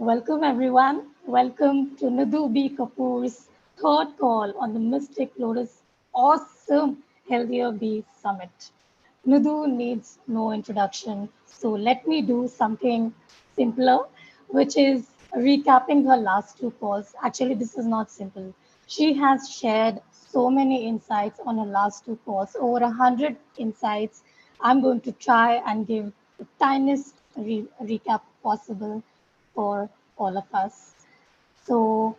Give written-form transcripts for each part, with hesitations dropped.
Welcome everyone. Welcome to Nidhu B. Kapoor's third call on the Mystic Lotus awesome Healthier Bee Summit. Nidhu needs no introduction, so let me do something simpler, which is recapping her last two calls. Actually, this is not simple. She has shared so many insights on her last two calls, over 100 insights. I'm going to try and give the tiniest recap possible for all of us. So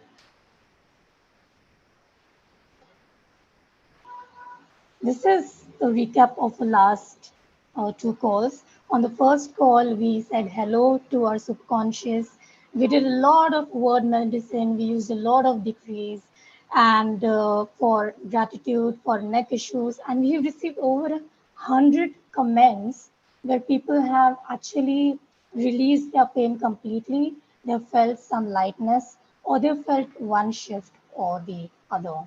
this is the recap of the last two calls. On the first call, we said hello to our subconscious. We did a lot of word medicine. We used a lot of decrees and for gratitude, for neck issues. And we have received over 100 comments where people have actually released their pain completely. They felt some lightness or they felt one shift or the other.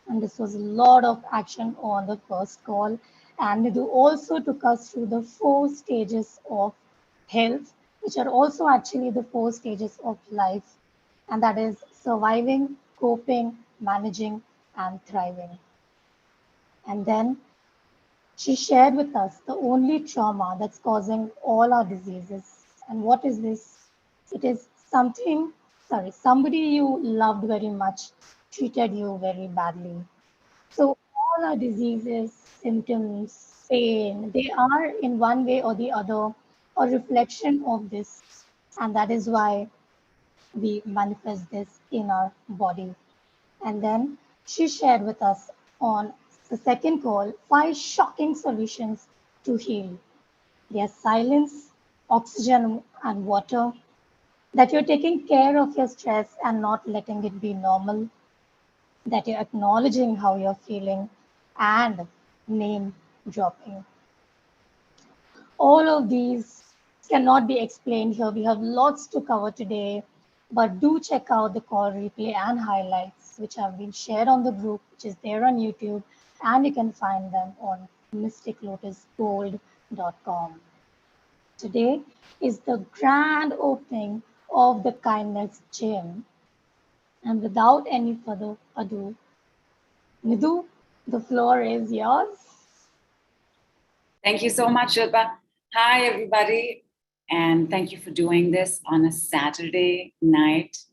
And this was a lot of action on the first call. And Nidhu also took us through the 4 stages of health, which are also actually the 4 stages of life. And that is surviving, coping, managing, and thriving. And then she shared with us the only trauma that's causing all our diseases. And what is this? It is somebody you loved very much treated you very badly. So all our diseases, symptoms, pain, they are in one way or the other a reflection of this. And that is why we manifest this in our body. And then she shared with us on the second call 5 shocking solutions to heal. There's silence, oxygen, and water. That you're taking care of your stress and not letting it be normal, that you're acknowledging how you're feeling, and name dropping. All of these cannot be explained here. We have lots to cover today, but do check out the call replay and highlights, which have been shared on the group, which is there on YouTube, and you can find them on mysticlotusgold.com. Today is the grand opening of the Kindness Gym. And without any further ado, Nidhu, the floor is yours. Thank you so much, Shilpa. Hi, everybody. And thank you for doing this on a Saturday night.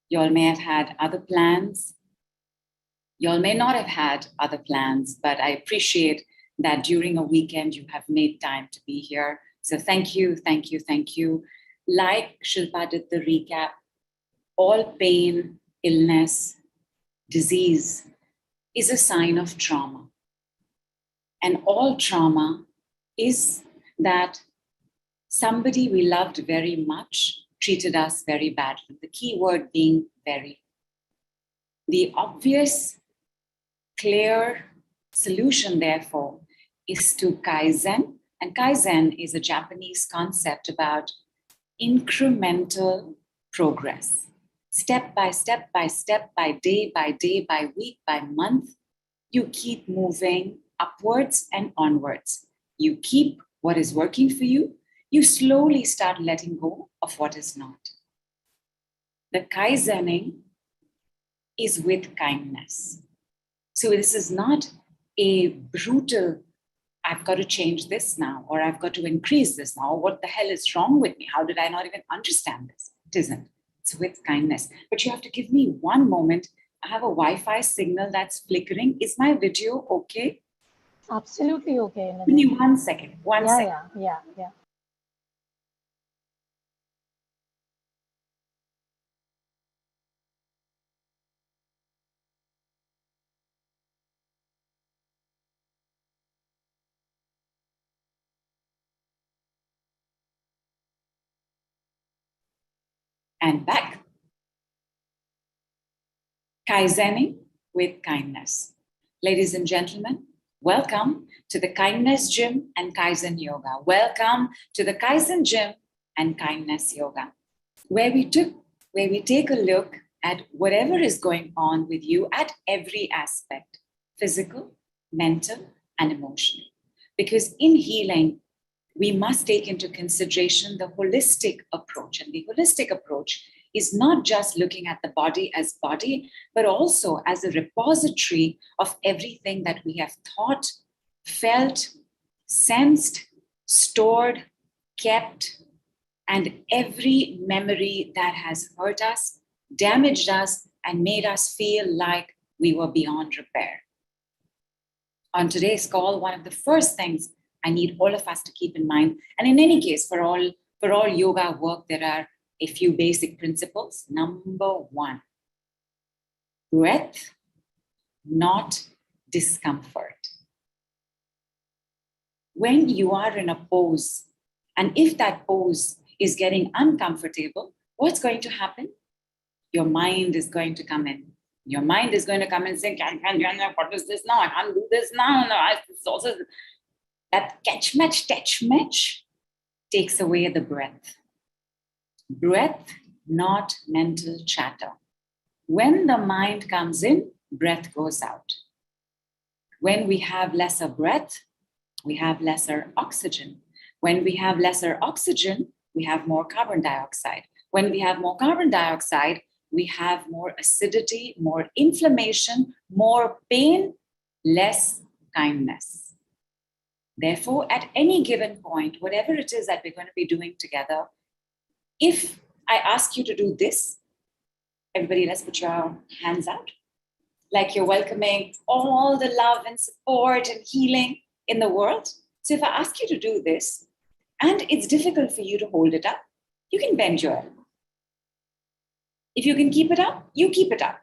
You all may have had other plans. You all may not have had other plans, but I appreciate that during a weekend you have made time to be here. So thank you, thank you, thank you. Like Shilpa did the recap, all pain, illness, disease is a sign of trauma. And all trauma is that somebody we loved very much treated us very badly. The key word being very. The obvious, clear solution, therefore, is to Kaizen. And Kaizen is a Japanese concept about incremental progress. Step by step by step, by day, by week, by month, you keep moving upwards and onwards. You keep what is working for you. You slowly start letting go of what is not. The Kaizening is with kindness. So this is not a brutal, I've got to change this now, or I've got to increase this now. What the hell is wrong with me? How did I not even understand this? It isn't. It's with kindness. But you have to give me one moment. I have a Wi-Fi signal that's flickering. Is my video okay? Absolutely okay. Give me 1 second. One second. Yeah. And back. Kaizening with kindness. Ladies and gentlemen, welcome to the Kindness Gym and Kaizen Yoga. Welcome to the Kaizen Gym and Kindness Yoga, where we take a look at whatever is going on with you at every aspect, physical, mental, and emotional. Because in healing, we must take into consideration the holistic approach. And the holistic approach is not just looking at the body as body, but also as a repository of everything that we have thought, felt, sensed, stored, kept, and every memory that has hurt us, damaged us, and made us feel like we were beyond repair. On today's call, one of the first things I need all of us to keep in mind, and in any case, for all yoga work, there are a few basic principles. Number one, breath, not discomfort. When you are in a pose, and if that pose is getting uncomfortable, what's going to happen? Your mind is going to come in. Your mind is going to come and say, what is this now? I can't do this now. No, that catch-match takes away the breath. Breath, not mental chatter. When the mind comes in, breath goes out. When we have lesser breath, we have lesser oxygen. When we have lesser oxygen, we have more carbon dioxide. When we have more carbon dioxide, we have more acidity, more inflammation, more pain, less kindness. Therefore, at any given point, whatever it is that we're going to be doing together, if I ask you to do this, everybody, let's put your hands out, like you're welcoming all the love and support and healing in the world. So if I ask you to do this, and it's difficult for you to hold it up, you can bend your elbow. If you can keep it up, you keep it up.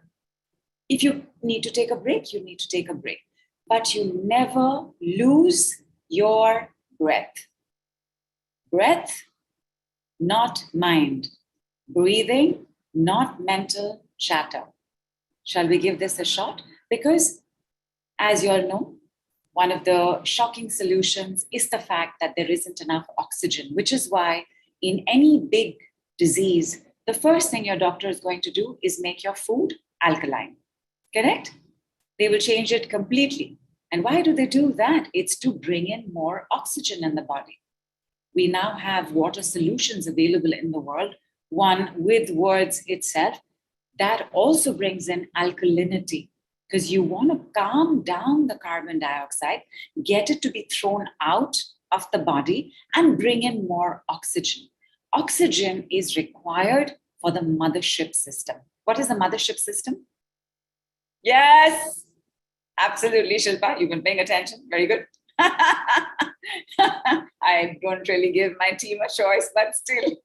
If you need to take a break, you need to take a break. But you never lose your breath. Breath, not mind. Breathing, not mental chatter. Shall we give this a shot? Because, as you all know, one of the shocking solutions is the fact that there isn't enough oxygen, which is why in any big disease, the first thing your doctor is going to do is make your food alkaline. Correct? They will change it completely. And why do they do that? It's to bring in more oxygen in the body. We now have water solutions available in the world, one with words itself, that also brings in alkalinity, because you want to calm down the carbon dioxide, get it to be thrown out of the body and bring in more oxygen. Oxygen is required for the mothership system. What is the mothership system? Yes, absolutely, Shilpa. You've been paying attention. Very good. I don't really give my team a choice, but still.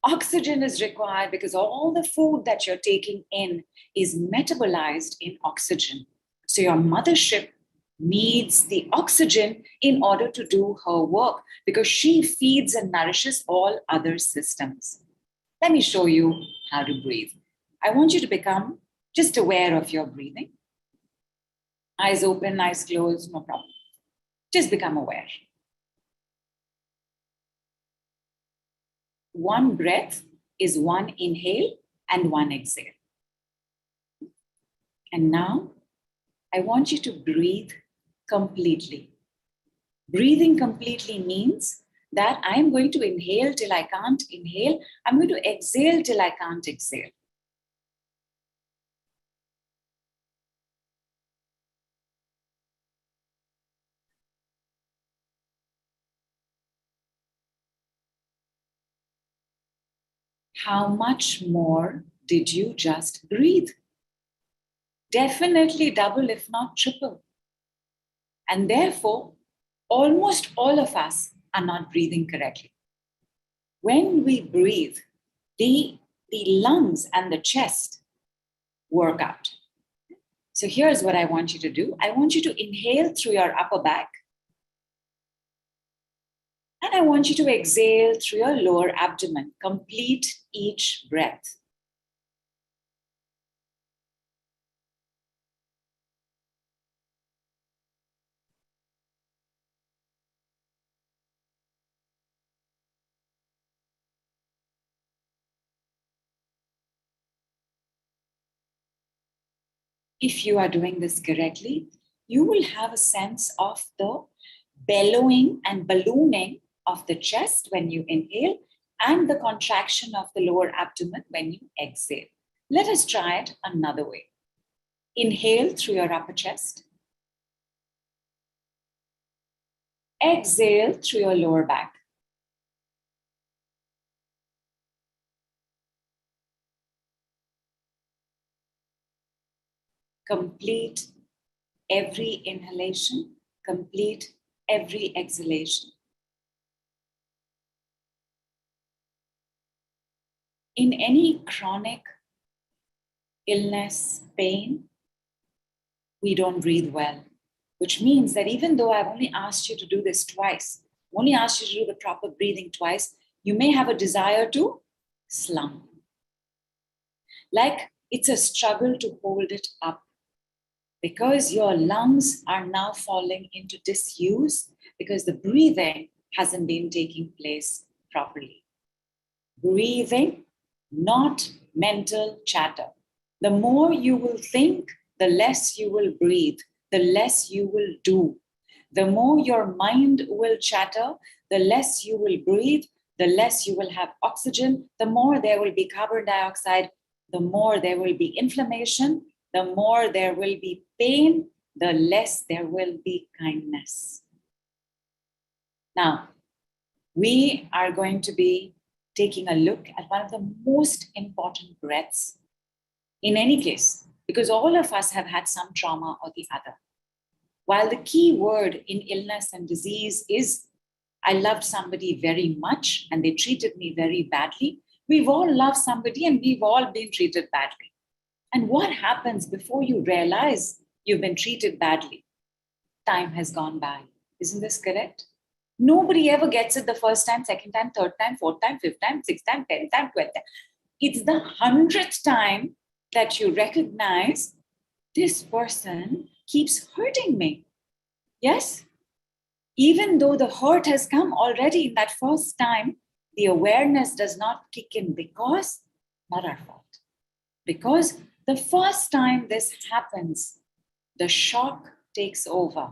Oxygen is required because all the food that you're taking in is metabolized in oxygen. So your mothership needs the oxygen in order to do her work, because she feeds and nourishes all other systems. Let me show you how to breathe. I want you to become just aware of your breathing. Eyes open, eyes closed, no problem. Just become aware. One breath is one inhale and one exhale. And now I want you to breathe completely. Breathing completely means that I'm going to inhale till I can't inhale. I'm going to exhale till I can't exhale. How much more did you just breathe? Definitely double, if not triple. And therefore, almost all of us are not breathing correctly. When we breathe, the lungs and the chest work out. So here's what I want you to do. I want you to inhale through your upper back. And I want you to exhale through your lower abdomen. Complete each breath. If you are doing this correctly, you will have a sense of the bellowing and ballooning of the chest when you inhale, and the contraction of the lower abdomen when you exhale. Let us try it another way. Inhale through your upper chest. Exhale through your lower back. Complete every inhalation, complete every exhalation. In any chronic illness, pain, we don't breathe well, which means that even though I've only asked you to do this twice, only asked you to do the proper breathing twice, you may have a desire to slump. Like it's a struggle to hold it up because your lungs are now falling into disuse because the breathing hasn't been taking place properly. Breathing, not mental chatter. The more you will think, the less you will breathe, the less you will do. The more your mind will chatter, the less you will breathe, the less you will have oxygen, the more there will be carbon dioxide, the more there will be inflammation, the more there will be pain, the less there will be kindness. Now, we are going to be taking a look at one of the most important breaths in any case, because all of us have had some trauma or the other. While the key word in illness and disease is, I loved somebody very much and they treated me very badly, we've all loved somebody and we've all been treated badly. And what happens before you realize you've been treated badly? Time has gone by. Isn't this correct? Nobody ever gets it the first time, second time, third time, fourth time, fifth time, sixth time, 10th time, 12th time. It's the 100th time that you recognize this person keeps hurting me. Yes? Even though the hurt has come already in that first time, the awareness does not kick in because not our fault. Because the first time this happens, the shock takes over.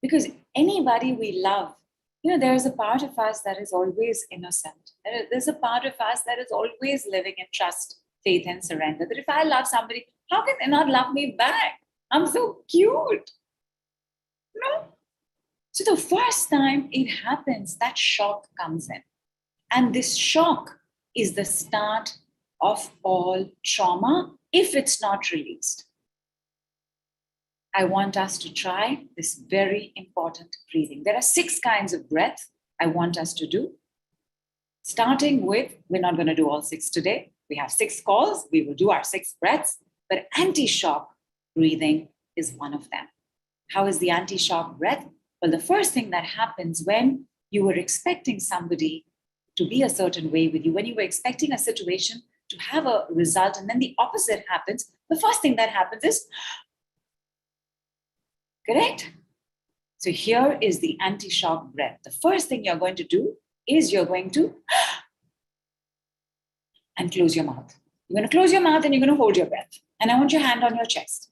Because anybody we love, there's a part of us that is always innocent. There's a part of us that is always living in trust, faith, and surrender. That if I love somebody, how can they not love me back? I'm so cute. No. So the first time it happens, that shock comes in. And this shock is the start of all trauma if it's not released. I want us to try this very important breathing. There are 6 kinds of breath I want us to do. Starting with, we're not going to do all 6 today. We have 6 calls. We will do our 6 breaths. But anti-shock breathing is one of them. How is the anti-shock breath? Well, the first thing that happens when you were expecting somebody to be a certain way with you, when you were expecting a situation to have a result, and then the opposite happens, the first thing that happens is, correct? So here is the anti-shock breath. The first thing you're going to do is you're going to and close your mouth. You're going to close your mouth and you're going to hold your breath. And I want your hand on your chest.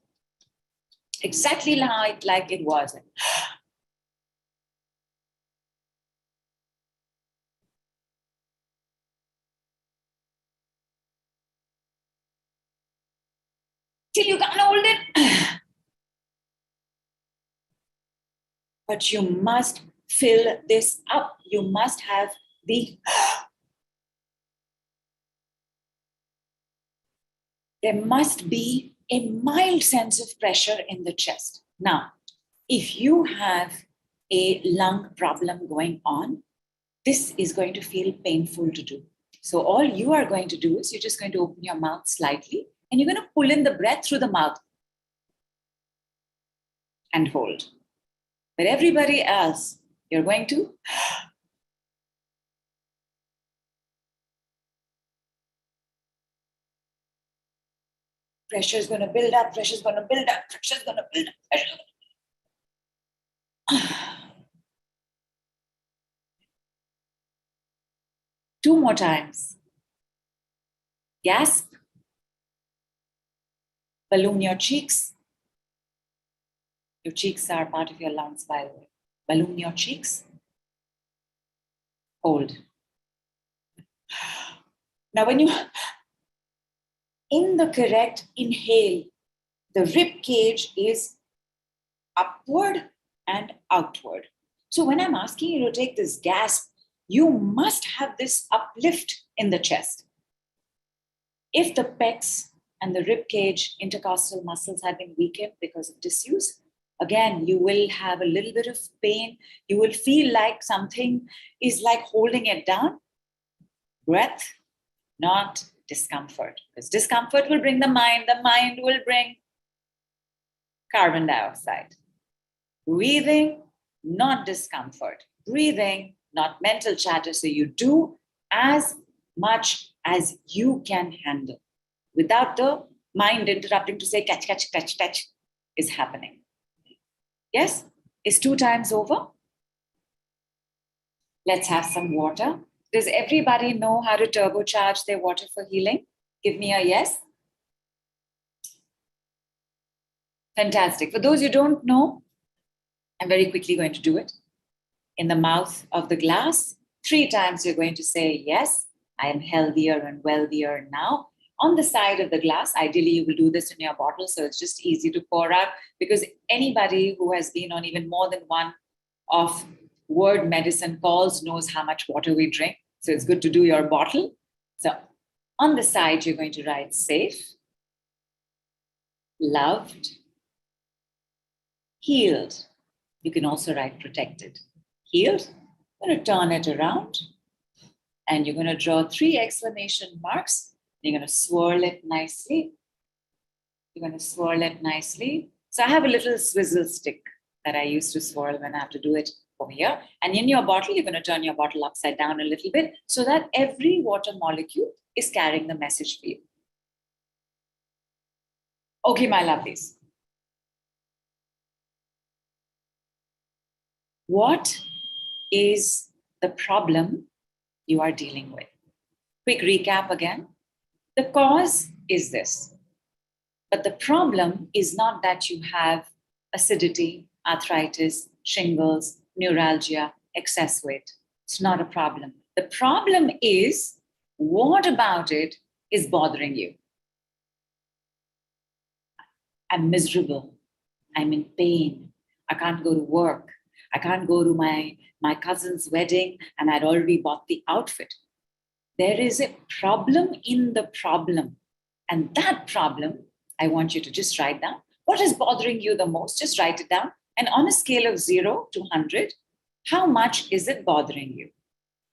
Exactly like it was. Till you can't hold it. But you must fill this up. You must have the... There must be a mild sense of pressure in the chest. Now, if you have a lung problem going on, this is going to feel painful to do. So all you are going to do is you're just going to open your mouth slightly and you're going to pull in the breath through the mouth and hold. But everybody else, you're going to pressure is going to build up, pressure is going to build up, pressure is going to build up, pressure. 2 more times. Gasp. Balloon your cheeks. Your cheeks are part of your lungs, by the way. Balloon your cheeks. Hold. Now, when you, in the correct inhale, the rib cage is upward and outward. So when I'm asking you to take this gasp, you must have this uplift in the chest. If the pecs and the rib cage intercostal muscles have been weakened because of disuse, again, you will have a little bit of pain. You will feel like something is like holding it down. Breath, not discomfort. Because discomfort will bring the mind will bring carbon dioxide. Breathing, not discomfort. Breathing, not mental chatter. So you do as much as you can handle without the mind interrupting to say catch, catch, touch, touch is happening. Yes? Is 2 times over? Let's have some water. Does everybody know how to turbocharge their water for healing? Give me a yes. Fantastic. For those who don't know, I'm very quickly going to do it. In the mouth of the glass, 3 times you're going to say, yes, I am healthier and wealthier now. On the side of the glass, ideally you will do this in your bottle, so it's just easy to pour out, because anybody who has been on even more than one of word medicine calls knows how much water we drink. So it's good to do your bottle. So on the side, you're going to write safe, loved, healed. You can also write protected. Healed, I'm going to turn it around and you're going to draw 3 exclamation marks. You're going to swirl it nicely. You're going to swirl it nicely. So I have a little swizzle stick that I use to swirl when I have to do it over here. And in your bottle, you're going to turn your bottle upside down a little bit so that every water molecule is carrying the message for you. Okay, my lovelies. What is the problem you are dealing with? Quick recap again. The cause is this, but the problem is not that you have acidity, arthritis, shingles, neuralgia, excess weight. It's not a problem. The problem is, what about it is bothering you? I'm miserable. I'm in pain. I can't go to work. I can't go to my cousin's wedding and I'd already bought the outfit. There is a problem in the problem. And that problem, I want you to just write down. What is bothering you the most? Just write it down. And on a scale of 0 to 100, how much is it bothering you?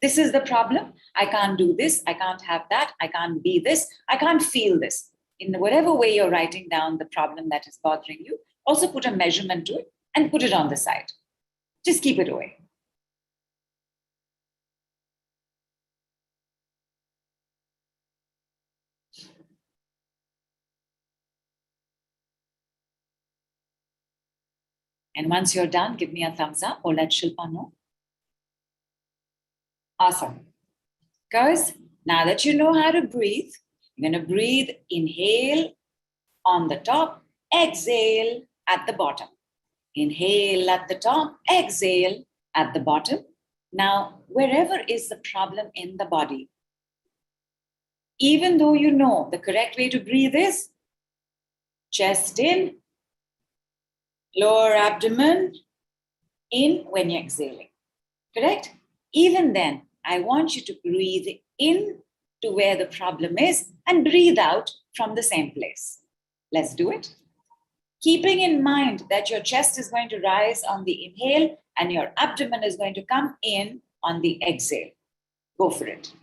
This is the problem. I can't do this. I can't have that. I can't be this. I can't feel this. In whatever way you're writing down the problem that is bothering you, also put a measurement to it and put it on the side. Just keep it away. And once you're done, give me a thumbs up or let Shilpa know. Awesome. Guys, now that you know how to breathe, you're going to breathe, inhale on the top, exhale at the bottom. Inhale at the top, exhale at the bottom. Now, wherever is the problem in the body, even though you know the correct way to breathe is chest in, lower abdomen in when you're exhaling, correct? Even then, I want you to breathe in to where the problem is and breathe out from the same place. Let's do it. Keeping in mind that your chest is going to rise on the inhale and your abdomen is going to come in on the exhale. Go for it.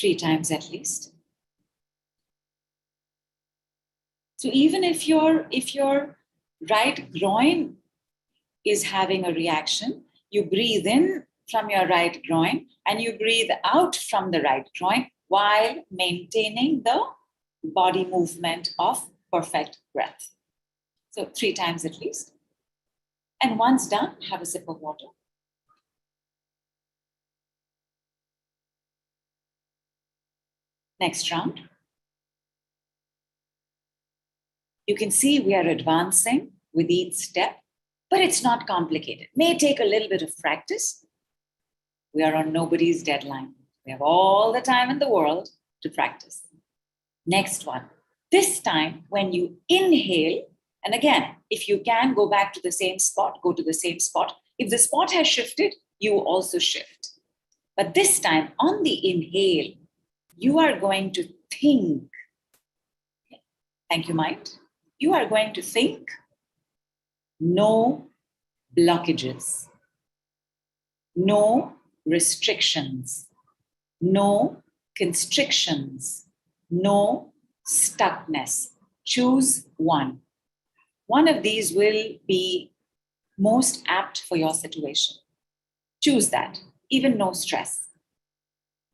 Three times at least. So even if your right groin is having a reaction, you breathe in from your right groin and you breathe out from the right groin while maintaining the body movement of perfect breath. So 3 times at least. And once done, have a sip of water. Next round. You can see we are advancing with each step, but it's not complicated. May take a little bit of practice. We are on nobody's deadline. We have all the time in the world to practice. Next one. This time, when you inhale, and again, if you can go back to the same spot, go to the same spot. If the spot has shifted, you also shift. But this time, on the inhale, you are going to think. Thank you, mind. You are going to think no blockages, no restrictions, no constrictions, no stuckness. Choose one. One of these will be most apt for your situation. Choose that. Even no stress.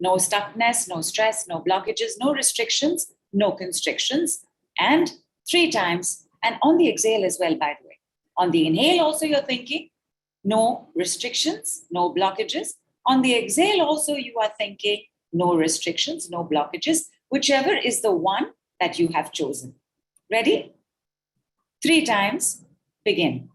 No stuckness, no stress, no blockages, no restrictions, no constrictions. And 3 times. And on the exhale as well, by the way. On the inhale also you're thinking no restrictions, no blockages. On the exhale also you are thinking no restrictions, no blockages, whichever is the one that you have chosen. Ready? 3 times, begin.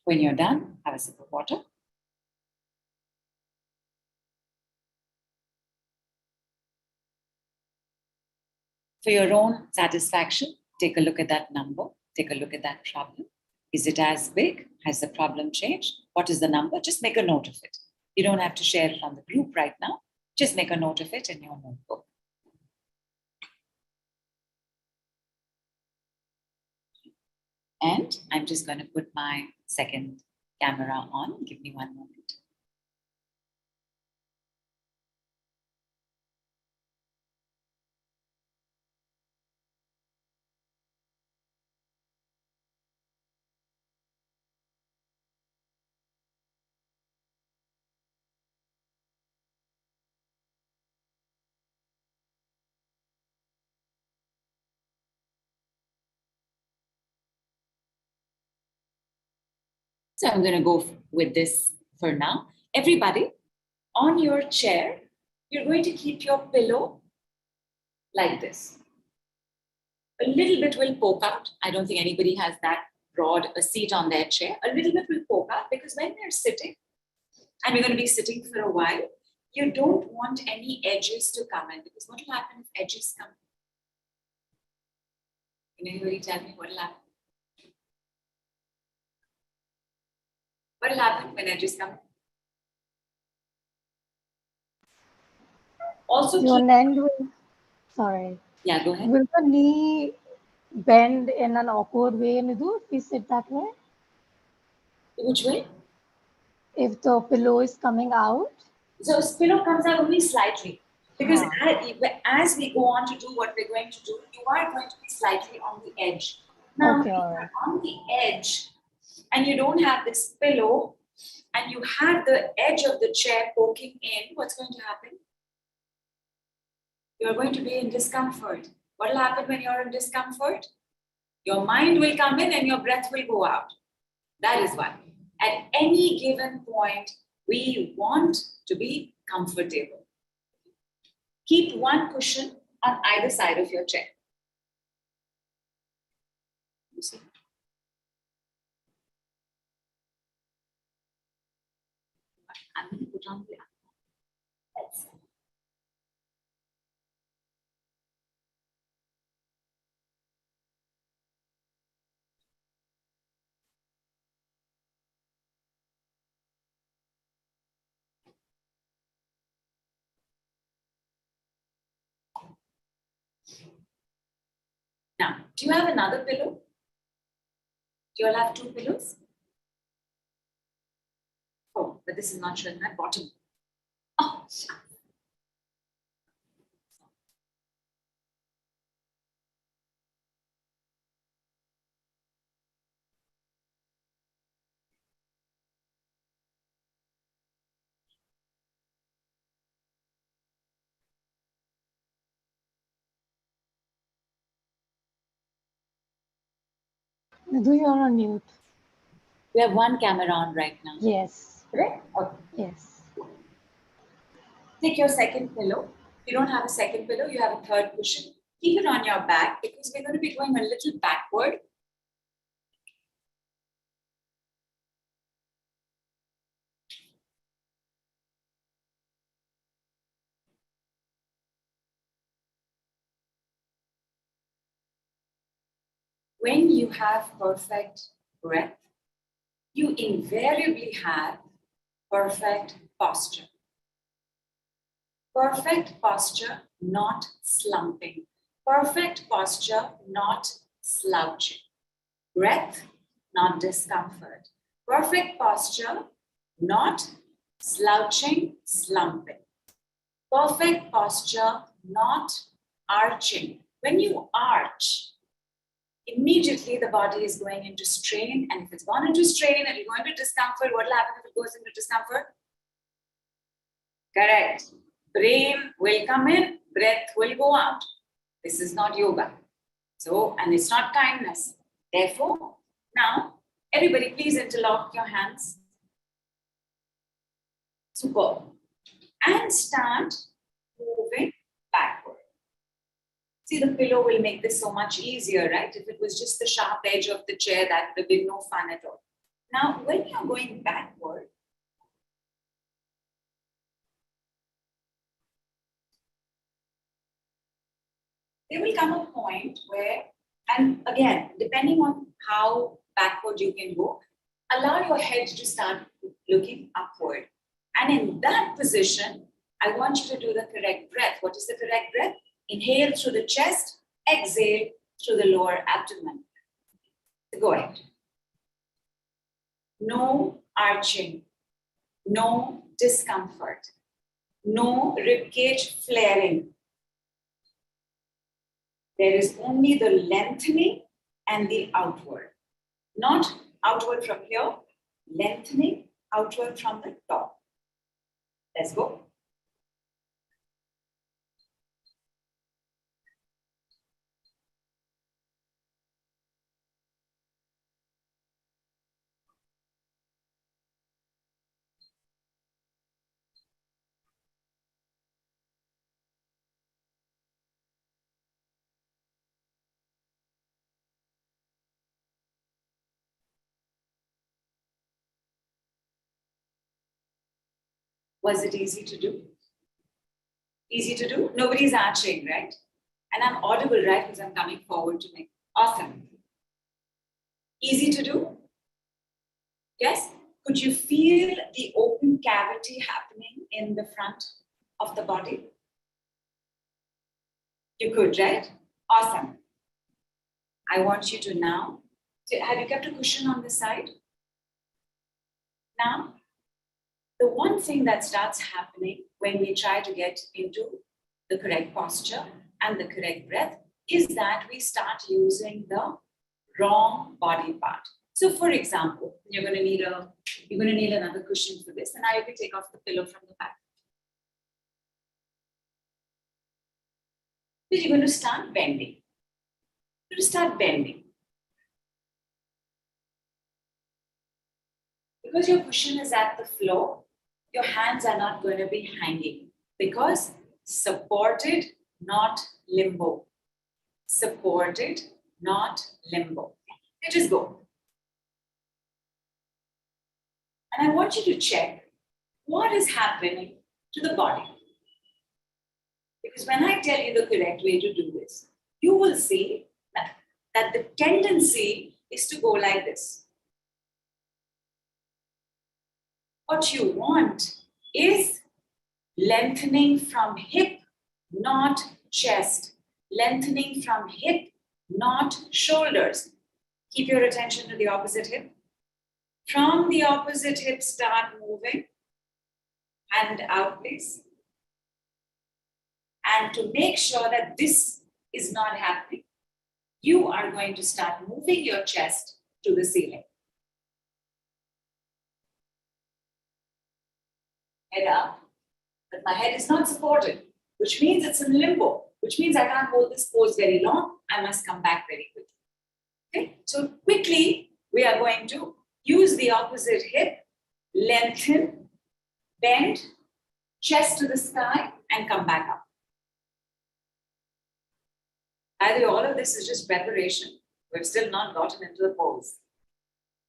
When you're done, have a sip of water. For your own satisfaction, take a look at that number. Take a look at that problem. Is it as big? Has the problem changed? What is the number? Just make a note of it. You don't have to share it on the group right now. Just make a note of it in your notebook. And I'm just going to put my second camera on. Give me one moment. So I'm going to go with this for now. Everybody, on your chair, you're going to keep your pillow like this. A little bit will poke out. I don't think anybody has that broad a seat on their chair. A little bit will poke out because when they're sitting, and we're going to be sitting for a while, you don't want any edges to come in because what will happen if edges come in? Can anybody tell me what will happen? What will happen when edges come in? Also, Your end will, sorry. Yeah, go ahead. Will the knee bend in an awkward way, Nidhu, if we sit that way? Which way? If the pillow is coming out? So pillow comes out only slightly. Because as we go on to do what we're going to do, you are going to be slightly on the edge. Now, Okay, if all you're right. on the edge and you don't have this pillow and you have the edge of the chair poking in, what's going to happen? You're going to be in discomfort. What will happen when you're in discomfort? Your mind will come in and your breath will go out. That is why. At any given point, we want to be comfortable. Keep one cushion on either side of your chair. You see? I'm going to put on the Do you have another pillow? Do you all have 2 pillows? Oh, but this is not showing my bottom. Oh, Nidhu, you're on mute. we have 1 camera on right now. Yes. Correct? Okay. Yes. Take your second pillow. If you don't have a second pillow, you have a third cushion. Keep it on your back because we're going to be going a little backward. When you have perfect breath, you invariably have perfect posture. Perfect posture, not slumping. Perfect posture, not slouching. Breath, not discomfort. Perfect posture, not slouching, slumping. Perfect posture, not arching. When you arch, immediately the body is going into strain, and if it's gone into strain and you go into discomfort, what will happen if it goes into discomfort? Correct. Brain will come in, breath will go out. This is not yoga. So, and it's not kindness. Therefore, now, everybody please interlock your hands. Super. And start moving backward. See, the pillow will make this so much easier, right? If it was just the sharp edge of the chair, that would be no fun at all. Now, when you're going backward, there will come a point where, and again, depending on how backward you can go, allow your head to start looking upward. And in that position, I want you to do the correct breath. What is the correct breath? Inhale through the chest, exhale through the lower abdomen. Go ahead. No arching, no discomfort, no ribcage flaring. There is only the lengthening and the outward. Not outward from here, lengthening outward from the top. Let's go. Was it easy to do? Easy to do? Nobody's arching, right? And I'm audible, right? Because I'm coming forward to make. Awesome. Easy to do? Yes? Could you feel the open cavity happening in the front of the body? You could, right? Awesome. I want you to now, have you kept a cushion on the side? Now, the one thing that starts happening when we try to get into the correct posture and the correct breath is that we start using the wrong body part. So for example, you're going to need another cushion for this, and now you can take off the pillow from the back. So you're going to start bending. You're going to start bending. Because your cushion is at the floor, your hands are not going to be hanging because supported, not limbo. Supported, not limbo. Okay, just go. And I want you to check what is happening to the body. Because when I tell you the correct way to do this, you will see that the tendency is to go like this. What you want is lengthening from hip, not chest. Lengthening from hip, not shoulders. Keep your attention to the opposite hip. From the opposite hip, start moving. Hand out, please. And to make sure that this is not happening, you are going to start moving your chest to the ceiling. Head up, but my head is not supported, which means it's in limbo, which means I can't hold this pose very long. I must come back very quickly. Okay, so quickly, we are going to use the opposite hip, lengthen, bend, chest to the sky, and come back up. By the way, all of this is just preparation. We've still not gotten into the pose.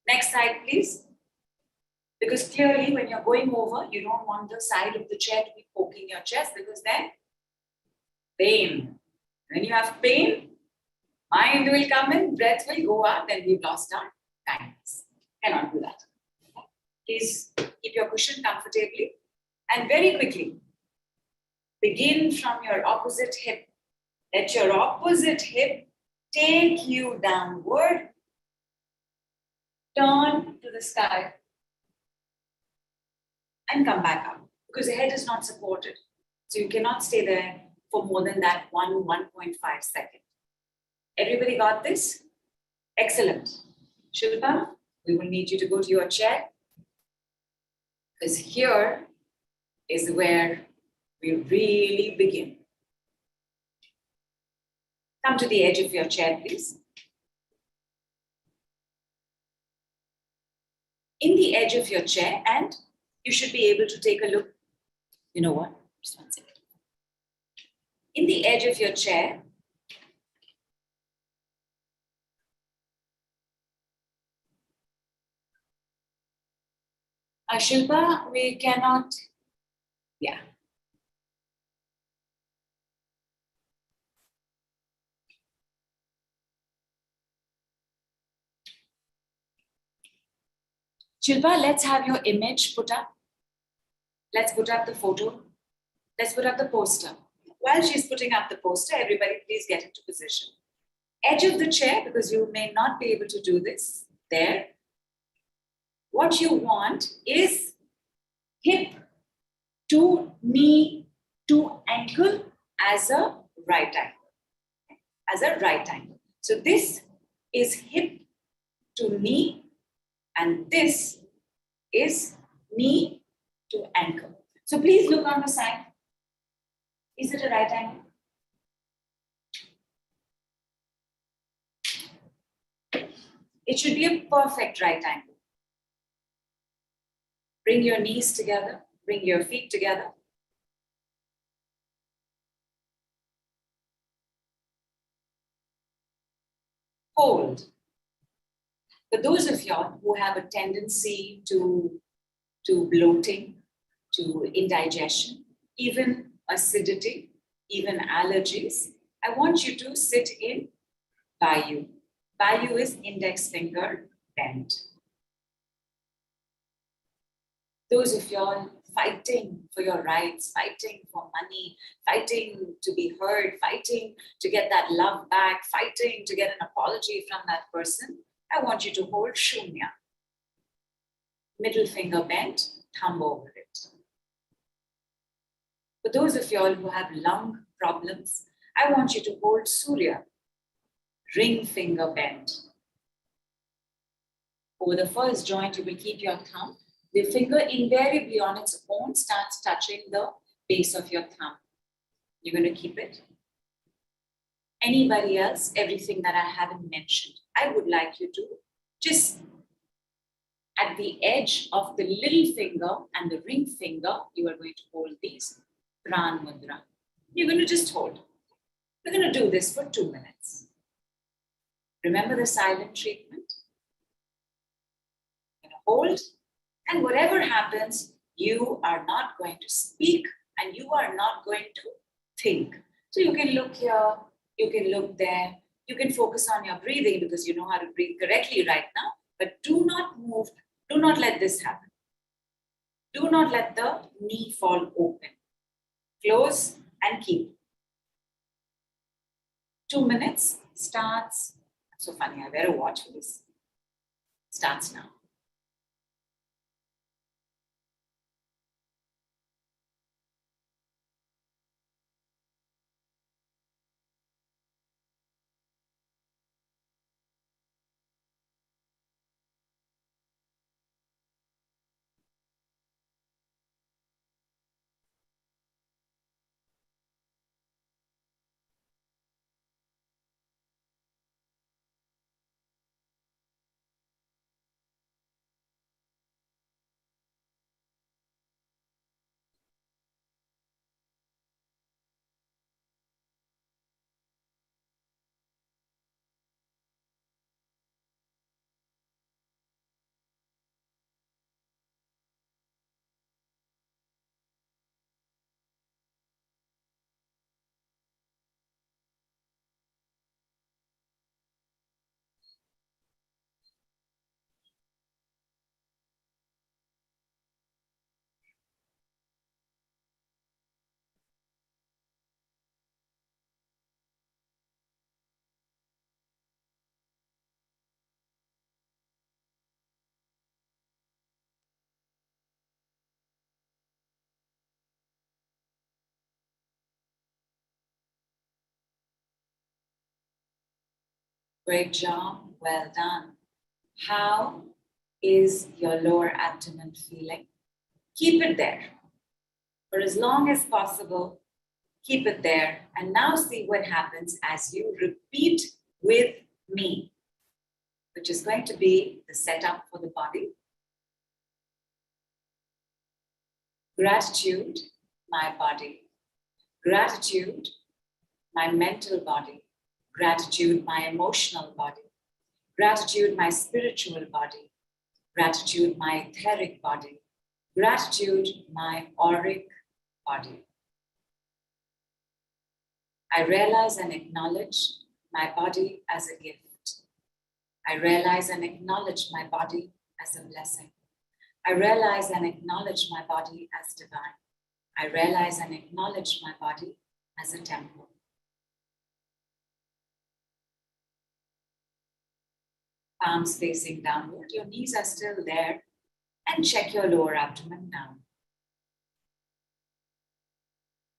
Next side, please. Because clearly, when you're going over, you don't want the side of the chair to be poking your chest, because then pain. When you have pain, mind will come in, breath will go up, then we've lost our kindness. Cannot do that. Please keep your cushion comfortably. And very quickly, begin from your opposite hip. Let your opposite hip take you downward. Turn to the sky. And come back up. Because the head is not supported. So you cannot stay there for more than that 1.5 seconds. Everybody got this? Excellent. Shilpa, we will need you to go to your chair. Because here is where we really begin. Come to the edge of your chair, please. In the edge of your chair, and you should be able to take a look. You know what? Just 1 second. In the edge of your chair, Shilpa, we cannot, yeah. Shilpa, let's have your image put up. Let's put up the photo. Let's put up the poster. While she's putting up the poster, everybody please get into position. Edge of the chair, because you may not be able to do this there. What you want is hip to knee to ankle as a right angle. As a right angle. So this is hip to knee, and this is knee to ankle. So please look on the side. Is it a right angle? It should be a perfect right angle. Bring your knees together. Bring your feet together. Hold. For those of y'all who have a tendency to bloating, to indigestion, even acidity, even allergies, I want you to sit in Vayu. Vayu is index finger bent. Those of y'all fighting for your rights, fighting for money, fighting to be heard, fighting to get that love back, fighting to get an apology from that person, I want you to hold Shunya. Middle finger bent, thumb over it. For those of y'all who have lung problems, I want you to hold Surya. Ring finger bent. Over the first joint, you will keep your thumb. The finger invariably on its own starts touching the base of your thumb. You're going to keep it. Anybody else, everything that I haven't mentioned, I would like you to just at the edge of the little finger and the ring finger, you are going to hold these Pran Mudra. You're going to just hold. We're going to do this for 2 minutes. Remember the silent treatment? You're going to hold, and whatever happens, you are not going to speak and you are not going to think. So you can look here, you can look there, you can focus on your breathing because you know how to breathe correctly right now, but do not move, do not let this happen. Do not let the knee fall open. Close and keep. 2 minutes, starts. So funny, I wear a watch for this. Starts now. Great job, well done. How is your lower abdomen feeling? Keep it there for as long as possible. Keep it there. And now see what happens as you repeat with me, which is going to be the setup for the body. Gratitude, my body. Gratitude, my mental body. Gratitude, my emotional body. Gratitude, my spiritual body. Gratitude, my etheric body. Gratitude, my auric body. I realize and acknowledge my body as a gift. I realize and acknowledge my body as a blessing. I realize and acknowledge my body as divine. I realize and acknowledge my body as a temple. Palms facing downward, your knees are still there, and check your lower abdomen down.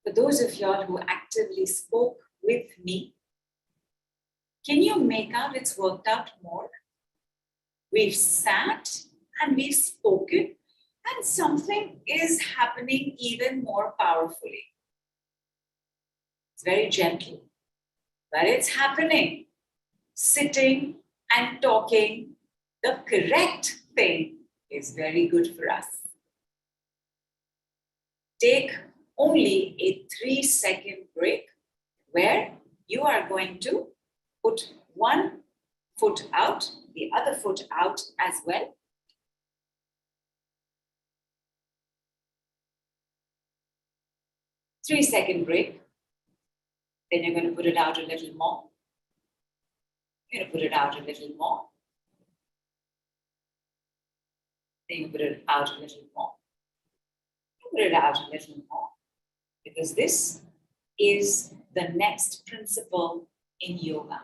For those of y'all who actively spoke with me, can you make out it's worked out more? We've sat and we've spoken, and something is happening even more powerfully. It's very gentle, but it's happening. Sitting and talking the correct thing is very good for us. Take only a 3-second break where you are going to put one foot out, the other foot out as well. Three-second break. Then you're going to put it out a little more. You're going to put it out a little more. Then you put it out a little more. You put it out a little more. Because this is the next principle in yoga.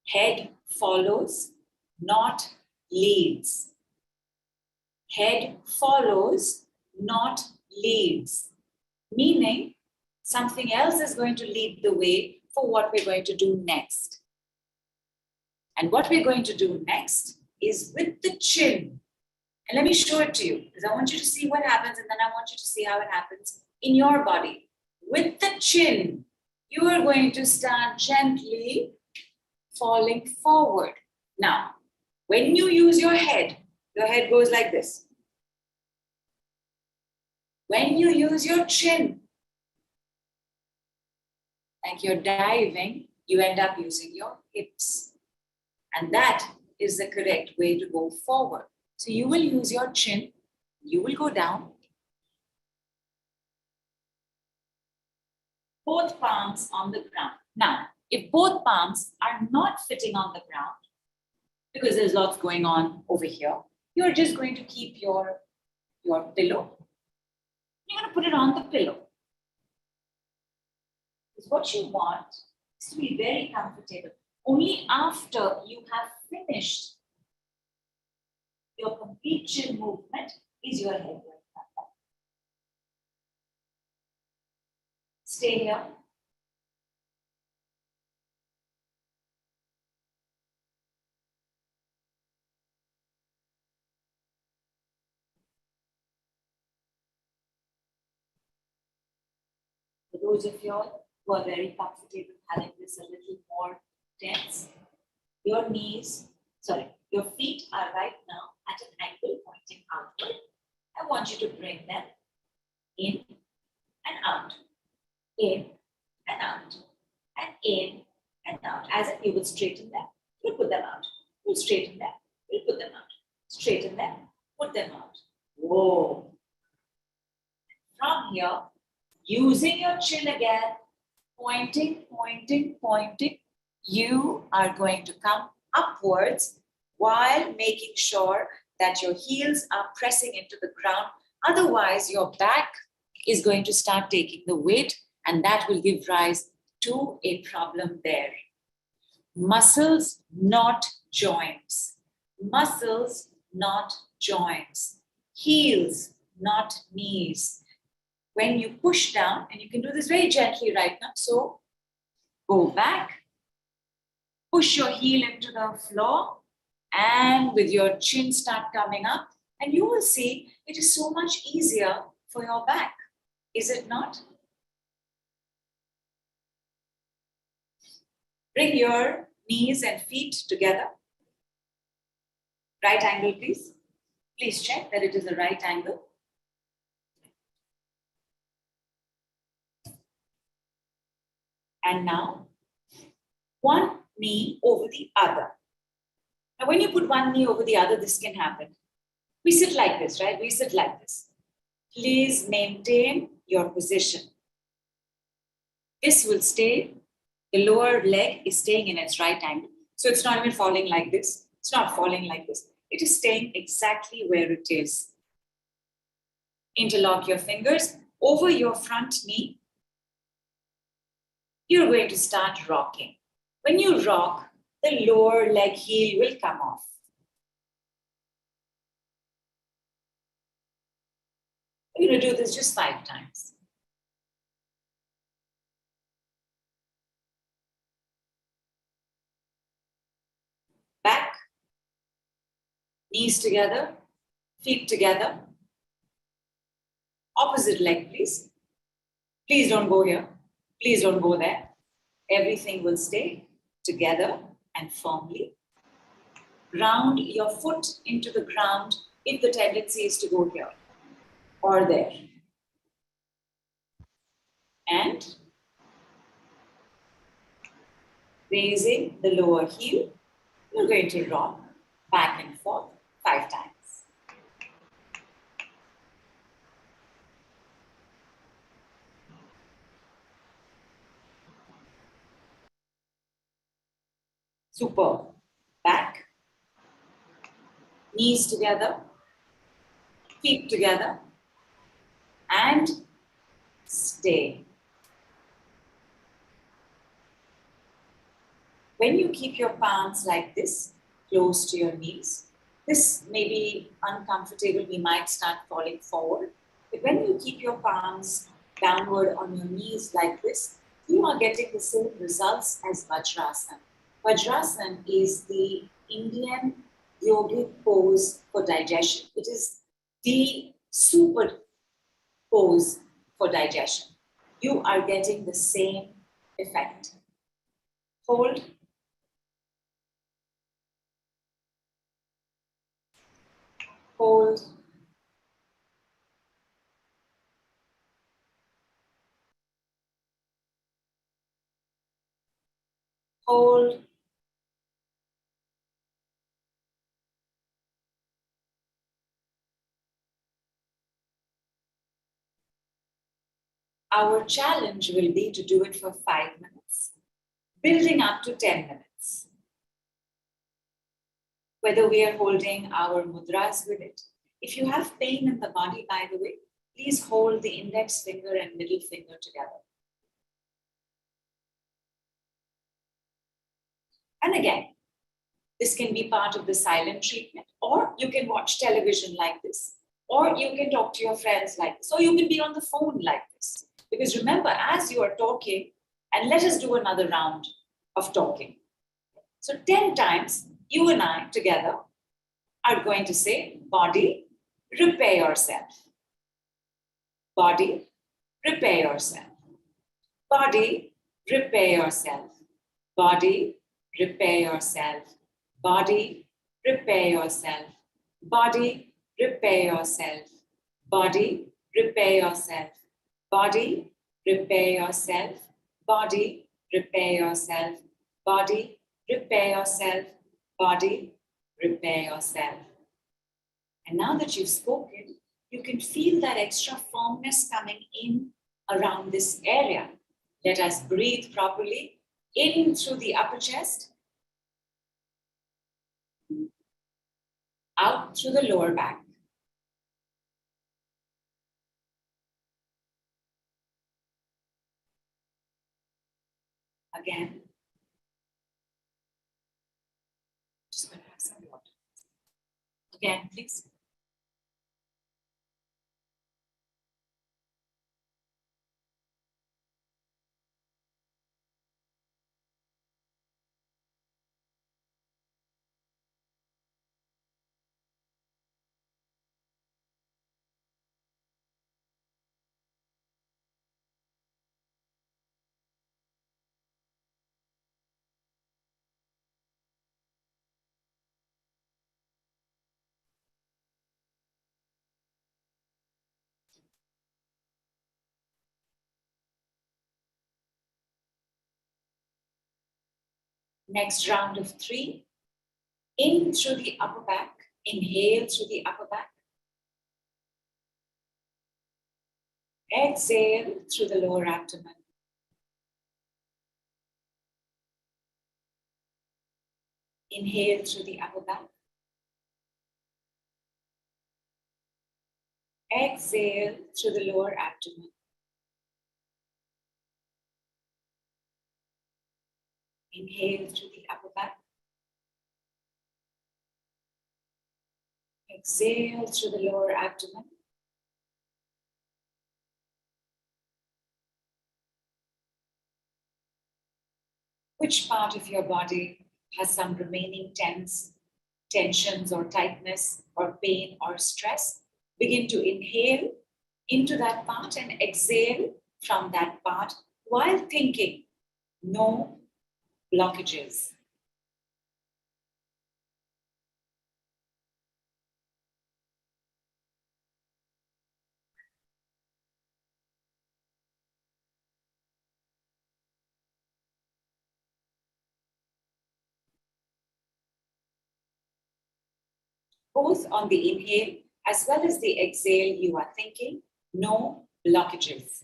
Head follows, not leads. Head follows, not leads. Meaning, something else is going to lead the way for what we're going to do next. And what we're going to do next is with the chin. And let me show it to you, because I want you to see what happens, and then I want you to see how it happens in your body. With the chin, you are going to start gently falling forward. Now, when you use your head goes like this. When you use your chin, like you're diving, you end up using your hips. And that is the correct way to go forward. So you will use your chin, you will go down. Both palms on the ground. Now, if both palms are not fitting on the ground, because there's lots going on over here, you're just going to keep your pillow. You're going to put it on the pillow. Because what you want to be very comfortable. Only after you have finished your complete chin movement is your head going up. Stay here. For those of you who are very comfortable having this a little more tense, your feet are right now at an angle pointing outward. I want you to bring them in and out, in and out, and in and out. As if you would straighten them, you'll put them out. You'll straighten them, you'll put them out. Straighten them, put them out. Whoa. From here, using your chin again, pointing, pointing, pointing, you are going to come upwards while making sure that your heels are pressing into the ground. Otherwise, your back is going to start taking the weight, and that will give rise to a problem there. Muscles, not joints. Muscles, not joints. Heels, not knees. When you push down, and you can do this very gently right now, so go back, push your heel into the floor, and with your chin start coming up, and you will see it is so much easier for your back. Is it not? Bring your knees and feet together. Right angle, please. Please check that it is the right angle. And now, one knee over the other. Now, when you put one knee over the other, this can happen. We sit like this, right? We sit like this. Please maintain your position. This will stay. The lower leg is staying in its right angle. So it's not even falling like this. It's not falling like this. It is staying exactly where it is. Interlock your fingers over your front knee. You're going to start rocking. When you rock, the lower leg heel will come off. You're going to do this just 5 times. Back, knees together, feet together. Opposite leg, please. Please don't go here. Please don't go there. Everything will stay together and firmly. Ground your foot into the ground if the tendency is to go here or there. And raising the lower heel, you're going to rock back and forth 5 times. Super. Back, knees together, feet together, and stay. When you keep your palms like this, close to your knees, this may be uncomfortable, we might start falling forward. But when you keep your palms downward on your knees like this, you are getting the same results as Vajrasana. Vajrasana is the Indian yogic pose for digestion. It is the super pose for digestion. You are getting the same effect. Hold. Hold. Hold. Our challenge will be to do it for 5 minutes, building up to 10 minutes. Whether we are holding our mudras with it. If you have pain in the body, by the way, please hold the index finger and middle finger together. And again, this can be part of the silent treatment, or you can watch television like this, or you can talk to your friends like this, or you can be on the phone like this. Because remember, as you are talking, and let us do another round of talking. So 10 times, you and I together are going to say, body, repair yourself. Body, repair yourself. Body, repair yourself. Body, repair yourself. Body, repair yourself. Body, repair yourself. Body, repair yourself. Body, repair yourself. Body, repair yourself. Body, repair yourself. Body, repair yourself. And now that you've spoken, you can feel that extra firmness coming in around this area. Let us breathe properly in through the upper chest, out through the lower back. Again, just going to have some water. Again, please. Next round of 3. In through the upper back. Inhale through the upper back. Exhale through the lower abdomen. Inhale through the upper back. Exhale through the lower abdomen. Inhale through the upper back. Exhale through the lower abdomen. Which part of your body has some remaining tensions or tightness or pain or stress? Begin to inhale into that part and exhale from that part while thinking, no blockages. Both on the inhale as well as the exhale, you are thinking, no blockages.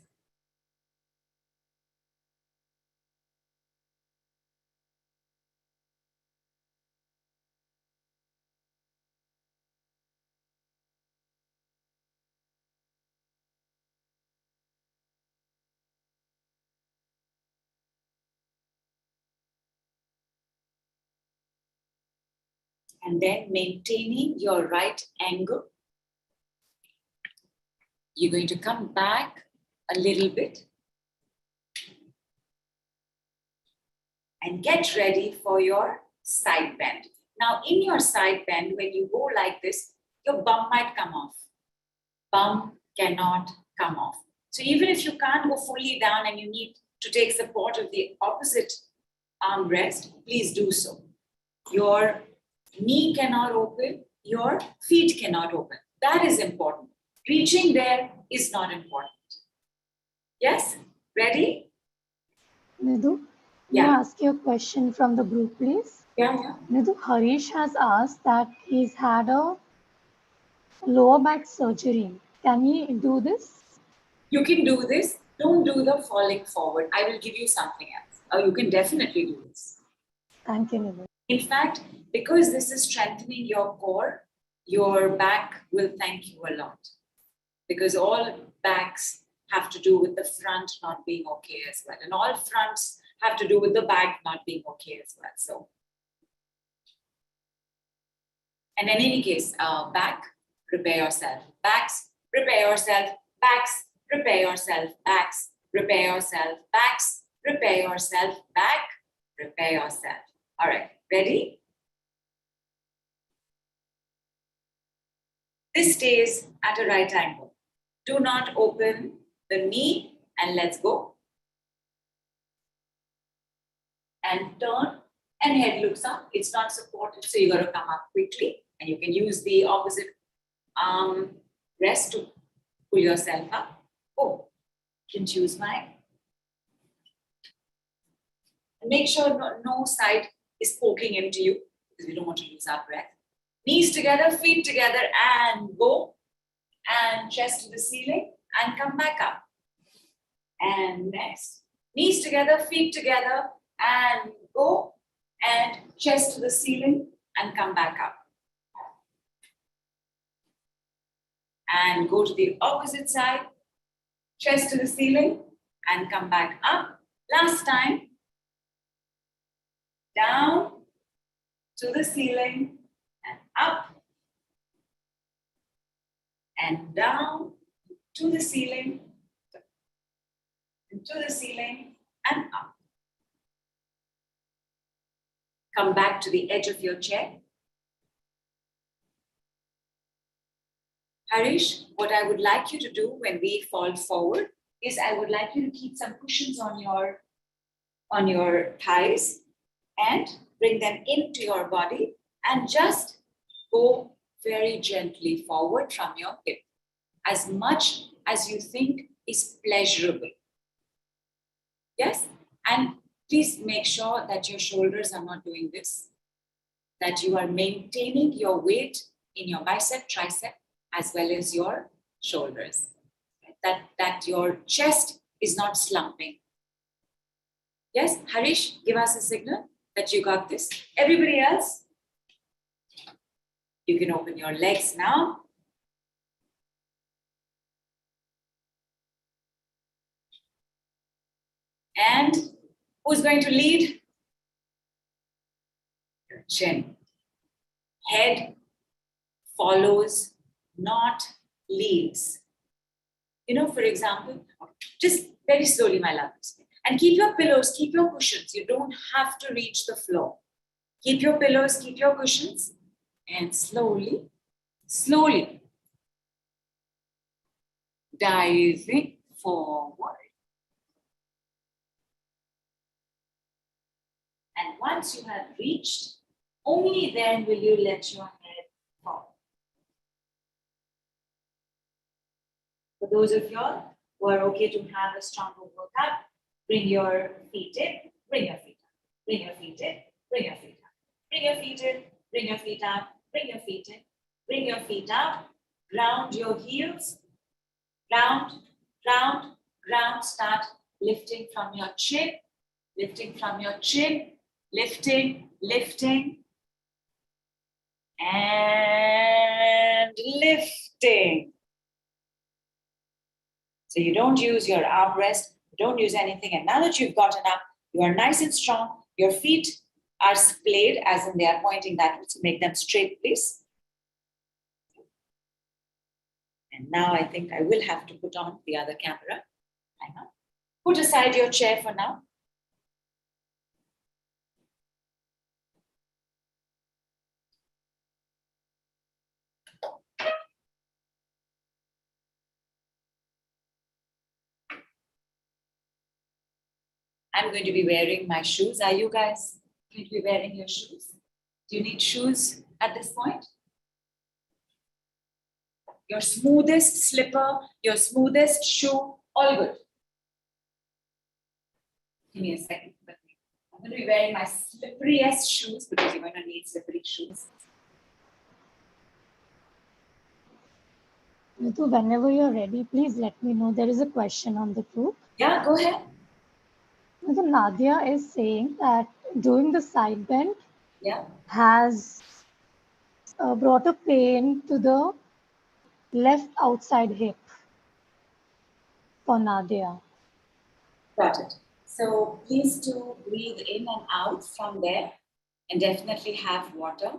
And then maintaining your right angle, you're going to come back a little bit and get ready for your side bend. Now, in your side bend, when you go like this, your bum might come off. Bum cannot come off. So even if you can't go fully down and you need to take support of the opposite armrest, please do so. Your knee cannot open, your feet cannot open. That is important. Reaching there is not important. Yes? Ready? Nidhu, Yeah. may I ask you a question from the group, please? Yeah. Nidhu, Harish has asked that he's had a lower back surgery. Can he do this? You can do this. Don't do the falling forward. I will give you something else. Or you can definitely do this. Thank you, Nidhu. In fact, because this is strengthening your core, your back will thank you a lot. Because all backs have to do with the front not being okay as well. And all fronts have to do with the back not being okay as well. So And in any case, back, prepare yourself. Backs, prepare yourself. Backs, prepare yourself. Backs, prepare yourself. Backs, prepare yourself. Back, prepare yourself. All right, ready? This stays at a right angle. Do not open the knee and let's go. And turn and head looks up. It's not supported, so you got to come up quickly. And you can use the opposite arm rest to pull yourself up. Oh, you can choose mine. And make sure no side is poking into you because we don't want to lose our breath. Knees together, feet together, and go. And chest to the ceiling and come back up. And next, knees together, feet together, and go. And chest to the ceiling and come back up. And go to the opposite side, chest to the ceiling and come back up. Last time, down to the ceiling and up. And down to the ceiling, and to the ceiling and up. Come back to the edge of your chair. Harish, what I would like you to do when we fall forward is I would like you to keep some cushions on your thighs and bring them into your body and just go very gently forward from your hip, as much as you think is pleasurable. Yes? And please make sure that your shoulders are not doing this, that you are maintaining your weight in your bicep, tricep, as well as your shoulders. That your chest is not slumping. Yes, Harish, give us a signal that you got this. Everybody else, you can open your legs now. And who's going to lead? Your chin. Head follows, not leads. You know, for example, just very slowly, my loves. And keep your pillows, keep your cushions. You don't have to reach the floor. Keep your pillows, keep your cushions. And slowly, slowly, diving forward. And once you have reached, only then will you let your head fall. For those of y'all who are okay to have a stronger workout, bring your feet in, bring your feet up, bring your feet in, bring your feet up, bring your feet in, bring your feet up, bring your feet in, bring your feet up, ground your heels, ground, ground, ground, start lifting from your chin, lifting from your chin, lifting, lifting, and lifting. So you don't use your armrest, you don't use anything. And now that you've gotten up, you are nice and strong. Your feet are splayed, as in they are pointing that way. So make them straight, please. And now I think I will have to put on the other camera. Hang on. Put aside your chair for now. I'm going to be wearing my shoes. Are you guys going to be wearing your shoes? Do you need shoes at this point? Your smoothest slipper, your smoothest shoe, all good. Give me a second. I'm going to be wearing my slipperiest shoes because you're going to need slippery shoes. Nidhu, whenever you're ready, please let me know. There is a question on the group. Yeah, go ahead. Nidhu, Nadia is saying that doing the side bend has brought a pain to the left outside hip for Nadia. Got it. So please do breathe in and out from there and definitely have water.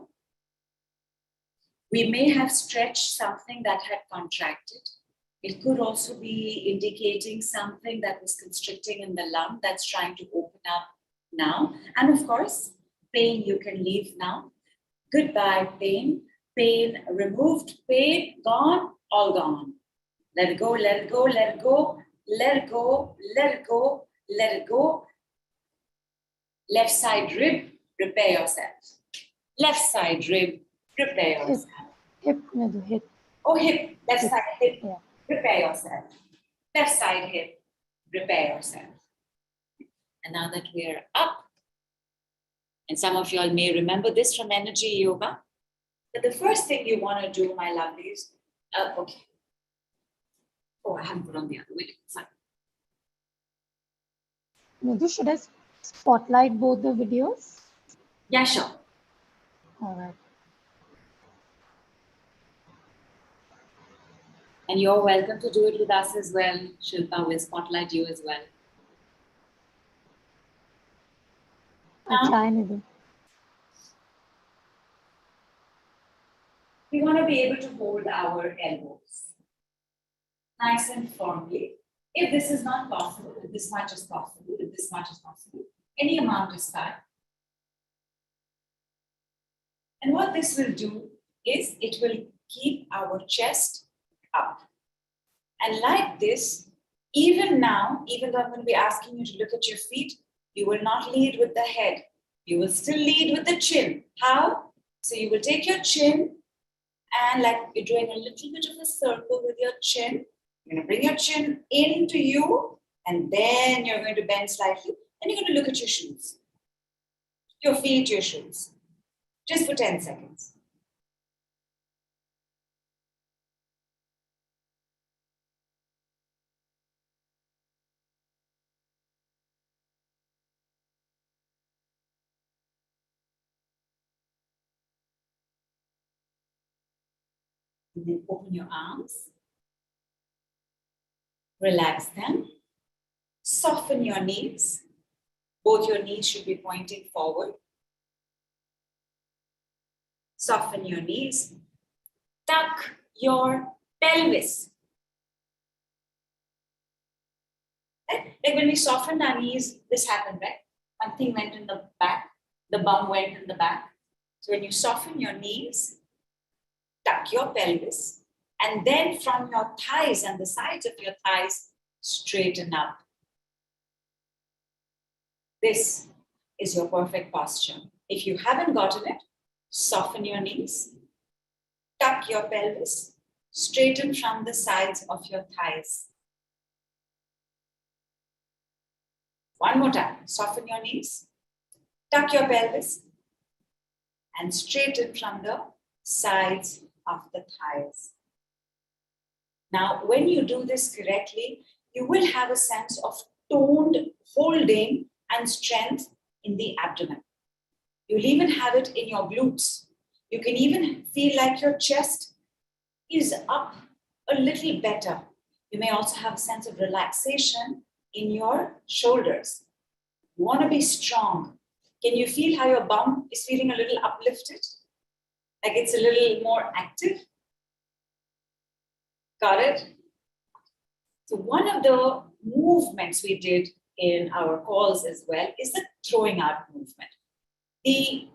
We may have stretched something that had contracted. It could also be indicating something that was constricting in the lung that's trying to open up now. And of course, pain you can leave now. Goodbye, pain. Pain removed, pain gone, all gone. Let it go, let it go, let it go, let it go, let it go, let it go. Left side rib, repair yourself. Left side rib, repair yourself. Hip, Nidhu, hip. Oh, hip, left side hip, Yeah. repair yourself. Left side hip, repair yourself. And now that we're up, and some of you all may remember this from energy yoga, but the first thing you want to do, my lovelies, okay. Oh, I haven't put on the other video. Fine. Nidhu, should I spotlight both the videos? Yeah, sure. All right. And you're welcome to do it with us as well. Shilpa will spotlight you as well. I'll try, Nidhu. We want to be able to hold our elbows nice and firmly. If this is not possible, if this much is possible, if this much is possible, any amount is fine. And what this will do is it will keep our chest up. And like this, even now, even though I'm going to be asking you to look at your feet, you will not lead with the head. You will still lead with the chin. How? So you will take your chin and like you're doing a little bit of a circle with your chin. You're going to bring your chin into you and then you're going to bend slightly. Then you're going to look at your shoes. Your feet, your shoes. Just for 10 seconds. And then open your arms. Relax them. Soften your knees. Both your knees should be pointing forward. Soften your knees. Tuck your pelvis. Right? Like when we softened our knees, this happened, right? One thing went in the back, the bum went in the back. So when you soften your knees, tuck your pelvis, and then from your thighs and the sides of your thighs, straighten up. This is your perfect posture. If you haven't gotten it, soften your knees, tuck your pelvis, straighten from the sides of your thighs. One more time, soften your knees, tuck your pelvis, and straighten from the sides of the thighs. Now, when you do this correctly, you will have a sense of toned holding and strength in the abdomen. You'll even have it in your glutes. You can even feel like your chest is up a little better. You may also have a sense of relaxation in your shoulders. You want to be strong. Can you feel how your bum is feeling a little uplifted? Like it's a little more active? Got it? So one of the movements we did in our calls as well is the throwing out movement. The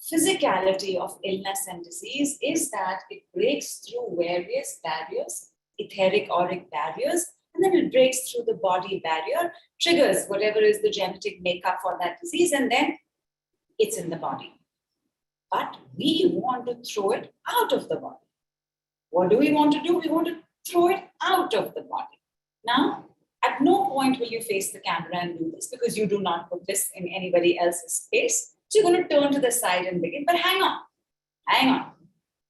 physicality of illness and disease is that it breaks through various barriers, etheric, auric barriers, and then it breaks through the body barrier, triggers whatever is the genetic makeup for that disease, and then it's in the body. But we want to throw it out of the body. What do we want to do? We want to throw it out of the body. Now, at no point will you face the camera and do this because you do not put this in anybody else's space. So you're going to turn to the side and begin. But hang on.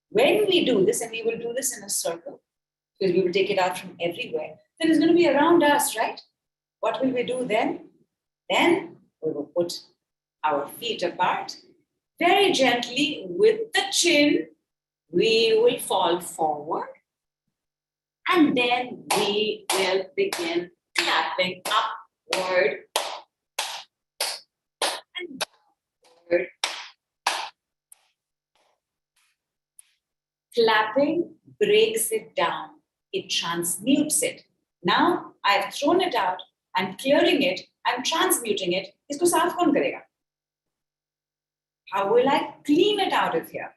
When we do this, and we will do this in a circle, because we will take it out from everywhere, then it's going to be around us, right? What will we do then? Then we will put our feet apart. Very gently with the chin, we will fall forward. And then we will begin clapping upward and downward. Clapping breaks it down. It transmutes it. Now I've thrown it out. I'm clearing it. I'm transmuting it. Isko saaf kaun karega? How will I clean it out of here?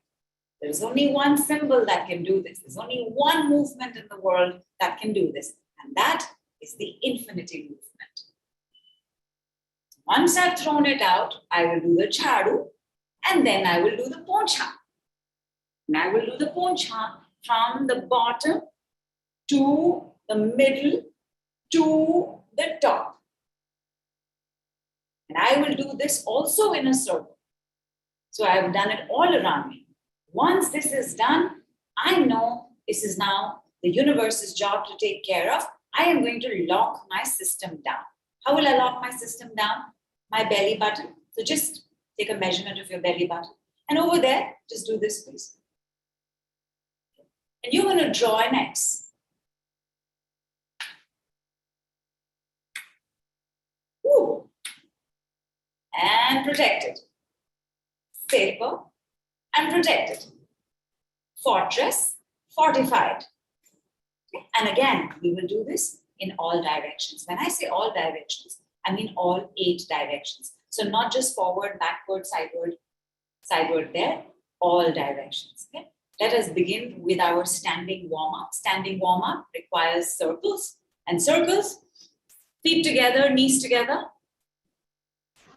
There's only one symbol that can do this. There's only one movement in the world that can do this. And that is the infinity movement. Once I've thrown it out, I will do the chadu, and then I will do the poncha. And I will do the poncha from the bottom to the middle to the top. And I will do this also in a circle. So I've done it all around me. Once this is done, I know this is now the universe's job to take care of. I am going to lock my system down. How will I lock my system down? My belly button. So just take a measurement of your belly button. And over there, just do this, please. And you're going to draw an X. Ooh. And protect it. Safer and protected. Fortress, fortified. Okay? And again, we will do this in all directions. When I say all directions, I mean all 8 directions. So not just forward, backward, sideward there, all directions. Okay? Let us begin with our standing warm-up. Standing warm-up requires circles and circles. Feet together, knees together.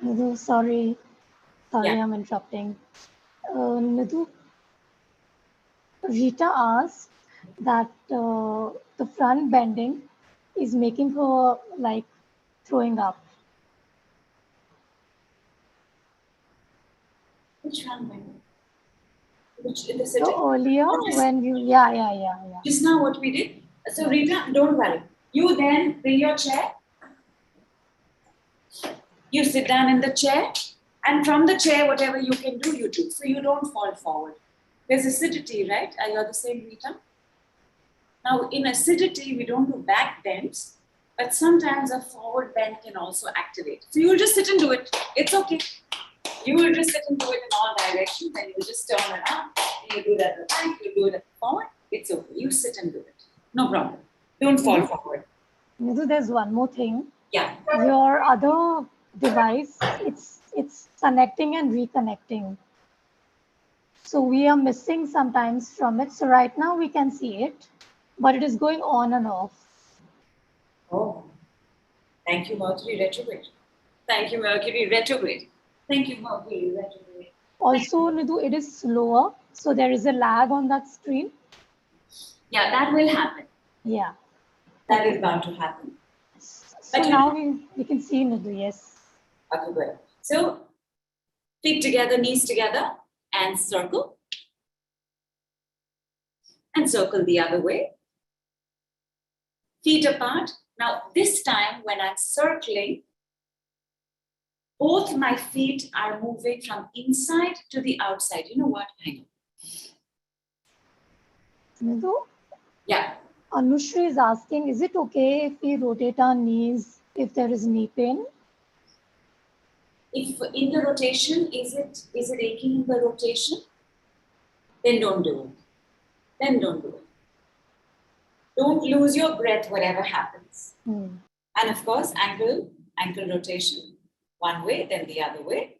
Nidhu, sorry, Yeah. I'm interrupting. Nidhu, Rita asked that the front bending is making her like throwing up. Which one? Which in the So city? earlier when you, yeah. Just now what we did. So Rita, don't worry. You then bring your chair. You sit down in the chair, and from the chair, whatever you can do, you do. So you don't fall forward. There's acidity, right? Are you the same, Rita? Now, in acidity, we don't do back bends, but sometimes a forward bend can also activate. So you will just sit and do it. It's okay. You will just sit and do it in all directions, and you just turn around. And you do that at the back, you do it at the forward. It's okay. You sit and do it. No problem. Don't fall forward. Nidhu, there's one more thing. Yeah. Your other device, it's connecting and reconnecting. So we are missing sometimes from it. So right now we can see it, but it is going on and off. Oh, thank you, Mercury retrograde. Thank you, Mercury retrograde. Thank you, Mercury retrograde. Also, Nidhu, it is slower, so there is a lag on that screen. Yeah, that will happen. Yeah. That is bound to happen. So now we can see Nidhu, yes. Okay, good. So, feet together, knees together, and circle. And circle the other way. Feet apart. Now, this time when I'm circling, both my feet are moving from inside to the outside. You know what? Hang on. Nidhu? Yeah. Anushri is asking, is it okay if we rotate our knees if there is knee pain? If in the rotation, is it aching in the rotation? Then don't do it. Then don't do it. Don't lose your breath, whatever happens. And of course, ankle rotation. One way, then the other way.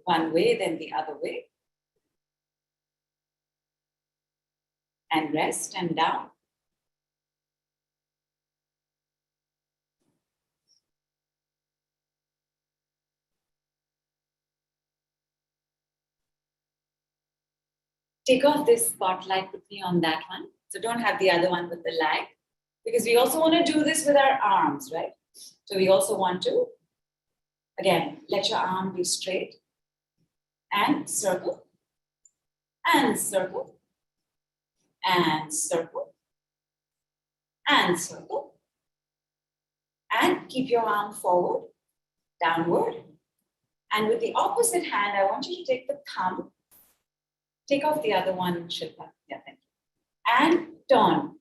One way, then the other way. And rest and down. Take off this spotlight, put me on that one. So don't have the other one with the lag. Because we also want to do this with our arms, right? So we also want to, again, let your arm be straight. And circle. And circle. And circle. And circle. And keep your arm forward, downward. And with the opposite hand, I want you to take the thumb. Take off the other one, Shilpa. Yeah, thank you. And turn.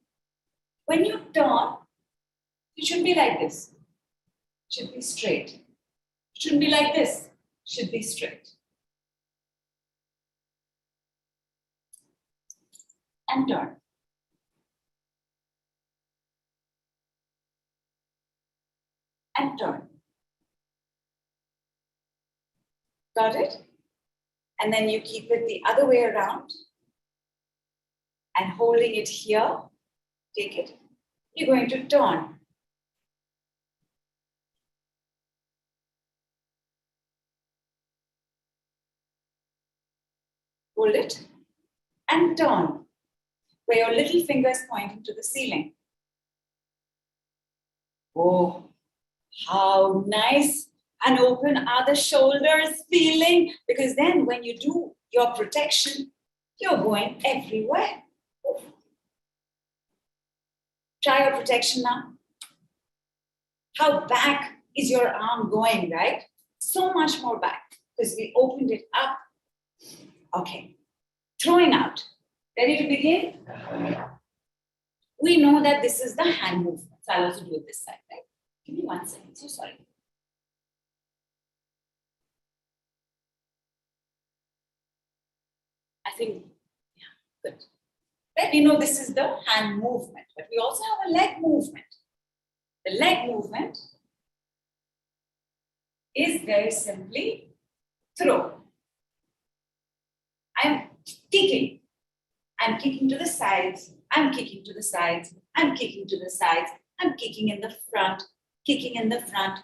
When you turn, it should be like this. It should be straight. It shouldn't be like this. It should be straight. and turn. And turn. Got it? And then you keep it the other way around and holding it here, take it. You're going to turn. Hold it and turn, where your little finger is pointing to the ceiling. Oh, how nice and open are the shoulders feeling, because then when you do your protection, you're going everywhere. Try your protection now. How back is your arm going, right? So much more back because we opened it up. Okay, throwing out. Ready to begin? We know that this is the hand movement. So I'll also do it this side, right? Give me 1 second. So sorry. I think, yeah, good. Right? We know this is the hand movement, but we also have a leg movement. The leg movement is very simply throw. I'm kicking. I'm kicking to the sides. I'm kicking to the sides. I'm kicking to the sides. I'm kicking in the front, kicking in the front,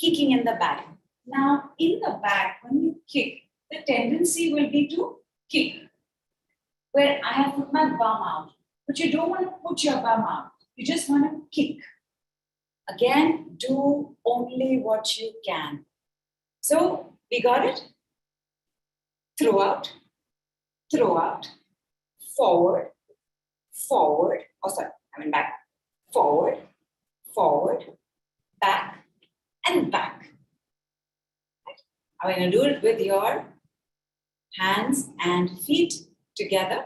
kicking in the back. Now, in the back, when you kick, the tendency will be to kick. Where I have put my bum out, but you don't want to put your bum out. You just want to kick. Again, do only what you can. So, we got it? Throw out, forward, forward, oh sorry, I mean back, forward, forward, back, and back. I'm going to do it with your hands and feet together.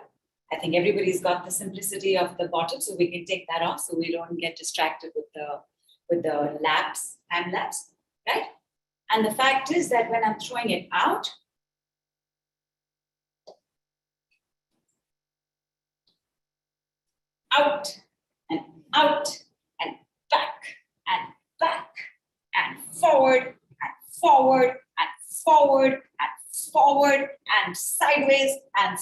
I think everybody's got the simplicity of the bottom, so we can take that off so we don't get distracted with the laps, hand laps, right? And the fact is that when I'm throwing it out, out and out and back and back and forward and forward and forward and forward and sideways and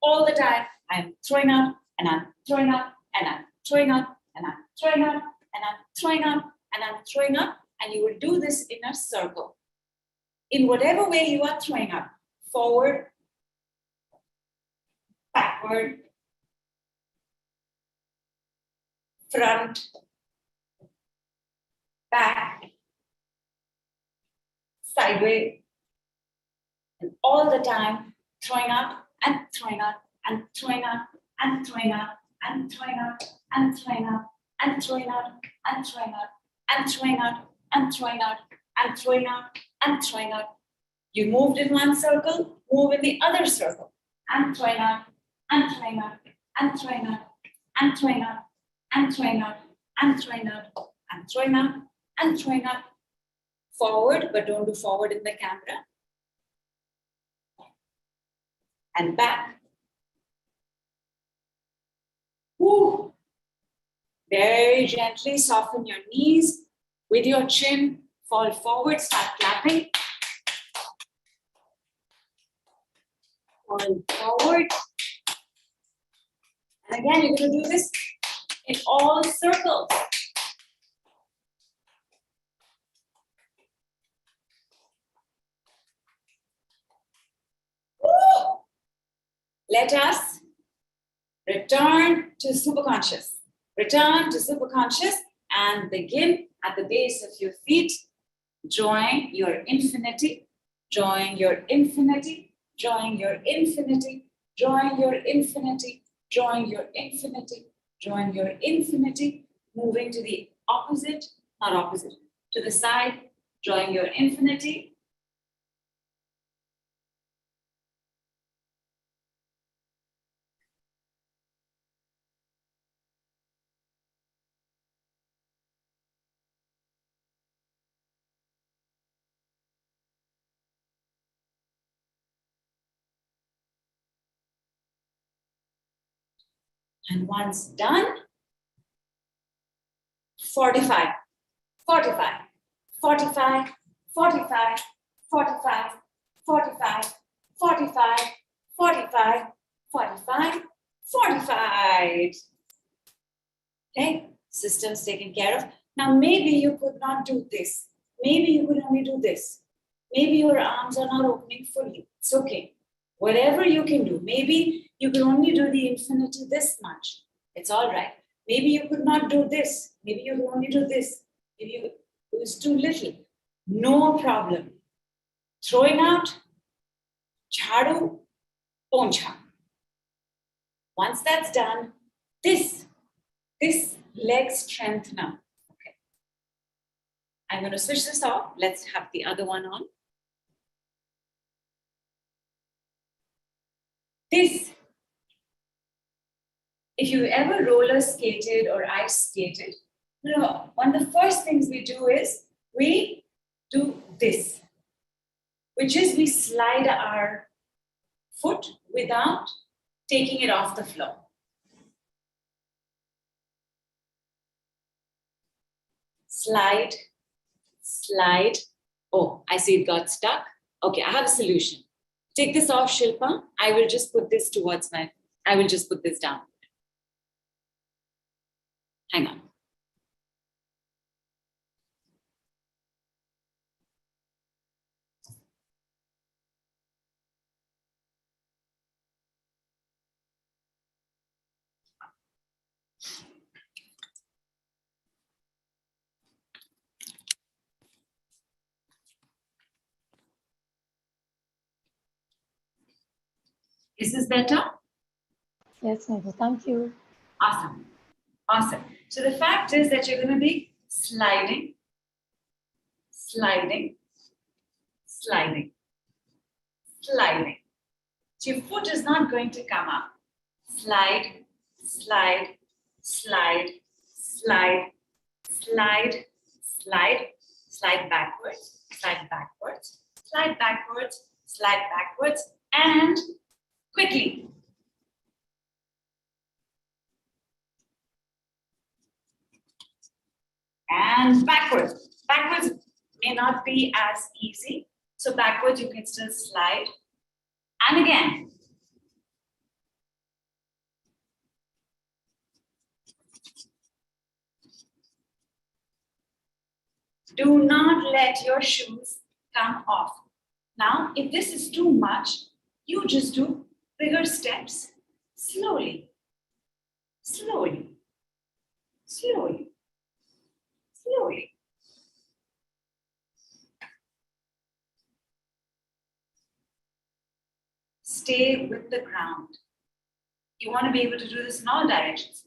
all the time I'm throwing out and I'm throwing out and I'm throwing out and I'm throwing out and I'm throwing out and I'm throwing out, and you will do this in a circle. In whatever way you are throwing out, forward, backward, front, back, sideways, and all the time throwing up and throwing up and throwing up and throwing up and throwing up and throwing up and throwing up and throwing up and throwing up and throwing up and throwing up and throwing up. You moved in one circle, move in the other circle, and throwing up and throwing up and throwing up and throwing up and throwing up and throwing up and throwing up and throwing up. Forward, but don't do forward in the camera. And back. Woo. Very gently soften your knees with your chin. Fall forward, start clapping. Fall forward. And again, you're going to do this in all circles. Woo. Let us return to superconscious. Return to superconscious and begin at the base of your feet, drawing your infinity, drawing your infinity, drawing your infinity, drawing your infinity, drawing your infinity, drawing your infinity, moving to the opposite, not opposite, to the side, drawing your infinity. And once done, 45, 45, 45, 45, 45, 45, 45, 45, 45, 45. Okay, system's taken care of. Now, maybe you could not do this. Maybe you could only do this. Maybe your arms are not opening fully. It's okay. Whatever you can do. Maybe you can only do the infinity this much. It's all right. Maybe you could not do this. Maybe you could only do this. Maybe it was too little. No problem. Throwing out, chadu, poncha. Once that's done, this leg strengthener. Okay. I'm going to switch this off. Let's have the other one on. This, if you ever roller skated or ice skated, one of the first things we do is we do this, which is we slide our foot without taking it off the floor. Slide, slide. Oh, I see it got stuck. Okay, I have a solution. Take this off, Shilpa. I will just put this down. Hang on. Is this better? Yes, Nidhu, thank you. Awesome. Awesome. So the fact is that you're going to be sliding, sliding, sliding, sliding. So your foot is not going to come up. Slide, slide, slide, slide, slide, slide, slide backwards, slide backwards, slide backwards, slide backwards, and quickly. And backwards. Backwards may not be as easy. So backwards you can still slide. And again. Do not let your shoes come off. Now, if this is too much, you just do bigger steps slowly, slowly, slowly, slowly. Stay with the ground. You want to be able to do this in all directions.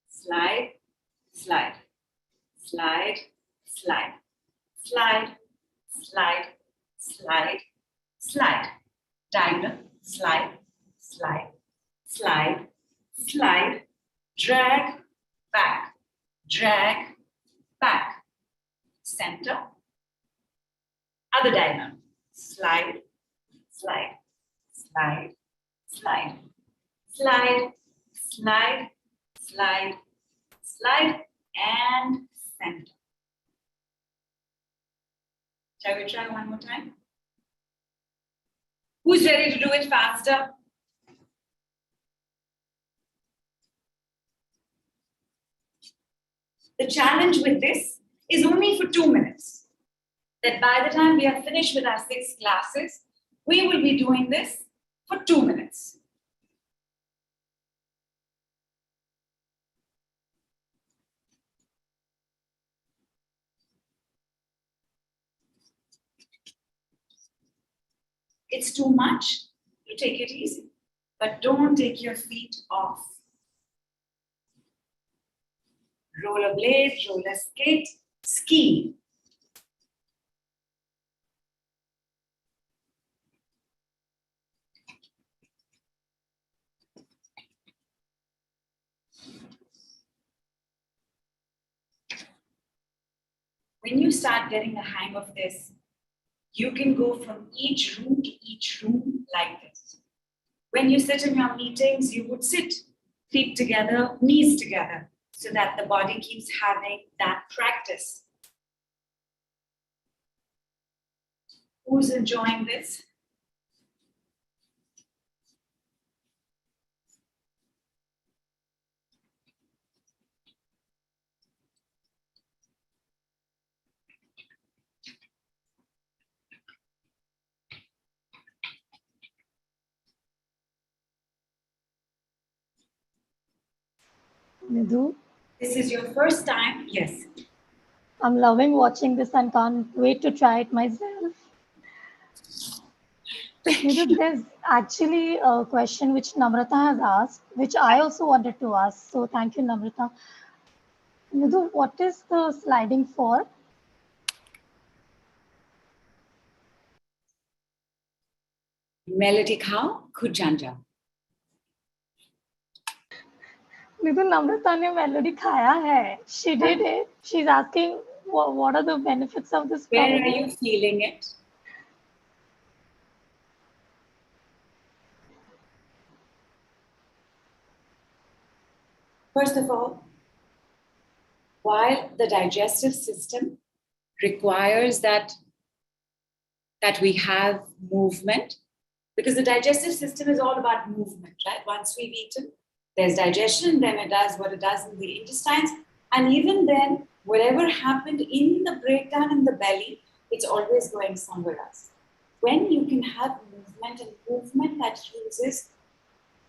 Slide, slide, slide, slide, slide, slide, slide, slide. Diagonal, slide, slide, slide, slide, drag, back, drag, back. Center. Other diagonal. Slide, slide, slide, slide, slide, slide, slide, slide, and center. Shall we try one more time? Who's ready to do it faster? The challenge with this is only for 2 minutes. That by the time we are finished with our 6 classes, we will be doing this for 2 minutes. It's too much, you take it easy. But don't take your feet off. Rollerblade, roller skate, ski. When you start getting the hang of this, you can go from each room to each room like this. When you sit in your meetings, you would sit feet together, knees together, so that the body keeps having that practice. Who's enjoying this? Nidhu, This is your first time? Yes. I'm loving watching this and can't wait to try it myself. Nidhu, there's actually a question which Namrata has asked, which I also wanted to ask. So thank you, Namrata. Nidhu, what is the sliding for? Melody khao, khud jan jao. Nidhu, Namrata ne melody khaya hai. She did it. She's asking what are the benefits of this Where probably. are you feeling it? First of all, while the digestive system requires that we have movement, because the digestive system is all about movement, right? Once we've eaten, there's digestion, then it does what it does in the intestines. And even then, whatever happened in the breakdown in the belly, it's always going somewhere else. When you can have movement, and movement that uses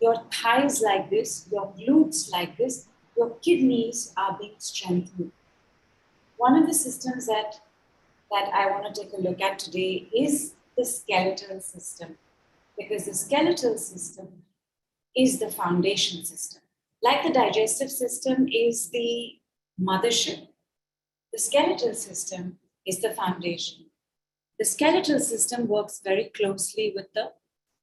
your thighs like this, your glutes like this, your kidneys are being strengthened. One of the systems that I want to take a look at today is the skeletal system, because the skeletal system is the foundation system. Like the digestive system is the mothership, the skeletal system is the foundation. The skeletal system works very closely with the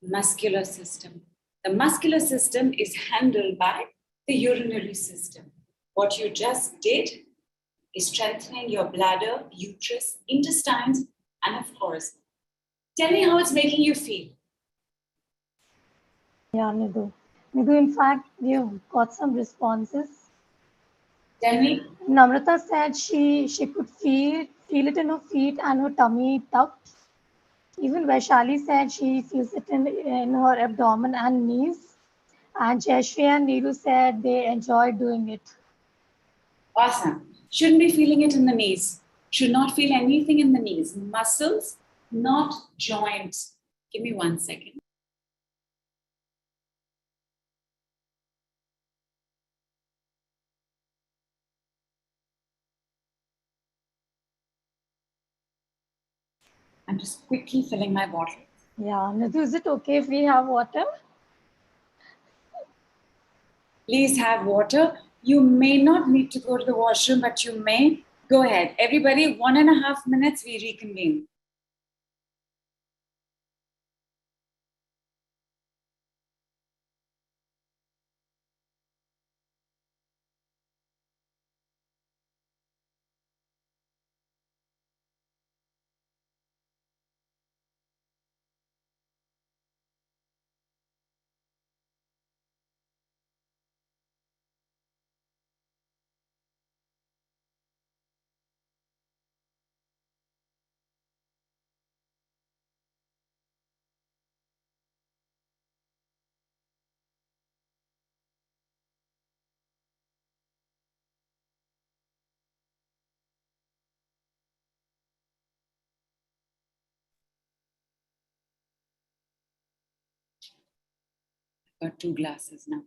muscular system. The muscular system is handled by the urinary system. What you just did is strengthening your bladder, uterus, intestines, and of course, tell me how it's making you feel. Yeah, Nidhu. Nidhu, in fact, we've got some responses. Tell me. Namrata said she could feel it in her feet and her tummy tucked. Even Vaishali said she feels it in her abdomen and knees. And Jayashri and Neeru said they enjoy doing it. Awesome. Shouldn't be feeling it in the knees. Should not feel anything in the knees. Muscles, not joints. Give me 1 second. I'm just quickly filling my bottle. Yeah, Nidhu, is it okay if we have water? Please have water. You may not need to go to the washroom, but you may. Go ahead. Everybody, 1.5 minutes, we reconvene. Got 2 glasses now.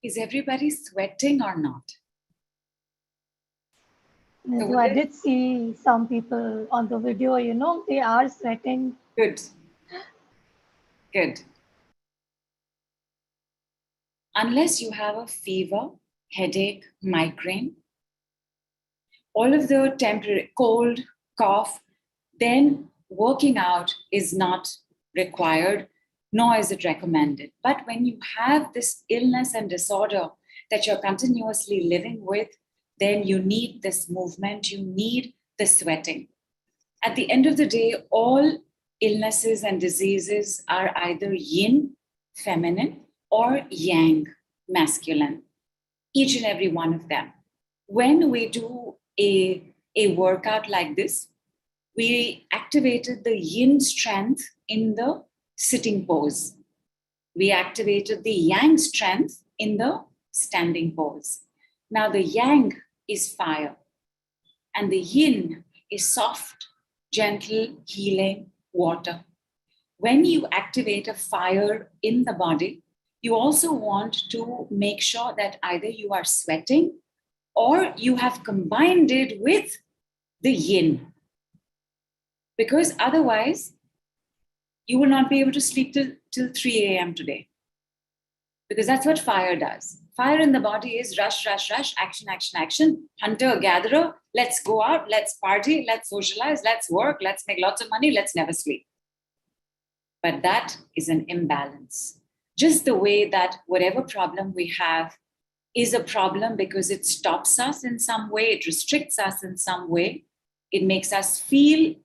Is everybody sweating or not? Nidhu, I did see some people on the video, they are sweating. Good. Good. Unless you have a fever, headache, migraine, all of the temporary cold, cough, then working out is not required, nor is it recommended. But when you have this illness and disorder that you're continuously living with, then you need this movement, you need the sweating. At the end of the day, all illnesses and diseases are either yin, feminine, or yang, masculine, each and every one of them. When we do a workout like this, we activated the yin strength in the sitting pose. We activated the yang strength in the standing pose. Now the yang is fire and the yin is soft, gentle, healing water. When you activate a fire in the body, you also want to make sure that either you are sweating or you have combined it with the yin. Because otherwise, you will not be able to sleep till 3 a.m. today. Because that's what fire does. Fire in the body is rush, rush, rush, action, action, action, hunter, gatherer, let's go out, let's party, let's socialize, let's work, let's make lots of money, let's never sleep. But that is an imbalance. Just the way that whatever problem we have is a problem because it stops us in some way, it restricts us in some way, it makes us feel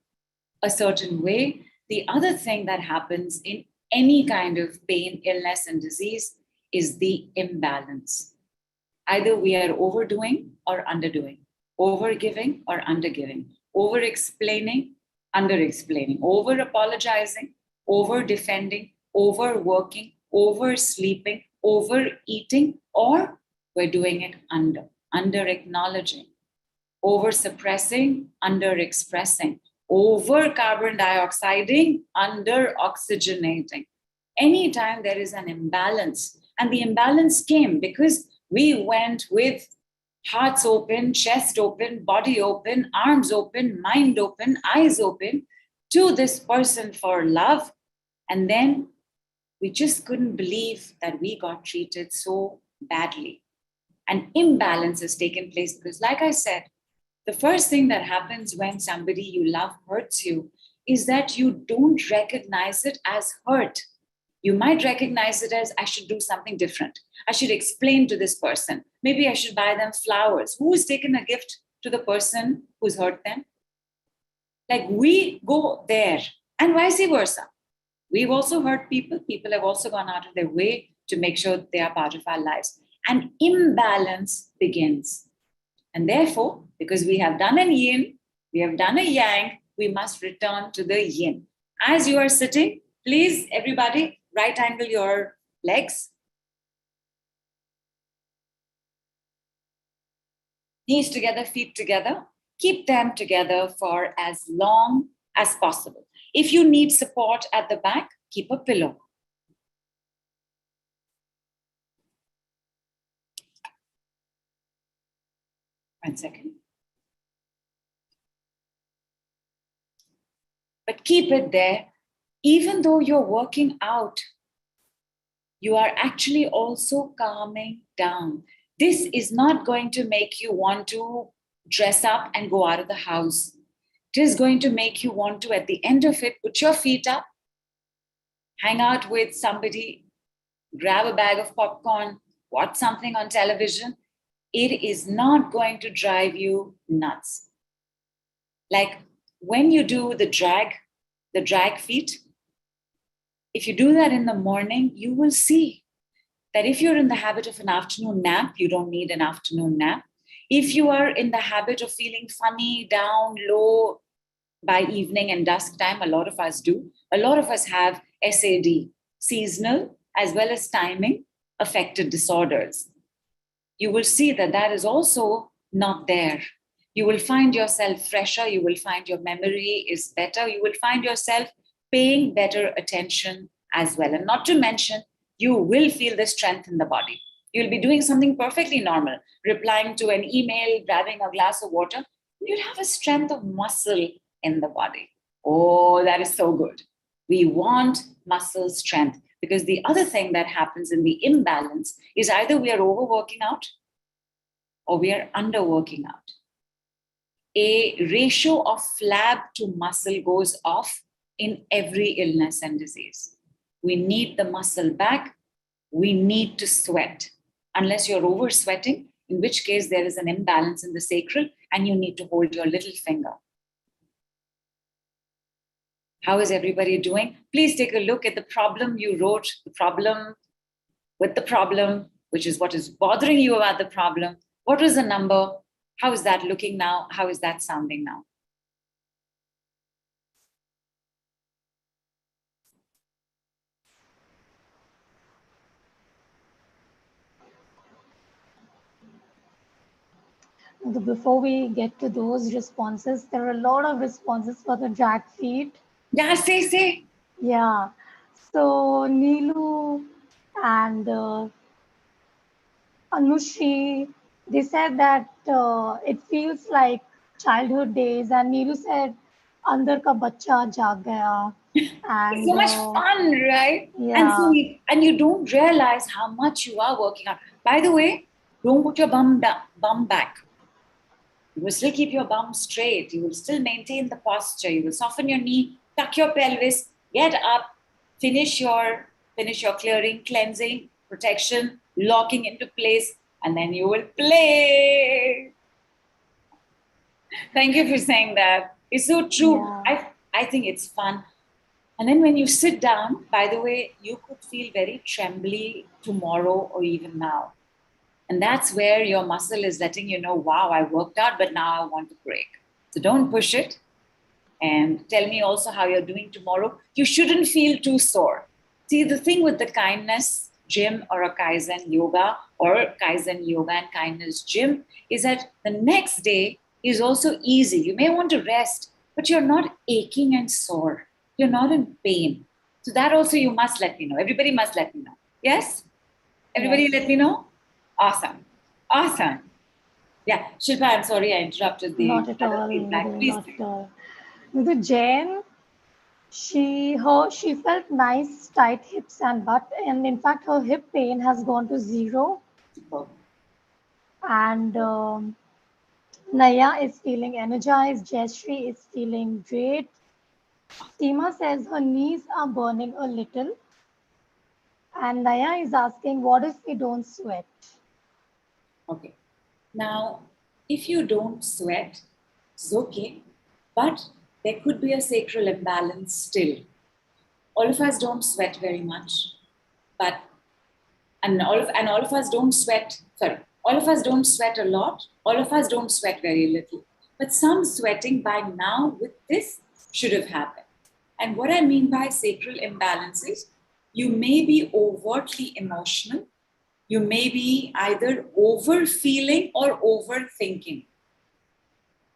a certain way. The other thing that happens in any kind of pain, illness, and disease is the imbalance. Either we are overdoing or underdoing, overgiving or undergiving, over-explaining, under-explaining, over-apologizing, over-defending, overworking, oversleeping, overeating, or we're doing it under-acknowledging, over-suppressing, under-expressing, over-carbon dioxiding, under-oxygenating. Anytime there is an imbalance, and the imbalance came because we went with hearts open, chest open, body open, arms open, mind open, eyes open to this person for love. And then we just couldn't believe that we got treated so badly. An imbalance has taken place because, like I said, the first thing that happens when somebody you love hurts you is that you don't recognize it as hurt. You might recognize it as, I should do something different. I should explain to this person. Maybe I should buy them flowers. Who has taken a gift to the person who's hurt them? Like, we go there, and vice versa. We've also hurt people. People have also gone out of their way to make sure they are part of our lives. An imbalance begins. And therefore, because we have done a yin, we have done a yang, we must return to the yin. As you are sitting, please, everybody, right angle your legs. Knees together, feet together. Keep them together for as long as possible. If you need support at the back, keep a pillow. One second. But keep it there. Even though you're working out, you are actually also calming down. This is not going to make you want to dress up and go out of the house. It is going to make you want to, at the end of it, put your feet up, hang out with somebody, grab a bag of popcorn, watch something on television. It is not going to drive you nuts. Like when you do the drag feet, if you do that in the morning, you will see that if you're in the habit of an afternoon nap, you don't need an afternoon nap. If you are in the habit of feeling funny, down, low by evening and dusk time, a lot of us do. A lot of us have SAD, seasonal as well as timing affected disorders. You will see that that is also not there. You will find yourself fresher. You will find your memory is better. You will find yourself paying better attention as well. And not to mention, you will feel the strength in the body. You'll be doing something perfectly normal, replying to an email, grabbing a glass of water. You'll have a strength of muscle in the body. Oh, that is so good. We want muscle strength because the other thing that happens in the imbalance is either we are overworking out or we are underworking out. A ratio of flab to muscle goes off in every illness and disease. We need the muscle back. We need to sweat. Unless you're over sweating, in which case there is an imbalance in the sacral and you need to hold your little finger. How is everybody doing? Please take a look at the problem you wrote, the problem with the problem, which is what is bothering you about the problem. What was the number? How is that looking now? How is that sounding now? Before we get to those responses, there are a lot of responses for the drag feet. Yeah, say. Yeah. So Neelu and Anushri, they said that it feels like childhood days, and Neelu said, "Andar ka bacha jaag gaya," It's so and much fun, right? And yeah, see, and you don't realize how much you are working on. By the way, don't put your bum back. You will still keep your bum straight. You will still maintain the posture. You will soften your knee, tuck your pelvis, get up, finish your clearing, cleansing, protection, locking into place, and then you will play. Thank you for saying that. It's so true. yeah. I think it's fun. And then when you sit down, by the way, you could feel very trembly tomorrow or even now. And that's where your muscle is letting you know, wow, I worked out, but now I want to break. So don't push it. And tell me also how you're doing tomorrow. You shouldn't feel too sore. See, the thing with the kindness gym or a Kaizen yoga or Kaizen yoga and kindness gym is that the next day is also easy. You may want to rest, but you're not aching and sore. You're not in pain. So that also you must let me know. Everybody must let me know. Yes? Everybody let Yes. me know? Awesome. Awesome. Yeah, Shilpa, I'm sorry I interrupted the Not at other all, feedback. Nidhu, Please. not at all. Nidhu, Jane, she felt nice tight hips and butt, and in fact her hip pain has gone to zero. Superb. And Naya is feeling energized. Jayashree is feeling great. Seema says her knees are burning a little. And Naya is asking, what if we don't sweat? Okay. Now, if you don't sweat, it's okay, but there could be a sacral imbalance still. All of us don't sweat very much, but all of us don't sweat. Sorry, all of us don't sweat a lot. All of us don't sweat very little. But some sweating by now with this should have happened. And what I mean by sacral imbalances, you may be overtly emotional. You may be either over feeling or overthinking.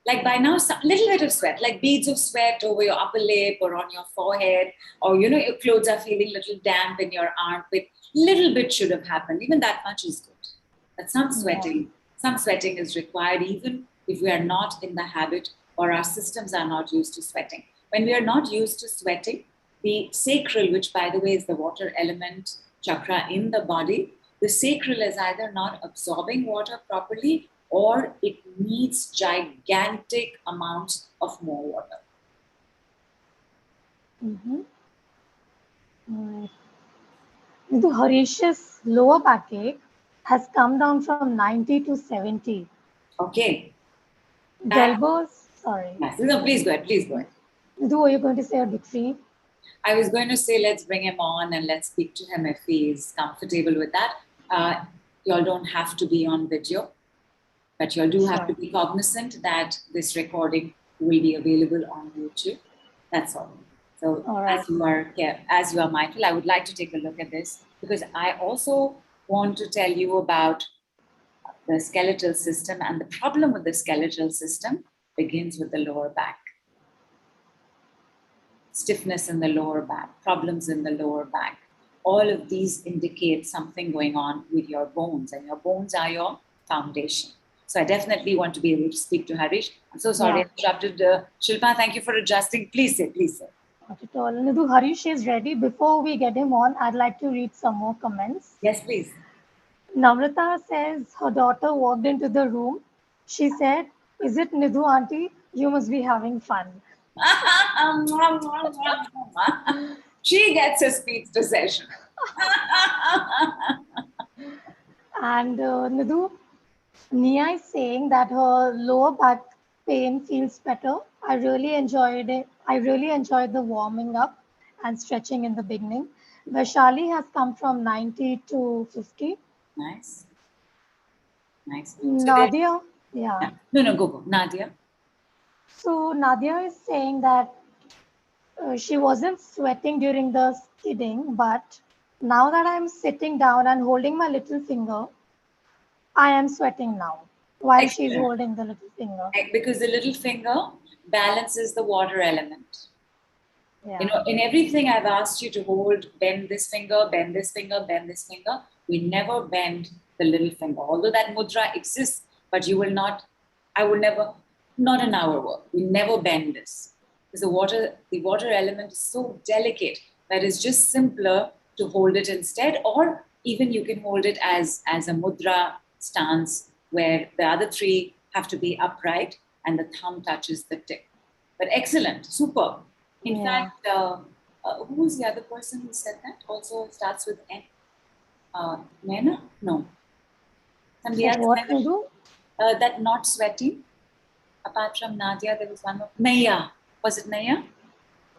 Like by now, some little bit of sweat, like beads of sweat over your upper lip or on your forehead, or your clothes are feeling a little damp in your armpit. Little bit should have happened. Even that much is good. But Yeah. some sweating is required, even if we are not in the habit or our systems are not used to sweating. When we are not used to sweating, the sacral, which by the way is the water element chakra in the body, the sacral is either not absorbing water properly or it needs gigantic amounts of more water. Mm-hmm. Right. Nidhu, Harish's lower backache has come down from 90 to 70. Okay. That, Delbo's, sorry. yes. No, please go ahead. Please go ahead. Nidhu, are you going to say a decree? I was going to say, let's bring him on and let's speak to him if he's comfortable with that. Y'all don't have to be on video, but y'all do have to Sure. be cognizant that this recording will be available on YouTube. That's all. So All right. as you are mindful, I would like to take a look at this because I also want to tell you about the skeletal system, and the problem with the skeletal system begins with the lower back. Stiffness in the lower back, problems in the lower back. All of these indicate something going on with your bones, and your bones are your foundation. So I definitely want to be able to speak to Harish. I'm so sorry Yeah. I interrupted. Shilpa, thank you for adjusting. Please say, please say. Not at all. Nidhu, Harish is ready. Before we get him on, I'd like to read some more comments. Yes, please. Namrata says her daughter walked into the room. She said, "Is it Nidhu auntie? You must be having fun." She gets a speedster session. And Nidhu, Nia is saying that her lower back pain feels better. I really enjoyed it. I really enjoyed the warming up and stretching in the beginning. Vaishali has come from 90 to 50. Nice. Nice. So there, Nadia, yeah. yeah. No, go. Nadia. So Nadia is saying that she wasn't sweating during the skidding, but now that I'm sitting down and holding my little finger, I am sweating now while she's Excellent. holding the little finger. Because the little finger balances the water element. Yeah. In everything I've asked you to hold, bend this finger, bend this finger, bend this finger. We never bend the little finger. Although that mudra exists, but you will not, I will never, not in our work. We never bend this. Because the water element is so delicate that it's just simpler to hold it instead, or even you can hold it as a mudra stance where the other three have to be upright and the thumb touches the tip. But excellent, super. In Yeah. fact, who was the other person who said that? Also starts with N. Nena? No. Somebody That else what said we do? that not sweating. Apart from Nadia, there was one more. Naya. Was it Naya?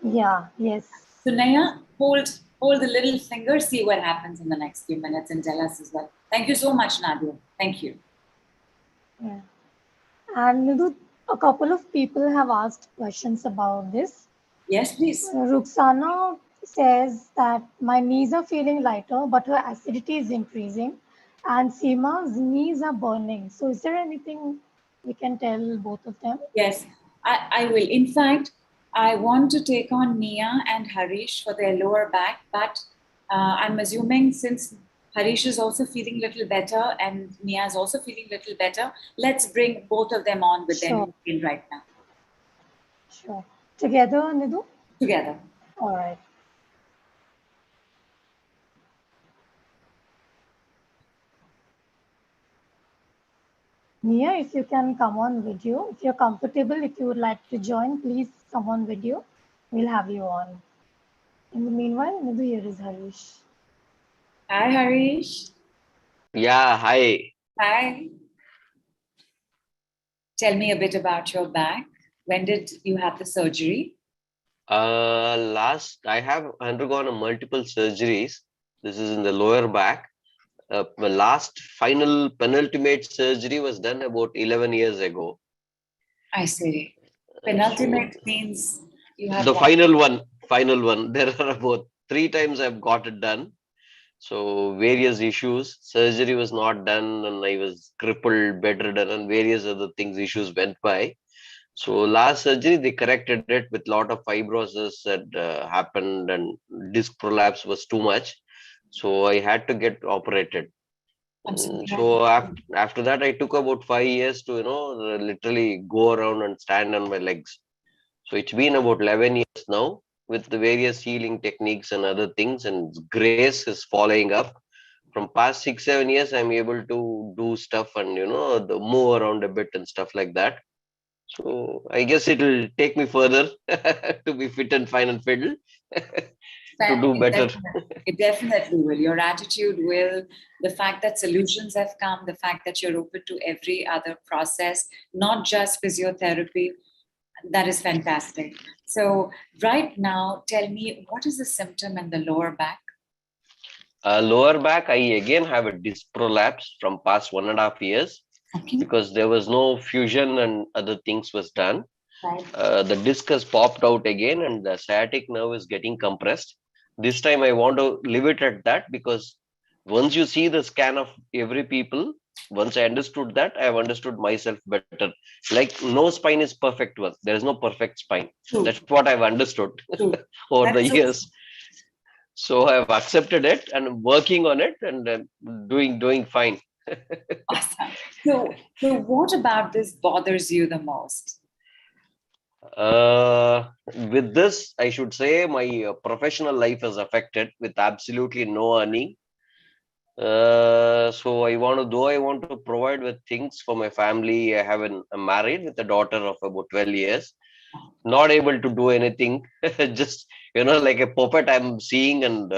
Yeah. Yes. So Naya, hold the little finger, see what happens in the next few minutes and tell us as well. Thank you so much, Nadia. Thank you. Yeah. And Nidhu, a couple of people have asked questions about this. Yes, please. Ruxana says that my knees are feeling lighter, but her acidity is increasing, and Seema's knees are burning. So, is there anything we can tell both of them? Yes, I will. In fact, I want to take on Nia and Harish for their lower back, but I'm assuming since Harish is also feeling a little better and Nia is also feeling a little better, let's bring both of them on with their Sure, knee pain right now sure. Together, Nidhu? together. All right. Nia, if you can come on video, if you're comfortable, if you would like to join, please come on video. We'll have you on. In the meanwhile, Nidhu, here is Harish. Hi, Harish. Yeah, hi. Hi. Tell me a bit about your back. When did you have the surgery? Last I have undergone a multiple surgeries. This is in the lower back. My last final penultimate surgery was done about 11 years ago. I see. So Penultimate means you have the what? final one. There are about 3 times I've got it done. So various issues. Surgery was not done, and I was crippled, bedridden, and various other things. Issues went by. So last surgery, they corrected it with lot of fibrosis that happened, and disc prolapse was too much. So I had to get operated. I'm so So happy. after that, I took about 5 years to, literally go around and stand on my legs. So it's been about 11 years now with the various healing techniques and other things, and grace is following up. From past 6, 7 years, I'm able to do stuff and, move around a bit and stuff like that. So I guess it'll take me further to be fit and fine and fiddle to That do better. it definitely will. Your attitude will, the fact that solutions have come, the fact that you're open to every other process, not just physiotherapy, that is fantastic. So, right now, tell me what is the symptom in the lower back? Lower back, I again have a disc prolapse from past 1.5 years Okay. because there was no fusion and other things was done. Right. The disc has popped out again and the sciatic nerve is getting compressed. This time I want to leave it at that because once you see the scan of every people, once I understood that, I have understood myself better. Like no spine is perfect one. There is no perfect spine. True. That's what I've understood True. over the That's so years. So I've accepted it and working on it and doing fine. awesome. So, what about this bothers you the most? With this, I should say my professional life is affected with absolutely no earning. So though I want to provide with things for my family. I'm married with a daughter of about 12 years. Not able to do anything. Just, like a puppet I'm seeing and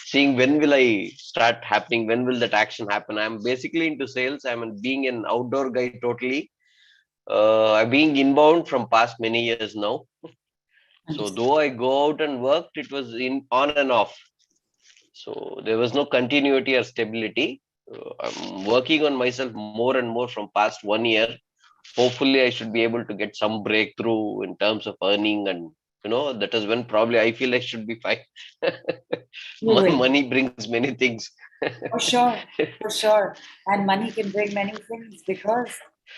seeing when will I start happening, when will that action happen. I'm basically into sales. Being an outdoor guy totally. I'm being inbound from past many years now. So Understood. though I go out and worked, it was in on and off. So there was no continuity or stability. I'm working on myself more and more from past 1 year. Hopefully, I should be able to get some breakthrough in terms of earning, and that is when probably I feel I should be fine. You will. Money brings many things. For sure, for sure. And money can bring many things because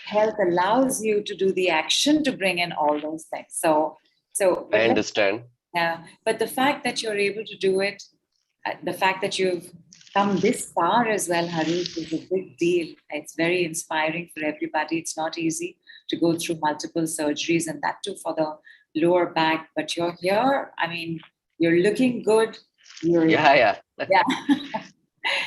health allows you to do the action to bring in all those things. I But understand. yeah, but the fact that you're able to do it, the fact that you've come this far as well, Hari, is a big deal. It's very inspiring for everybody. It's not easy to go through multiple surgeries and that too for the lower back. But you're here. I mean, you're looking good. You're Yeah, yeah. yeah.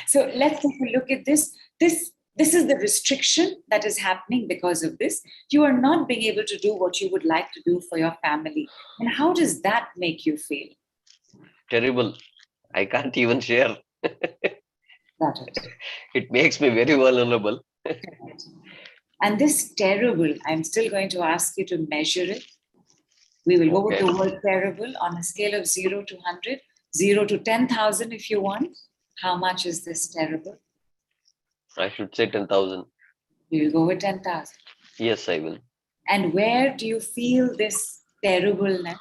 So let's take a look at this. This is the restriction that is happening because of this. You are not being able to do what you would like to do for your family. And how does that make you feel? Terrible. I can't even share. Got it. It makes me very vulnerable. Correct. And this terrible, I'm still going to ask you to measure it. We will go with Okay. the word terrible on a scale of 0 to 100, 0 to 10,000 if you want. How much is this terrible? I should say 10,000. We will go with 10,000. Yes, I will. And where do you feel this terribleness?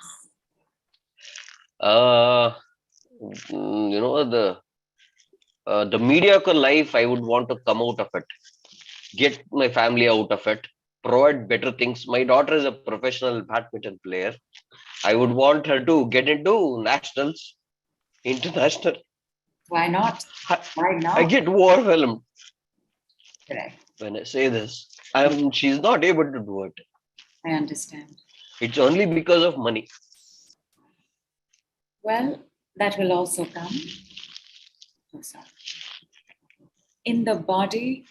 Uh, the mediocre life, I would want to come out of it, get my family out of it, provide better things. My daughter is a professional badminton player. I would want her to get into nationals, international. Why not? I, Why I not? get overwhelmed Correct. when I say this. She's not able to do it. I understand. It's only because of money. Well, that will also come. Oh, sorry. In the body,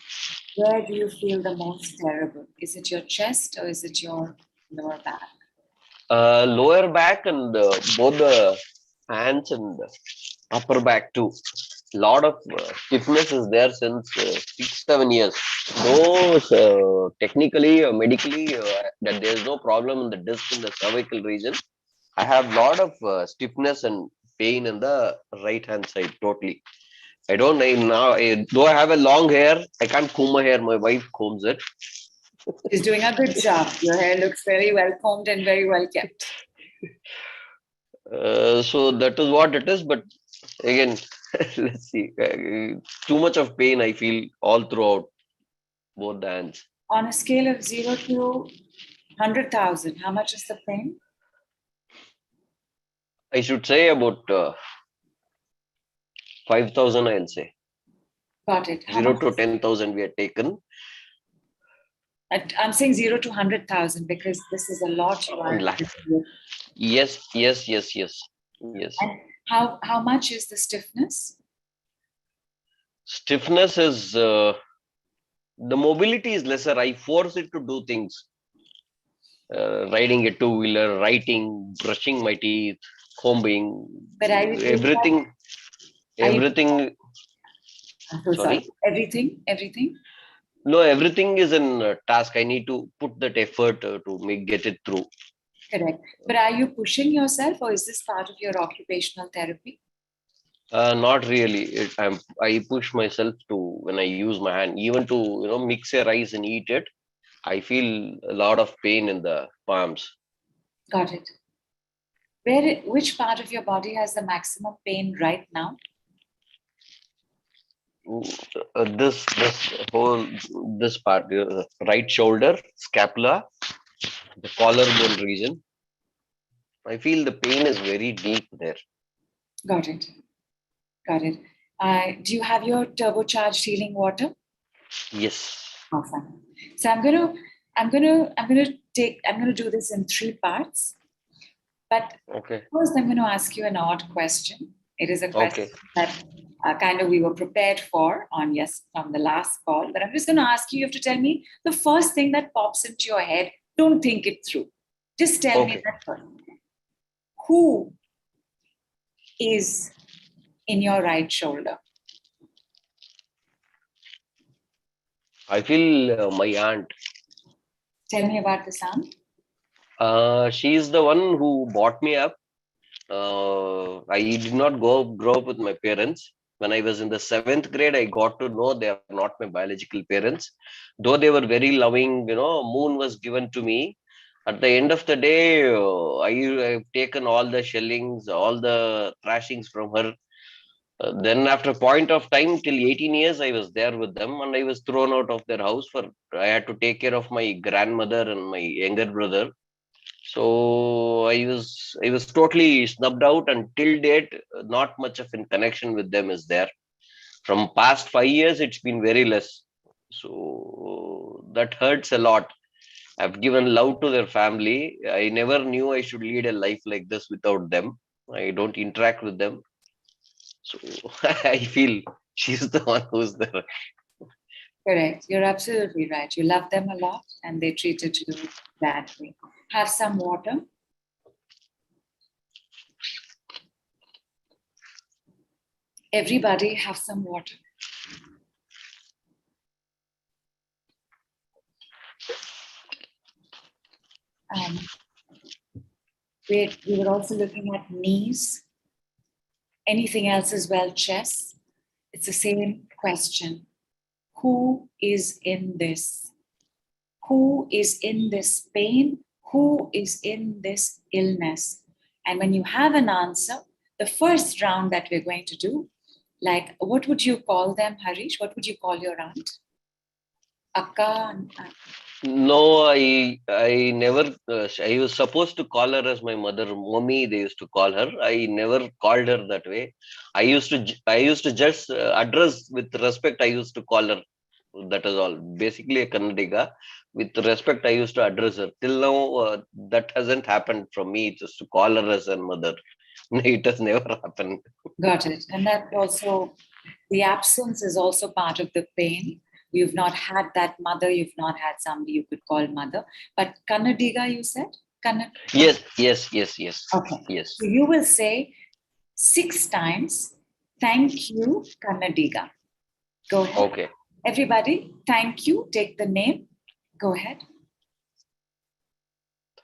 where do you feel the most terrible? Is it your chest or is it your lower back? Lower back and both the hands and upper back too. Lot of stiffness is there since 6 7 years. Though technically or medically that there is no problem in the disc in the cervical region, I have lot of stiffness and pain in the right hand side totally. I don't know now. Though I have a long hair, I can't comb my hair. My wife combs it. She's doing a good job. Your hair looks very well combed and very well kept. So that is what it is. But again, let's see. Too much of pain I feel all throughout both the hands. On a scale of 0 to 100,000, how much is the pain? I should say about 5,000. I'll say Got it. How 0 much? to 10,000 we are taken. I'm saying 0 to 100,000 because this is a lot you are. Yes, yes, yes, yes, yes. And how much is the stiffness? Stiffness is the mobility is lesser. I force it to do things. Riding a two-wheeler, writing, brushing my teeth, combing, But are you doing everything, that? everything. I'm so sorry. Everything. No, everything is in task. I need to put that effort to get it through. Correct. But are you pushing yourself or is this part of your occupational therapy? Not really. I push myself to when I use my hand, even to mix a rice and eat it. I feel a lot of pain in the palms. Got it. Which part of your body has the maximum pain right now? This part, right shoulder, scapula, the collarbone region. I feel the pain is very deep there. Got it. Do you have your turbocharged healing water? Yes. Awesome. So I'm gonna do this in 3 parts. But Okay. first, I'm going to ask you an odd question. It is a question that kind of we were prepared for from the last call. But I'm just going to ask you. You have to tell me the first thing that pops into your head. Don't think it through. Just tell me that first. Who is in your right shoulder? I feel my aunt. Tell me about the son. She's the one who brought me up. I did not grow up with my parents. When I was in the 7th grade, I got to know they are not my biological parents. Though they were very loving, Moon was given to me. At the end of the day, I've taken all the shellings, all the thrashings from her. Then after a point of time, till 18 years, I was there with them, and I was thrown out of their house for I had to take care of my grandmother and my younger brother. So I was totally snubbed out, and till date, not much of in connection with them is there. From past 5 years, it's been very less. So that hurts a lot. I've given love to their family. I never knew I should lead a life like this without them. I don't interact with them. So I feel she's the one who's there. Correct. You're absolutely right. You love them a lot and they treated you badly. Have some water. Everybody have some water. We were also looking at knees. Anything else as well, chest? It's the same question. Who is in this? Who is in this pain? Who is in this illness? And when you have an answer, the first round that we're going to do, like, what would you call them, Harish? What would you call your aunt? Akka? No, I never. I was supposed to call her as my mother, mommy. They used to call her. I never called her that way. I used to just address with respect. I used to call her. That is all. Basically, a Kannadiga. With respect, I used to address her. Till now, that hasn't happened from me. Just to call her as a mother. It has never happened. Got it. And that also, the absence is also part of the pain. You've not had that mother, you've not had somebody you could call mother. But Kannadiga, you said? Yes. Okay. Yes. So you will say 6 times, thank you, Kannadiga. Go ahead. Okay. Everybody, thank you. Take the name. Go ahead.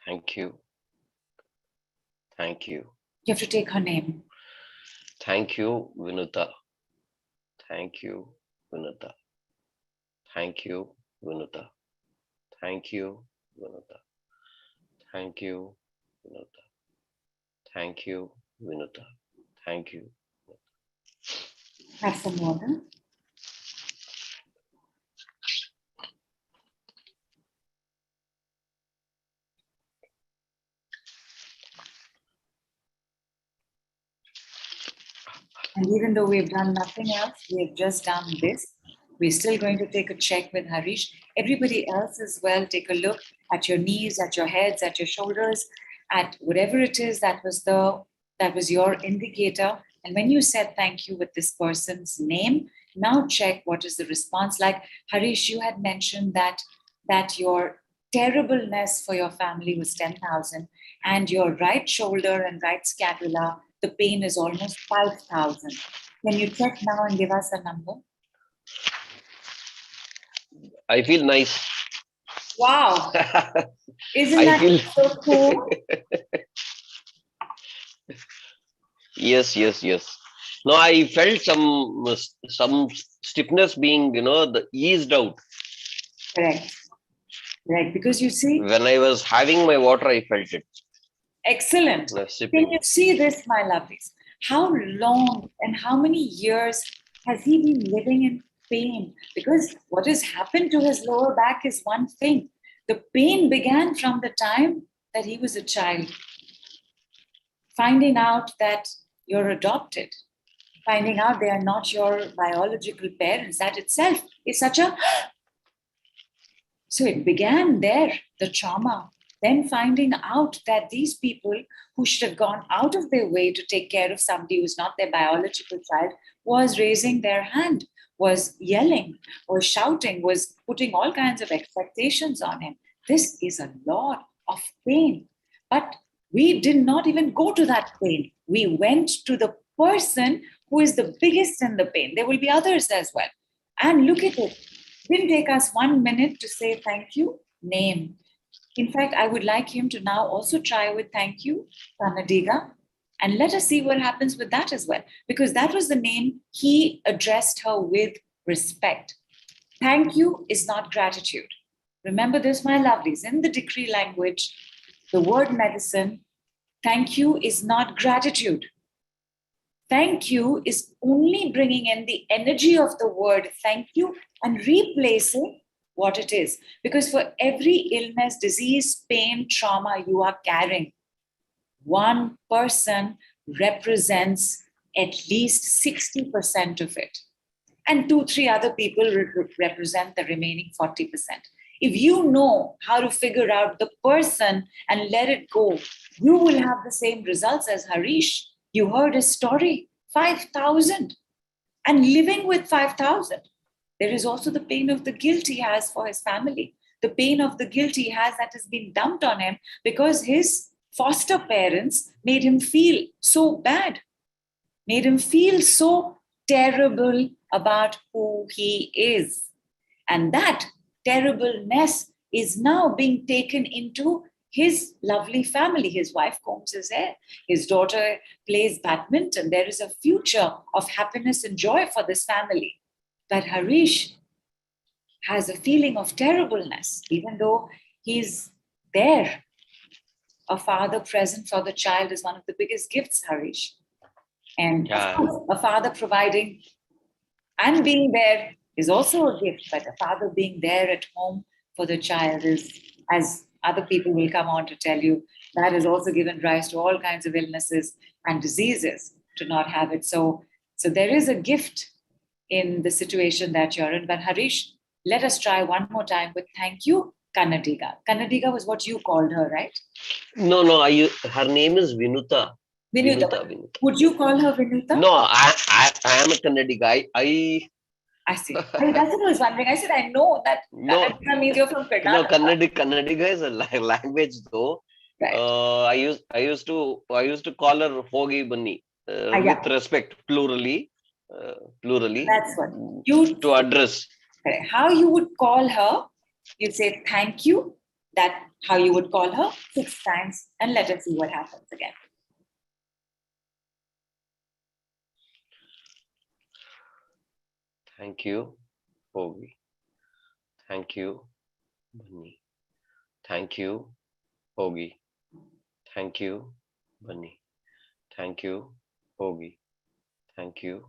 Thank you. Thank you. You have to take her name. Thank you, Vinuta. Thank you, Vinuta. Thank you, Vinuta. Thank you, Vinuta. Thank you, Vinuta. Thank you, Vinuta. Thank you. Have some water. And even though we've done nothing else, we've just done this. We're still going to take a check with Harish. Everybody else as well, take a look at your knees, at your heads, at your shoulders, at whatever it is that was your indicator. And when you said thank you with this person's name, now check what is the response like. Harish, you had mentioned that your terribleness for your family was 10,000 and your right shoulder and right scapula, the pain is almost 5,000. Can you check now and give us a number? I feel nice. Wow. Isn't that so cool? Yes. No, I felt some stiffness being, eased out. Correct. Right, because you see. When I was having my water, I felt it. Excellent. Can you see this, my lovies? How long and how many years has he been living in pain? Because what has happened to his lower back is one thing. The pain began from the time that he was a child. Finding out that you're adopted, finding out they are not your biological parents, that itself is such a... So it began there, the trauma. Then finding out that these people who should have gone out of their way to take care of somebody who's not their biological child was raising their hand, was yelling, was shouting, was putting all kinds of expectations on him. This is a lot of pain. But we did not even go to that pain. We went to the person who is the biggest in the pain. There will be others as well. And look at it. Didn't take us 1 minute to say thank you, name. In fact, I would like him to now also try with thank you, Kanadiga. And let us see what happens with that as well. Because that was the name he addressed her with respect. Thank you is not gratitude. Remember this, my lovelies. In the decree language, the word medicine, thank you is not gratitude. Thank you is only bringing in the energy of the word thank you and replacing what it is. Because for every illness, disease, pain, trauma you are carrying, one person represents at least 60% of it. And 2-3 other people represent the remaining 40%. If you know how to figure out the person and let it go, you will have the same results as Harish. You heard his story, 5,000. And living with 5,000, there is also the pain of the guilt he has for his family, the pain of the guilt he has that has been dumped on him because his foster parents made him feel so bad, made him feel so terrible about who he is. And that terribleness is now being taken into his lovely family. His wife combs his hair. His daughter plays badminton. There is a future of happiness and joy for this family. But Harish has a feeling of terribleness, even though he's there. A father present for the child is one of the biggest gifts, Harish. And of course, a father providing and being there is also a gift, but a father being there at home for the child is, as other people will come on to tell you, that has also given rise to all kinds of illnesses and diseases to not have it. So there is a gift in the situation that you're in. But Harish, let us try one more time with thank you, Kannadiga. Kannadiga was what you called her, right? No, her name is Vinuta. Vinuta. Would you call her Vinuta? No, I am a Kannadi guy. I see. That's what I was wondering. I said, I know that Kannadiga means you're from Karnataka. No, Kannadiga is a language though. Right. I used to call her Hogi Bunny with respect, plurally. That's what you to address. How you would call her? You'd say thank you. That how you would call her 6 times, and let us see what happens again. Thank you, Hogi. Thank you, Bunny. Thank you, Hogi. Thank you, Bunny. Thank you, Hogi. Thank you,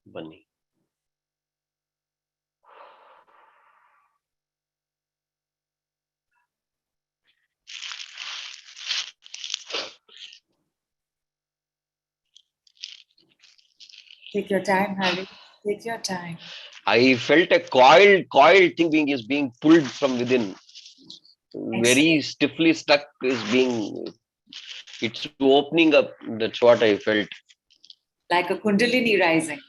Bunny. Take your time, Harry. Take your time. I felt a coiled thing being pulled from within. Excellent. Very stiffly stuck it's opening up. That's what I felt. Like a Kundalini rising.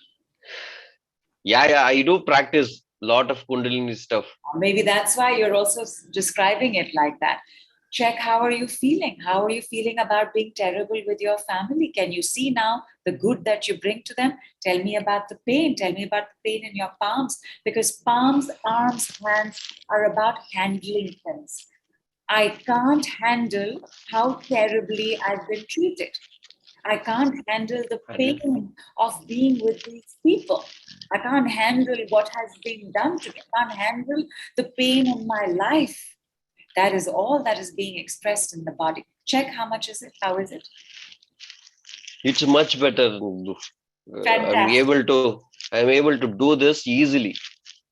Yeah, I do practice a lot of Kundalini stuff. Maybe that's why you're also describing it like that. Check how are you feeling? How are you feeling about being terrible with your family? Can you see now the good that you bring to them? Tell me about the pain. Tell me about the pain in your palms. Because palms, arms, hands are about handling things. I can't handle how terribly I've been treated. I can't handle the pain of being with these people. I can't handle what has been done to me. I can't handle the pain in my life. That is all that is being expressed in the body. Check how much is it? How is it? It's much better. Fantastic. I'm able to do this easily.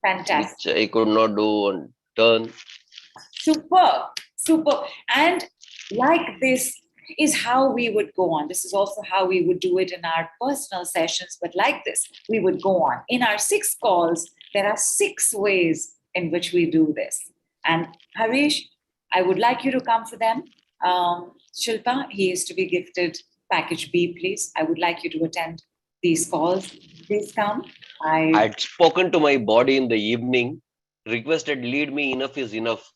Fantastic. Which I could not do on turn. Super. And like this is how we would go on. This is also how we would do it in our personal sessions. But like this, we would go on. In our 6 calls, there are 6 ways in which we do this. And Harish, I would like you to come for them. Shilpa, he is to be gifted package B, please. I would like you to attend these calls. Please come. I had spoken to my body in the evening, requested lead me, enough is enough.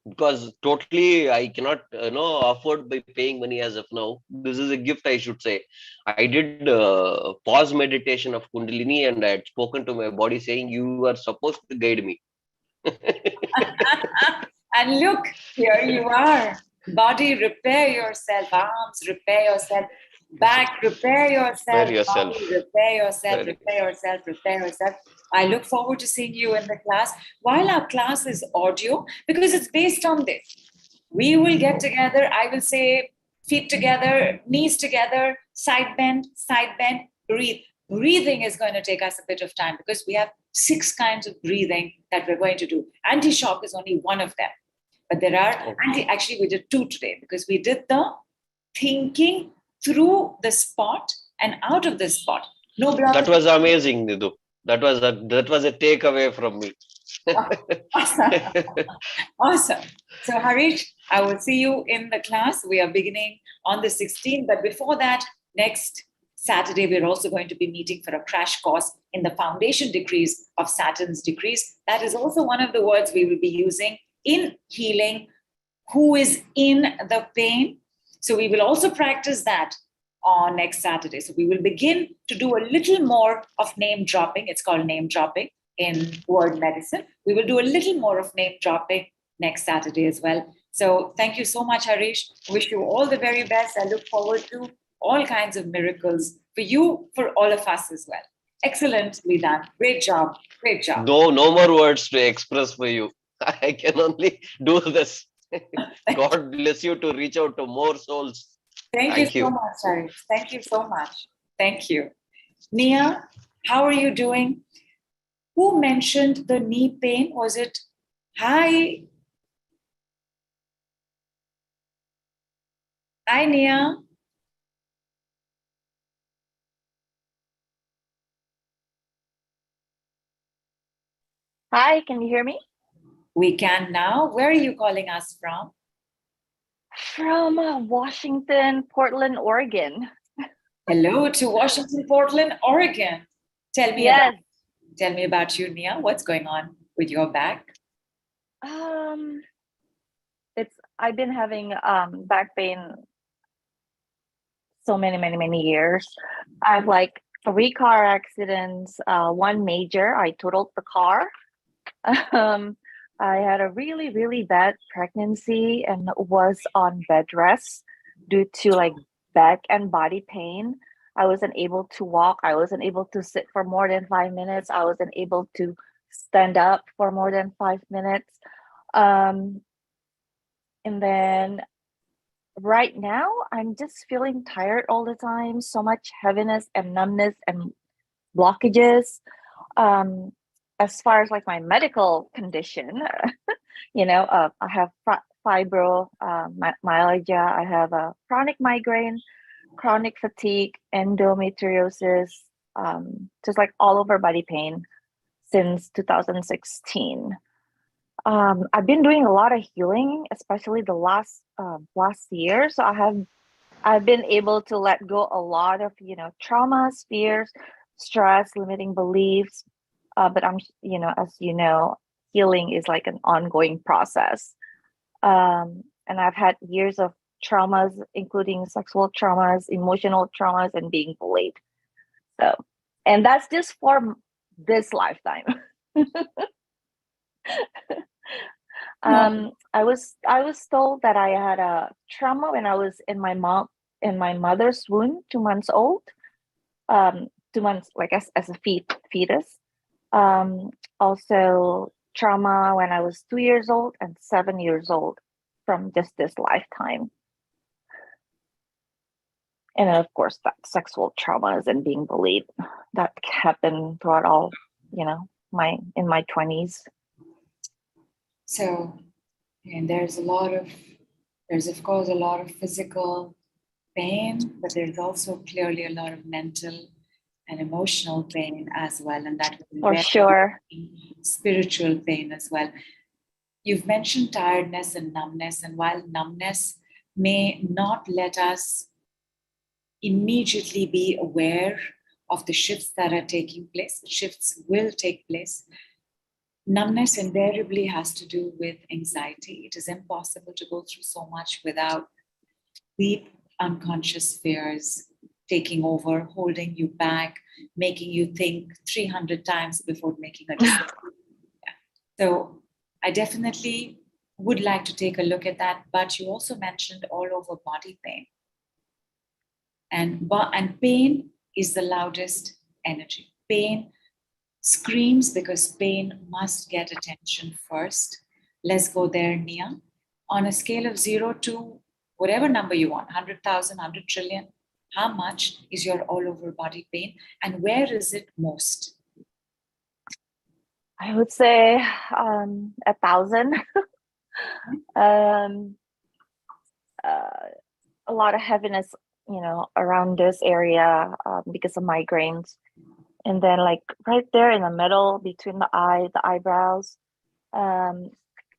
Because totally I cannot afford by paying money as of now. This is a gift, I should say. I did pause meditation of Kundalini, and I had spoken to my body saying, you are supposed to guide me. And look, here you are. Body, repair yourself. Arms, repair yourself. Back, repair yourself. yourself. Body, repair yourself. Very Repair yourself. Repair yourself. I look forward to seeing you in the class. While our class is audio, because it's based on this. We will get together. I will say feet together, knees together, side bend, breathe. Breathing is going to take us a bit of time because we have 6 kinds of breathing that we're going to do. Anti-shock is only one of them. But there are, actually we did 2 today because we did the thinking through the spot and out of the spot. No, that was amazing, Nidhu. That was a takeaway from me. Awesome. Awesome. So Harish, I will see you in the class. We are beginning on the 16th, but before that, next Saturday, we're also going to be meeting for a crash course in the foundation decrees of Saturn's decrees. That is also one of the words we will be using in healing. Who is in the pain? So we will also practice that on next Saturday. So we will begin to do a little more of name dropping. It's called name dropping in word medicine. We will do a little more of name dropping next Saturday as well. So thank you so much, Harish. Wish you all the very best. I look forward to all kinds of miracles for you, for all of us as well. Excellently done. Great job. Great job. No more words to express for you. I can only do this. God bless you to reach out to more souls. Thank you so much, Harish. Thank you so much. Thank you. Nia, how are you doing? Who mentioned the knee pain? Was it, hi? Hi, Nia. Hi, can you hear me? We can now. Where are you calling us from? From Washington, Portland, Oregon. Hello to Washington, Portland, Oregon. Tell me about you, Nia. What's going on with your back? I've been having back pain so many years. I have like 3 car accidents, 1 major. I totaled the car. I had a really bad pregnancy and was on bed rest due to like back and body pain. I wasn't able to walk. I wasn't able to sit for more than 5 minutes. I wasn't able to stand up for more than 5 minutes. And then right now, I'm just feeling tired all the time. So much heaviness and numbness and blockages. As far as like my medical condition, I have fibromyalgia. I have a chronic migraine, chronic fatigue, endometriosis, just like all over body pain since 2016. I've been doing a lot of healing, especially the last year. So I've been able to let go a lot of traumas, fears, stress, limiting beliefs. But I'm, as you know, healing is like an ongoing process. And I've had years of traumas, including sexual traumas, emotional traumas, and being bullied. So, and that's just for this lifetime. I was told that I had a trauma when I was in my mother's womb, 2 months old, 2 months like as a fetus. Also trauma when I was 2 years old and 7 years old from just this lifetime. And then of course that sexual traumas and being bullied that happened throughout all, my 20s. So, and there's of course a lot of physical pain, but there's also clearly a lot of mental and emotional pain as well, and that for sure, spiritual pain as well. You've mentioned tiredness and numbness, and while numbness may not let us immediately be aware of the shifts that are taking place, shifts will take place. Numbness invariably has to do with anxiety. It is impossible to go through so much without deep unconscious fears taking over, holding you back, making you think 300 times before making a decision. Yeah. So I definitely would like to take a look at that, but you also mentioned all over body pain. And pain is the loudest energy. Pain screams because pain must get attention first. Let's go there, Nia. On a scale of 0 to whatever number you want, 100,000, 100 trillion, how much is your all over body pain and where is it most? I would say 1,000. A lot of heaviness, around this area because of migraines. And then like right there in the middle between the eyebrows. And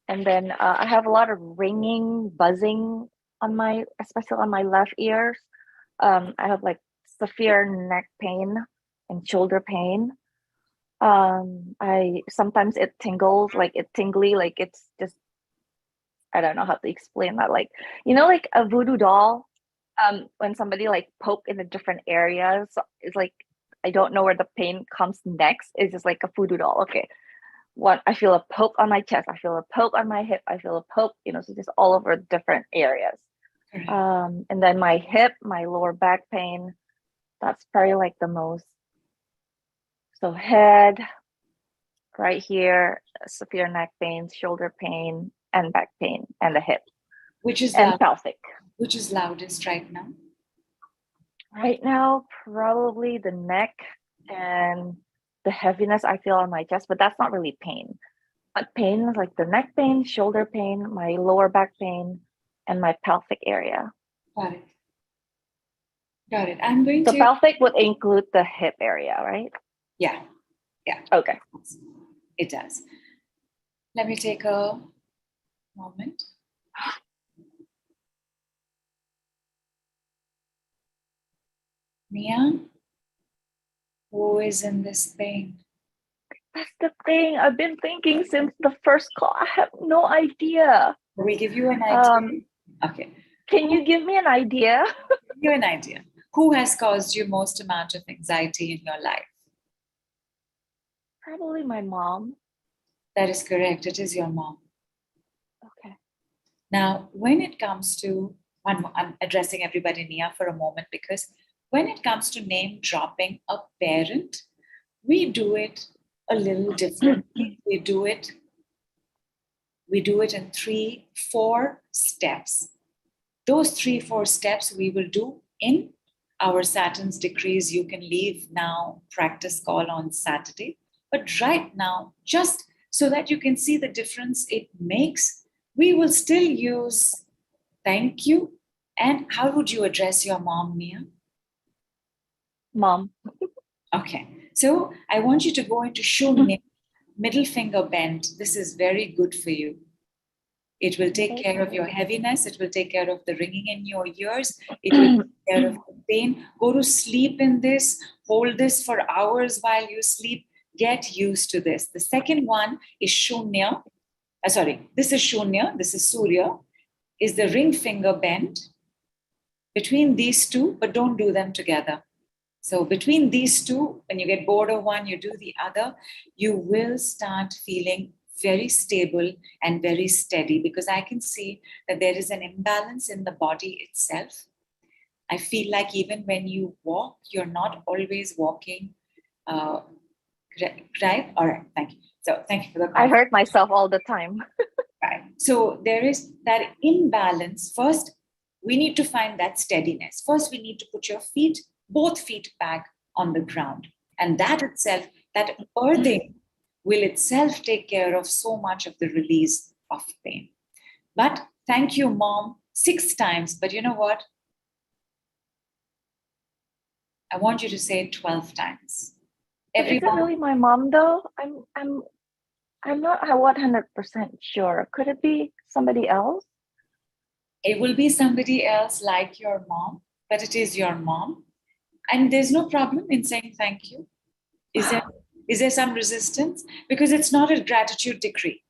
then I have a lot of ringing, buzzing especially on my left ears. I have like severe neck pain and shoulder pain. Sometimes it tingles, like it's tingly, like it's just, I don't know how to explain that. Like, like a voodoo doll, when somebody like poke in the different areas, it's like, I don't know where the pain comes next. It's just like a voodoo doll. Okay. I feel a poke on my chest. I feel a poke on my hip. I feel a poke, so just all over different areas. And then my hip, my lower back pain, that's probably like the most. So head, right here, severe neck pain, shoulder pain, and back pain, and the hip. Which is pelvic. Which is loudest right now? Right now, probably the neck and the heaviness I feel on my chest, but that's not really pain. But pain is like the neck pain, shoulder pain, my lower back pain, and my pelvic area. Got it. Got it. I'm going to. So pelvic would include the hip area, right? Yeah. Yeah. Okay. It does. Let me take a moment. Mia, who is in this pain? That's the thing. I've been thinking since the first call. I have no idea. We give you an idea. Okay. Can you give me an idea? Give you an idea. Who has caused you most amount of anxiety in your life? Probably my mom. That is correct. It is your mom. Okay. Now, when it comes to, I'm addressing everybody, Nia, for a moment, because when it comes to name dropping a parent, we do it a little differently. We do it in 3-4 steps. Those 3-4 steps we will do in our Saturn's decrees. You can leave now, practice call on Saturday. But right now, just so that you can see the difference it makes, we will still use thank you. And how would you address your mom, Nia? Mom. Okay. So I want you to go into Shunya, middle finger bend. This is very good for you. It will take care of your heaviness. It will take care of the ringing in your ears. It will take care of the pain. Go to sleep in this. Hold this for hours while you sleep. Get used to this. The second one is Shunya. This is Shunya. This is Surya. Is the ring finger bend between these two, but don't do them together. So between these two, when you get bored of one, you do the other, you will start feeling very stable and very steady, because I can see that there is an imbalance in the body itself. I feel like even when you walk, you're not always walking, right? All right, thank you. So thank you for the I hurt myself all the time. Right. So there is that imbalance. First, we need to find that steadiness. First, we need to put your feet, both feet back on the ground. And that itself, that earthing will itself take care of so much of the release of pain. But thank you, Mom, 6 times. But you know what? I want you to say it 12 times. Is it really my mom, though? I'm not 100% sure. Could it be somebody else? It will be somebody else like your mom, but it is your mom. And there's no problem in saying thank you. Is there some resistance? Because it's not a gratitude decree.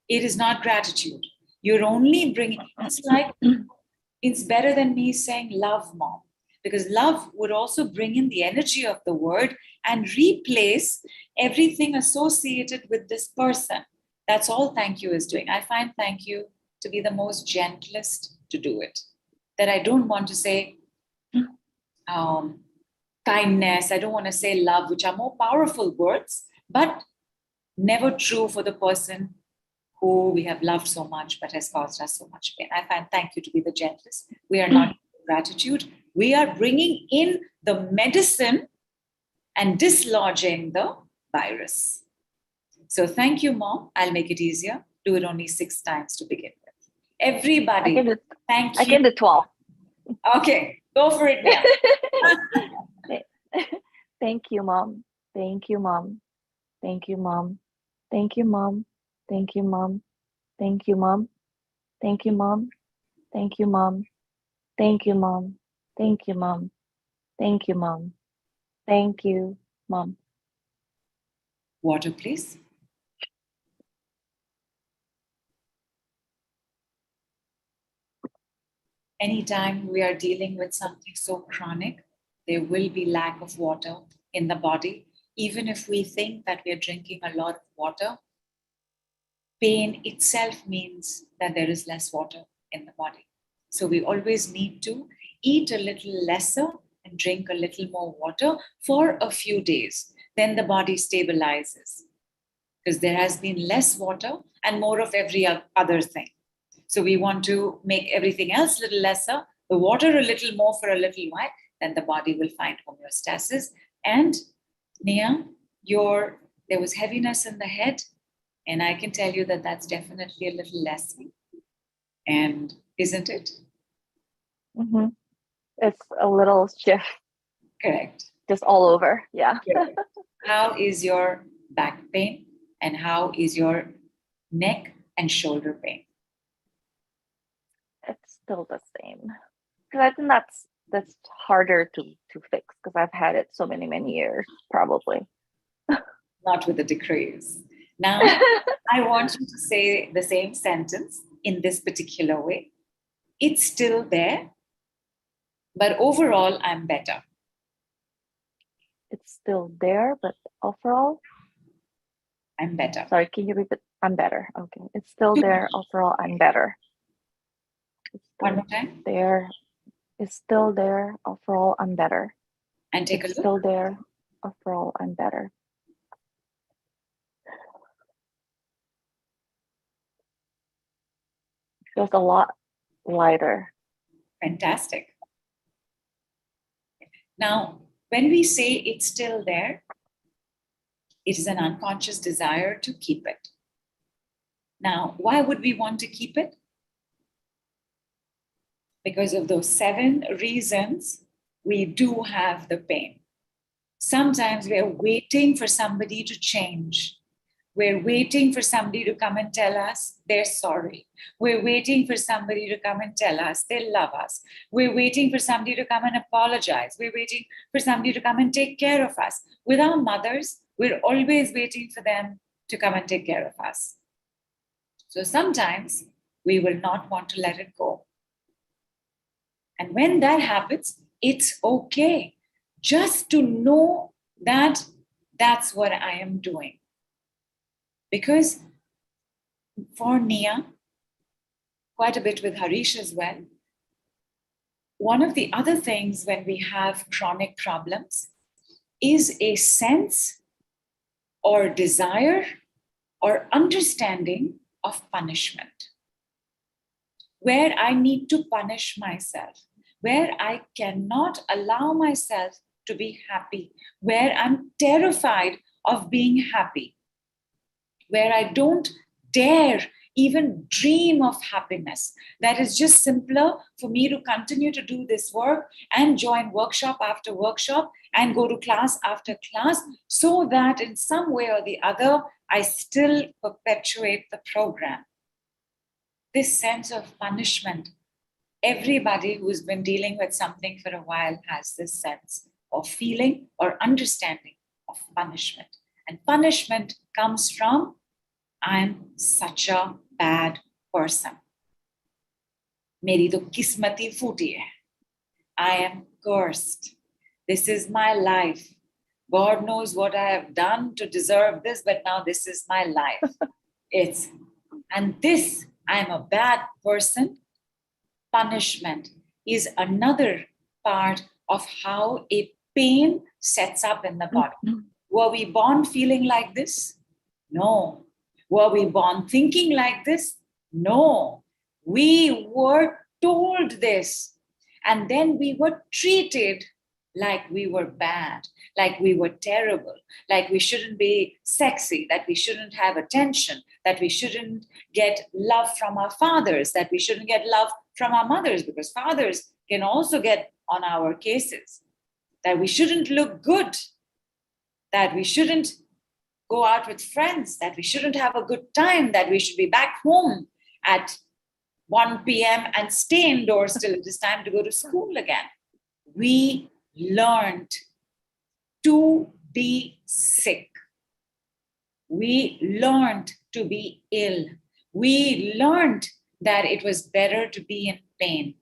It is not gratitude. You're only bringing, it's better than me saying love, Mom. Because love would also bring in the energy of the word and replace everything associated with this person. That's all thank you is doing. I find thank you to be the most gentlest to do it. That I don't want to say kindness, I don't want to say love, which are more powerful words, but never true for the person who we have loved so much but has caused us so much pain. I find thank you to be the gentlest. We are not gratitude. We are bringing in the medicine and dislodging the virus. So thank you, Mom. I'll make it easier. Do it only 6 times to begin with. Everybody, thank you. I can do 12. Okay, go for it now. Thank you, Mom. Thank you, Mom. Thank you, Mom. Thank you, Mom. Thank you, Mom. Thank you, Mom. Thank you, Mom. Thank you, Mom. Thank you, Mom. Thank you, Mom. Thank you, Mom. Thank you, Mom. Water, please. Anytime we are dealing with something so chronic, there will be lack of water in the body. Even if we think that we are drinking a lot of water, pain itself means that there is less water in the body. So we always need to eat a little lesser and drink a little more water for a few days. Then the body stabilizes because there has been less water and more of every other thing. So we want to make everything else a little lesser, the water a little more for a little while, then the body will find homeostasis. And Nia, there was heaviness in the head, and I can tell you that that's definitely a little less. And isn't it? Mm-hmm. It's a little shift. Correct. Just all over. Yeah. How is your back pain? And how is your neck and shoulder pain? It's still the same. Because I think that's harder to fix because I've had it so many years, probably. Not with the decrease. Now, I want you to say the same sentence in this particular way. It's still there, but overall, I'm better. It's still there, but overall, I'm better. Sorry, can you repeat? I'm better. Okay. It's still there. Overall, I'm better. One more time. There. It's still there. Overall, I'm better. And take a look. Still there. Overall, I'm better. Feels a lot lighter. Fantastic. Now, when we say it's still there, it is an unconscious desire to keep it. Now, why would we want to keep it? Because of those 7 reasons we do have the pain. Sometimes we are waiting for somebody to change. We're waiting for somebody to come and tell us they're sorry. We're waiting for somebody to come and tell us they love us. We're waiting for somebody to come and apologize. We're waiting for somebody to come and take care of us. With our mothers, we're always waiting for them to come and take care of us. So sometimes we will not want to let it go. And when that happens, it's okay just to know that that's what I am doing. Because for Nia, quite a bit with Harish as well, one of the other things when we have chronic problems is a sense or desire or understanding of punishment, where I need to punish myself, where I cannot allow myself to be happy, where I'm terrified of being happy, where I don't dare even dream of happiness. That is just simpler for me to continue to do this work and join workshop after workshop and go to class after class so that in some way or the other, I still perpetuate the program. This sense of punishment, everybody who's been dealing with something for a while has this sense of feeling or understanding of punishment. And punishment comes from, I'm such a bad person. Meri to kismati phooti hai. I am cursed. This is my life. God knows what I have done to deserve this, but now this is my life. It's, and this, I'm a bad person. Punishment is another part of how a pain sets up in the body. Were we born feeling like this? No. Were we born thinking like this? No. We were told this. And then we were treated like we were bad, like we were terrible, like we shouldn't be sexy, that we shouldn't have attention, that we shouldn't get love from our fathers, that we shouldn't get love from our mothers, because fathers can also get on our cases, that we shouldn't look good, that we shouldn't go out with friends, that we shouldn't have a good time, that we should be back home at 1 p.m. and stay indoors till it is time to go to school again. We learned to be sick. We learned to be ill. We learned that it was better to be in pain.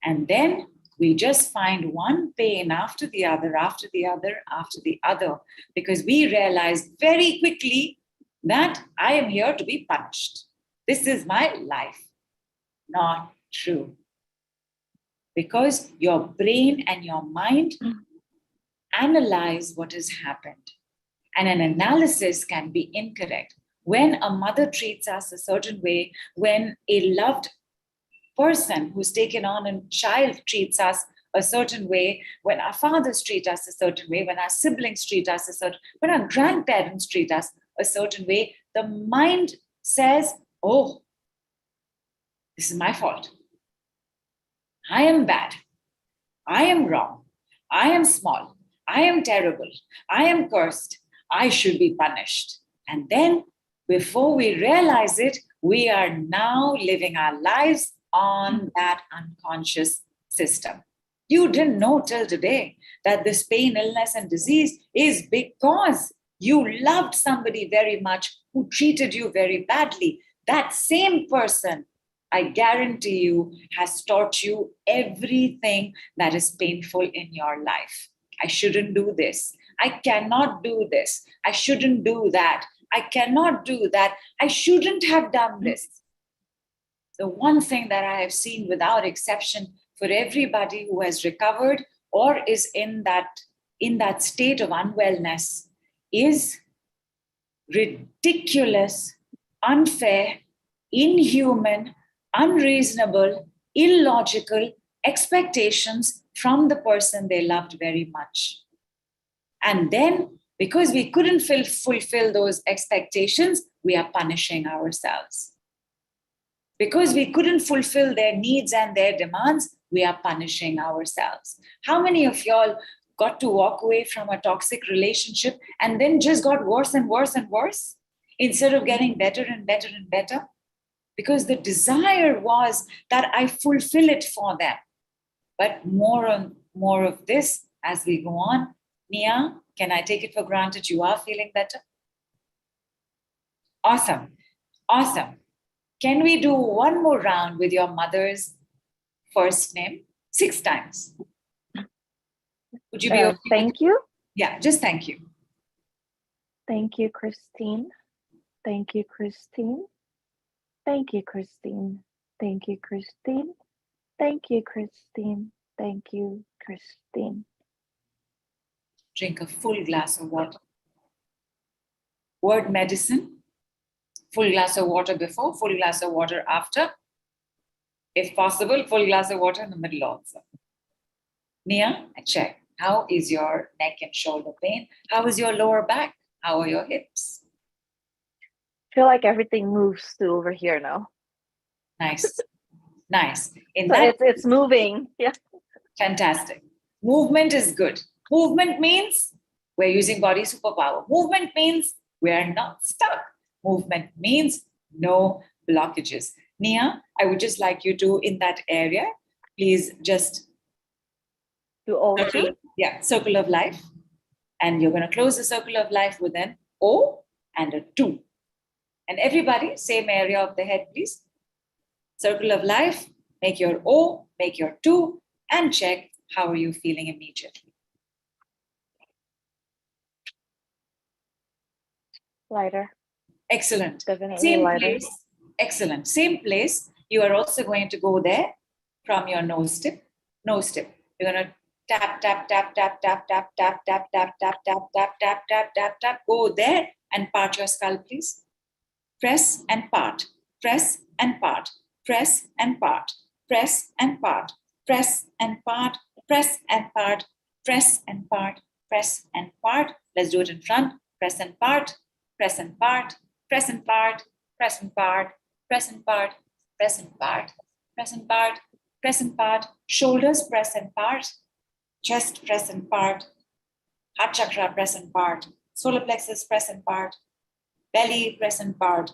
And then we just find one pain after the other, after the other, after the other, because we realized very quickly that I am here to be punished. This is my life. Not true. Because your brain and your mind analyze what has happened. And an analysis can be incorrect. When a mother treats us a certain way, when a loved person who's taken on a child treats us a certain way, when our fathers treat us a certain way, when our siblings treat us a certain way, when our grandparents treat us a certain way, the mind says, oh, this is my fault. I am bad. I am wrong. I am small. I am terrible. I am cursed. I should be punished. And then, before we realize it, we are now living our lives on that unconscious system. You didn't know till today that this pain, illness, and disease is because you loved somebody very much who treated you very badly. That same person, I guarantee you, has taught you everything that is painful in your life. I shouldn't do this. I cannot do this. I shouldn't do that. I cannot do that. I shouldn't have done this. The one thing that I have seen without exception for everybody who has recovered or is in that state of unwellness is ridiculous, unfair, inhuman, unreasonable, illogical expectations from the person they loved very much. And then, because we couldn't fulfill those expectations, we are punishing ourselves. Because we couldn't fulfill their needs and their demands, we are punishing ourselves. How many of y'all got to walk away from a toxic relationship and then just got worse and worse and worse instead of getting better and better and better? Because the desire was that I fulfill it for them. But more of this as we go on. Nia, can I take it for granted you are feeling better? Awesome. Awesome. Can we do one more round with your mother's first name? 6 times. Would you be okay? Thank you. Yeah, just thank you. Thank you, Christine. Thank you, Christine. Thank you, Christine. Thank you, Christine. Thank you, Christine. Thank you, Christine. Drink a full glass of water. Word medicine. Full glass of water before, full glass of water after. If possible, full glass of water in the middle also. Nia, check. How is your neck and shoulder pain? How is your lower back? How are your hips? I feel like everything moves to over here now. Nice. Nice. It's moving. Yeah. Fantastic. Movement is good. Movement means we're using body superpower. Movement means we're not stuck. Movement means no blockages. Nia, I would just like you to, in that area, please just do all circle of life. And you're going to close the circle of life with an O and a 2. And everybody, same area of the head, please. Circle of life, make your O, make your 2, and check how are you feeling immediately. Lighter. Excellent. Definitely Same lighter. place. Excellent. Same place. You are also going to go there from your nose tip. Nose tip. You're going to tap, tap, tap, tap, tap, tap, tap, tap, tap, tap, tap, tap, tap, tap, tap, tap. Go there and part your skull, please. Press and part. Press and part. Press and part. Press and part. Press and part. Press and part. Press and part. Press and part. Let's do it in front. Press and part. Press and part. Press and part. Press and part. Press and part. Press and part. Press and part. Press and part. Shoulders press and part. Chest press and part. Heart chakra press and part. Solar plexus press and part. Belly press and part.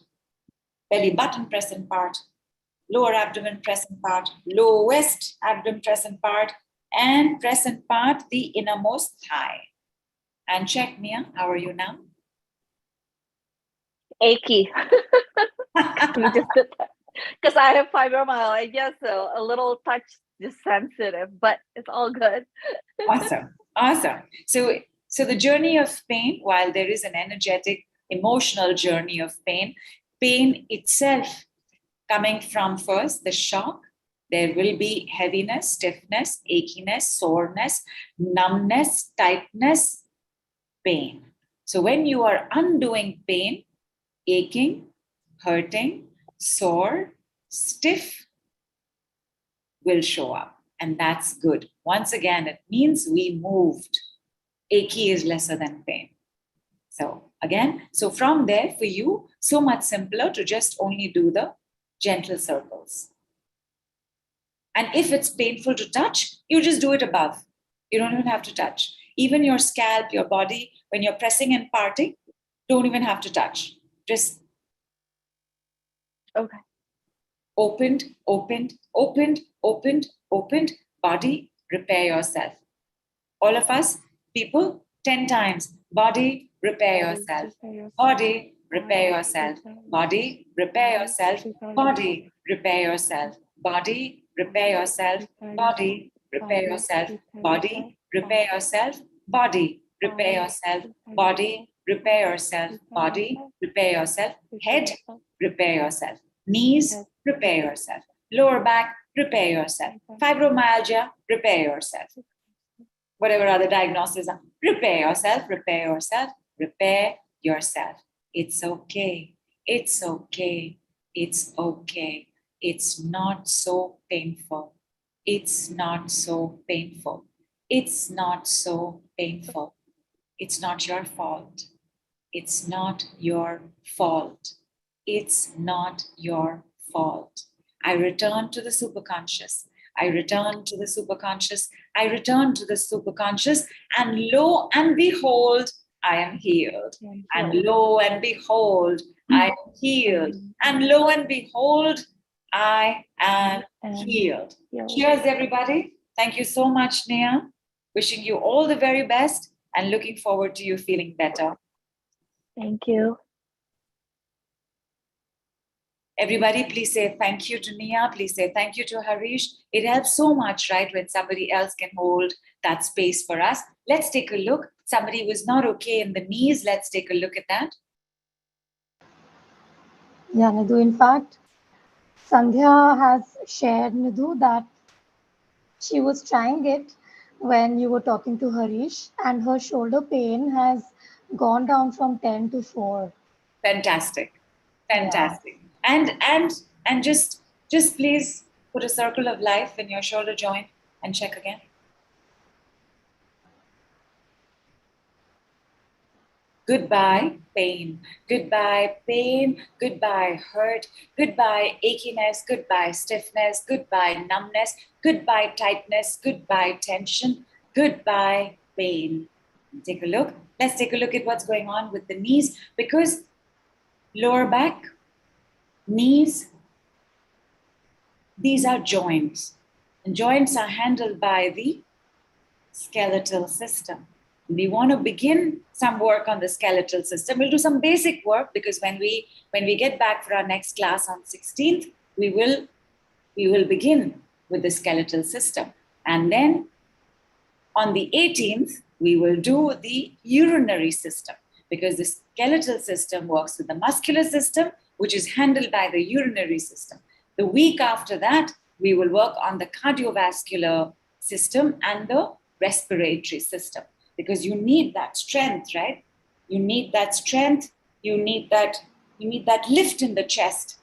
Belly button press and part. Lower abdomen press and part. Lowest abdomen press and part. And press and part the innermost thigh. And check, Mia, how are you now? Achy. We just did that. Because I have fibromyalgia, yes, so a little touch is sensitive, but it's all good. Awesome. Awesome. So the journey of pain, while there is an energetic, emotional journey of pain itself coming from first the shock, there will be heaviness, stiffness, achiness, soreness, numbness, tightness, pain. So when you are undoing pain, aching, hurting, sore, stiff will show up. And that's good. Once again, it means we moved. Achy is lesser than pain. So again, so from there for you, so much simpler to just only do the gentle circles. And if it's painful to touch, you just do it above. You don't even have to touch. Even your scalp, your body, when you're pressing and parting, don't even have to touch. Just Okay. opened, opened, opened, opened, opened, body, repair yourself. All of us, people, 10 times. Body, repair yourself. Body, repair yourself. Body, repair yourself. Body, repair yourself. Body, repair yourself. Body, repair yourself. Body, repair yourself. Body, repair yourself. Body, repair yourself. Body, repair yourself. Head, repair yourself. Knees, repair yourself. Lower back, repair yourself. Fibromyalgia, repair yourself. Whatever other diagnoses are, repair yourself, repair yourself, repair yourself. It's okay. It's okay. It's okay. It's not so painful. It's not so painful. It's not so painful. It's not your fault. It's not your fault. It's not your fault. I return to the superconscious. I return to the superconscious. I return to the superconscious, and lo and behold, I am healed. And lo and behold, I am healed. And lo and behold, I am healed. Cheers, everybody. Thank you so much, Nia. Wishing you all the very best and looking forward to you feeling better. Thank you. Everybody, please say thank you to Nia. Please say thank you to Harish. It helps so much, right, when somebody else can hold that space for us. Let's take a look. Somebody was not okay in the knees. Let's take a look at that. Yeah, Nidhu. In fact, Sandhya has shared, Nidhu, that she was trying it when you were talking to Harish, and her shoulder pain has gone down from 10 to 4. Fantastic. Fantastic. And just please put a circle of life in your shoulder joint and check again. Goodbye, pain. Goodbye, pain. Goodbye, hurt. Goodbye, achiness. Goodbye, stiffness. Goodbye, numbness. Goodbye, tightness. Goodbye, tension. Goodbye, pain. Take a look. Let's take a look at what's going on with the knees, because lower back, knees, these are joints. And joints are handled by the skeletal system. We want to begin some work on the skeletal system. We'll do some basic work, because when we get back for our next class on 16th, we will begin with the skeletal system. And then on the 18th, we will do the urinary system. because the skeletal system works with the muscular system, which is handled by the urinary system. The week after that, we will work on the cardiovascular system and the respiratory system, because you need that strength, right? You need that strength. You need that lift in the chest.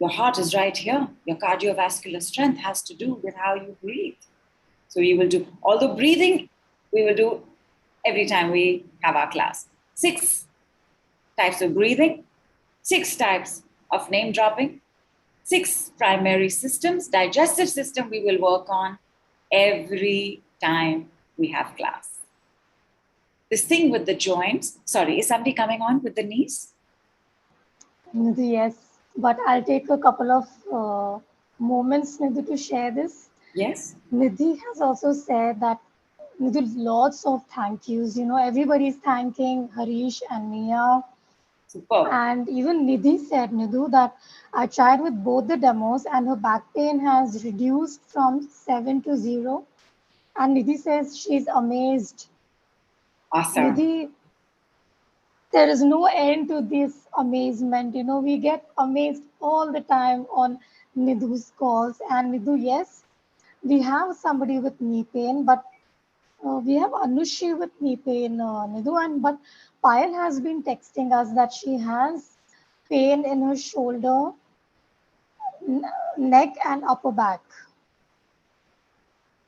Your heart is right here. Your cardiovascular strength has to do with how you breathe. So we will do, although breathing, we will do every time we have our class. 6 types of breathing, 6 types of name dropping, 6 primary systems. Digestive system we will work on every time we have class. This thing with the joints, sorry, is somebody coming on with the knees? Nidhu, yes, but I'll take a couple of moments, Nidhu, to share this. Yes. Nidhi has also said that Nidhu, lots of thank yous. You know, everybody's thanking Harish and Mia. Superb. And even Nidhi said, Nidhu, that I tried with both the demos and her back pain has reduced from 7 to 0. And Nidhi says she's amazed. Awesome. Nidhi, there is no end to this amazement. You know, we get amazed all the time on Nidhu's calls. And Nidhu, yes, we have somebody with knee pain, but we have Anushi with knee pain, Nidhu. But Payal has been texting us that she has pain in her shoulder, neck, and upper back.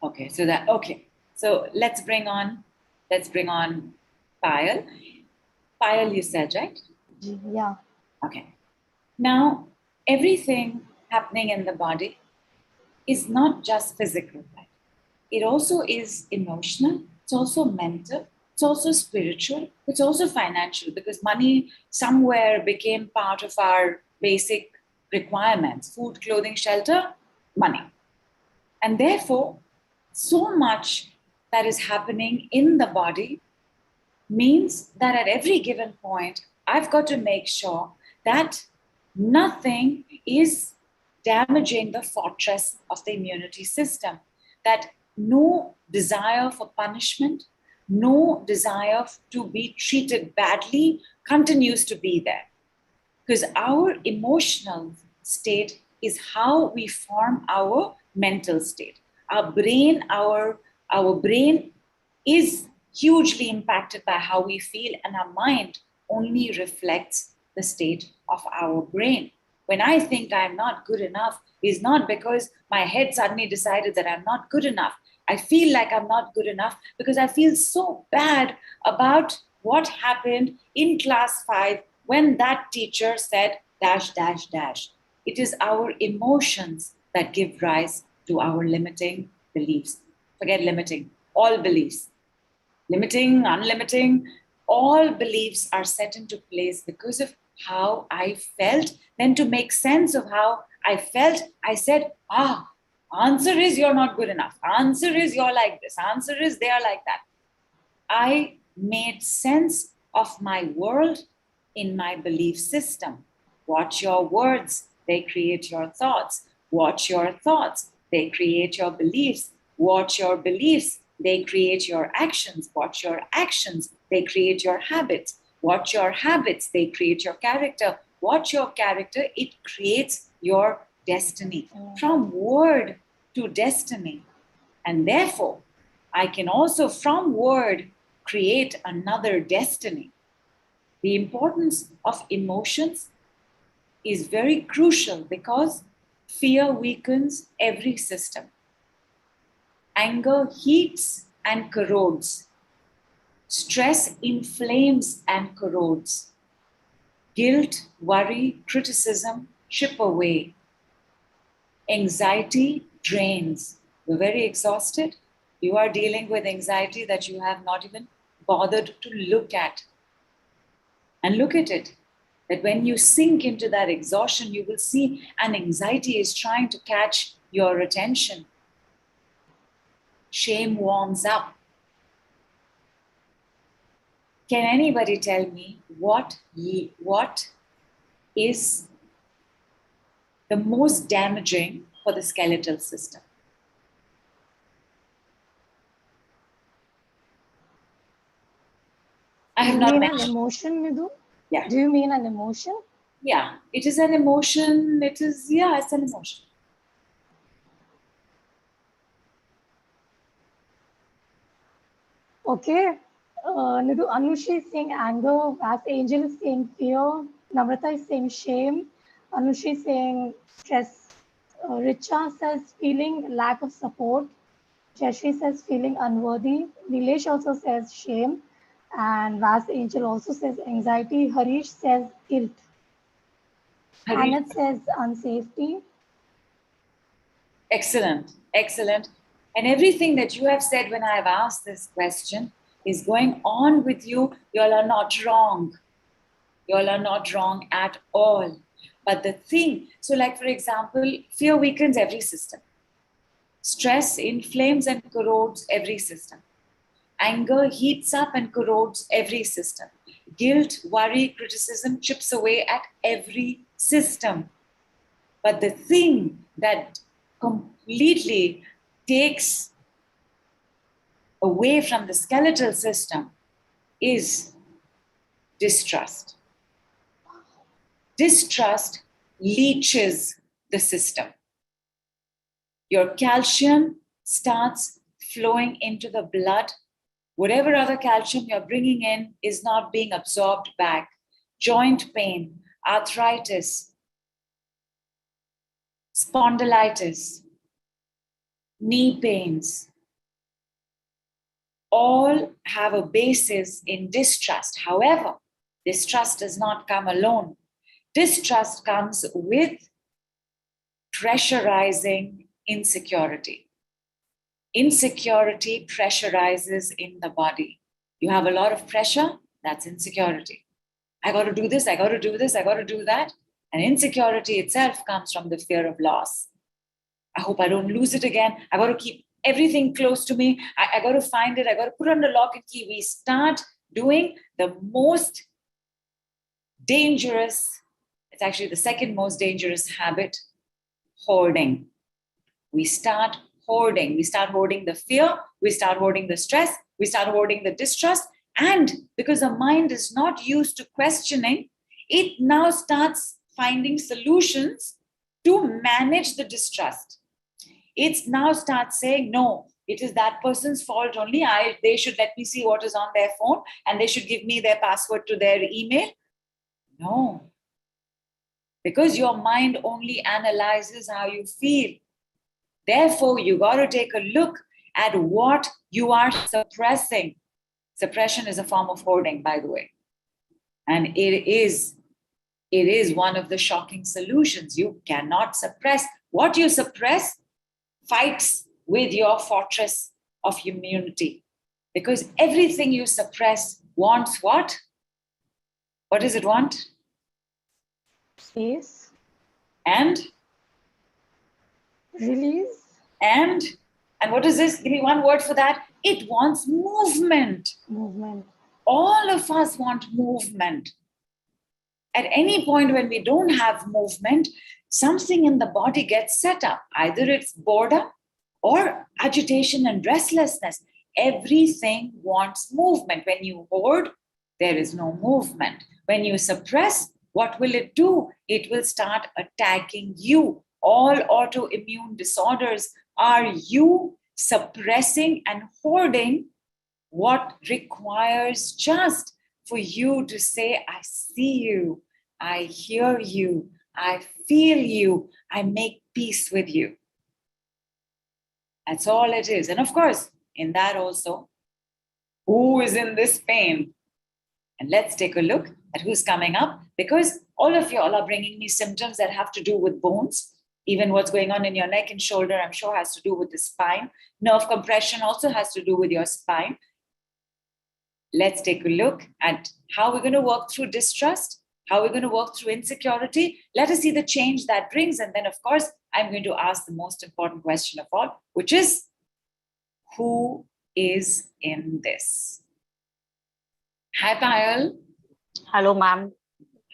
Okay, so let's bring on Payal. Payal, you said, right? Yeah. Okay. Now, everything happening in the body is not just physical, right? It also is emotional, it's also mental, it's also spiritual, it's also financial, because money somewhere became part of our basic requirements: food, clothing, shelter, money. And therefore, so much that is happening in the body means that at every given point, I've got to make sure that nothing is damaging the fortress of the immunity system, that no desire for punishment, no desire to be treated badly continues to be there. Because our emotional state is how we form our mental state. Our brain is hugely impacted by how we feel, and our mind only reflects the state of our brain. When I think I'm not good enough, is not because my head suddenly decided that I'm not good enough. I feel like I'm not good enough because I feel so bad about what happened in class 5 when that teacher said dash, dash, dash. It is our emotions that give rise to our limiting beliefs. Forget limiting, all beliefs. Limiting, unlimiting, all beliefs are set into place because of how I felt. Then to make sense of how I felt, I said, answer is you're not good enough. Answer is you're like this. Answer is they are like that. I made sense of my world in my belief system. Watch your words, they create your thoughts. Watch your thoughts, they create your beliefs. Watch your beliefs, they create your actions. Watch your actions, they create your habits. Watch your habits, they create your character. Watch your character, it creates your destiny. From word to destiny. And therefore, I can also, from word, create another destiny. The importance of emotions is very crucial because fear weakens every system. Anger heats and corrodes. Stress inflames and corrodes. Guilt, worry, criticism chip away. Anxiety drains. You're very exhausted. You are dealing with anxiety that you have not even bothered to look at. And look at it. That when you sink into that exhaustion, you will see an anxiety is trying to catch your attention. Shame warms up. Can anybody tell me what is the most damaging for the skeletal system? I have You not mean an mentioned. emotion, Nidhu? Yeah. Do you mean an emotion? Yeah, it is an emotion. It is, yeah, it's an emotion. Okay. Nidhu, Anushi is saying anger, Vas Angel is saying fear, Namrata is saying shame, Anushi is saying stress, Richa says feeling lack of support, Shashi says feeling unworthy, Nilesh also says shame, and Vas Angel also says anxiety, Harish says guilt, Harish, Anat says unsafety. excellent, excellent. And everything that you have said when I have asked this question is going on with you. You all are not wrong. You all are not wrong at all. But the thing, so like for example, fear weakens every system. Stress inflames and corrodes every system. Anger heats up and corrodes every system. Guilt, worry, criticism chips away at every system. But the thing that completely takes away from the skeletal system is distrust. Distrust leaches the system. Your calcium starts flowing into the blood. Whatever other calcium you're bringing in is not being absorbed back. Joint pain, arthritis, spondylitis, knee pains, all have a basis in distrust. However, distrust does not come alone. Distrust comes with pressurizing insecurity. Insecurity pressurizes in the body. You have a lot of pressure, that's insecurity. I got to do this, I got to do this, I got to do that. And insecurity itself comes from the fear of loss. I hope I don't lose it again. I got to keep everything close to me. I got to find it. I got to put on the lock and key. We start doing the most dangerous, it's actually the second most dangerous habit, hoarding. We start hoarding. We start hoarding the fear. We start hoarding the stress. We start hoarding the distrust. And because the mind is not used to questioning, it now starts finding solutions to manage the distrust. It now starts saying, no, it is that person's fault only. They should let me see what is on their phone and they should give me their password to their email. No, because your mind only analyzes how you feel. Therefore, you got to take a look at what you are suppressing. Suppression is a form of hoarding, by the way. And it is one of the shocking solutions. You cannot suppress. What you suppress fights with your fortress of immunity. Because everything you suppress wants what? What does it want? Space. And? Release. And what is this? Give me one word for that. It wants movement. Movement. All of us want movement. At any point when we don't have movement, something in the body gets set up. Either it's boredom or agitation and restlessness. Everything wants movement. When you hoard, there is no movement. When you suppress, what will it do? It will start attacking you. All autoimmune disorders are you suppressing and hoarding what requires just for you to say, I see you, I hear you, I feel you, I make peace with you. That's all it is. And of course, in that also, who is in this pain? And let's take a look at who's coming up, because all of you all are bringing me symptoms that have to do with bones. Even what's going on in your neck and shoulder, I'm sure has to do with the spine. Nerve compression also has to do with your spine. Let's take a look at how we're going to work through distrust, how we're going to work through insecurity. Let us see the change that brings. And then, of course, I'm going to ask the most important question of all, which is, who is in this? Hi, Payal. Hello, ma'am.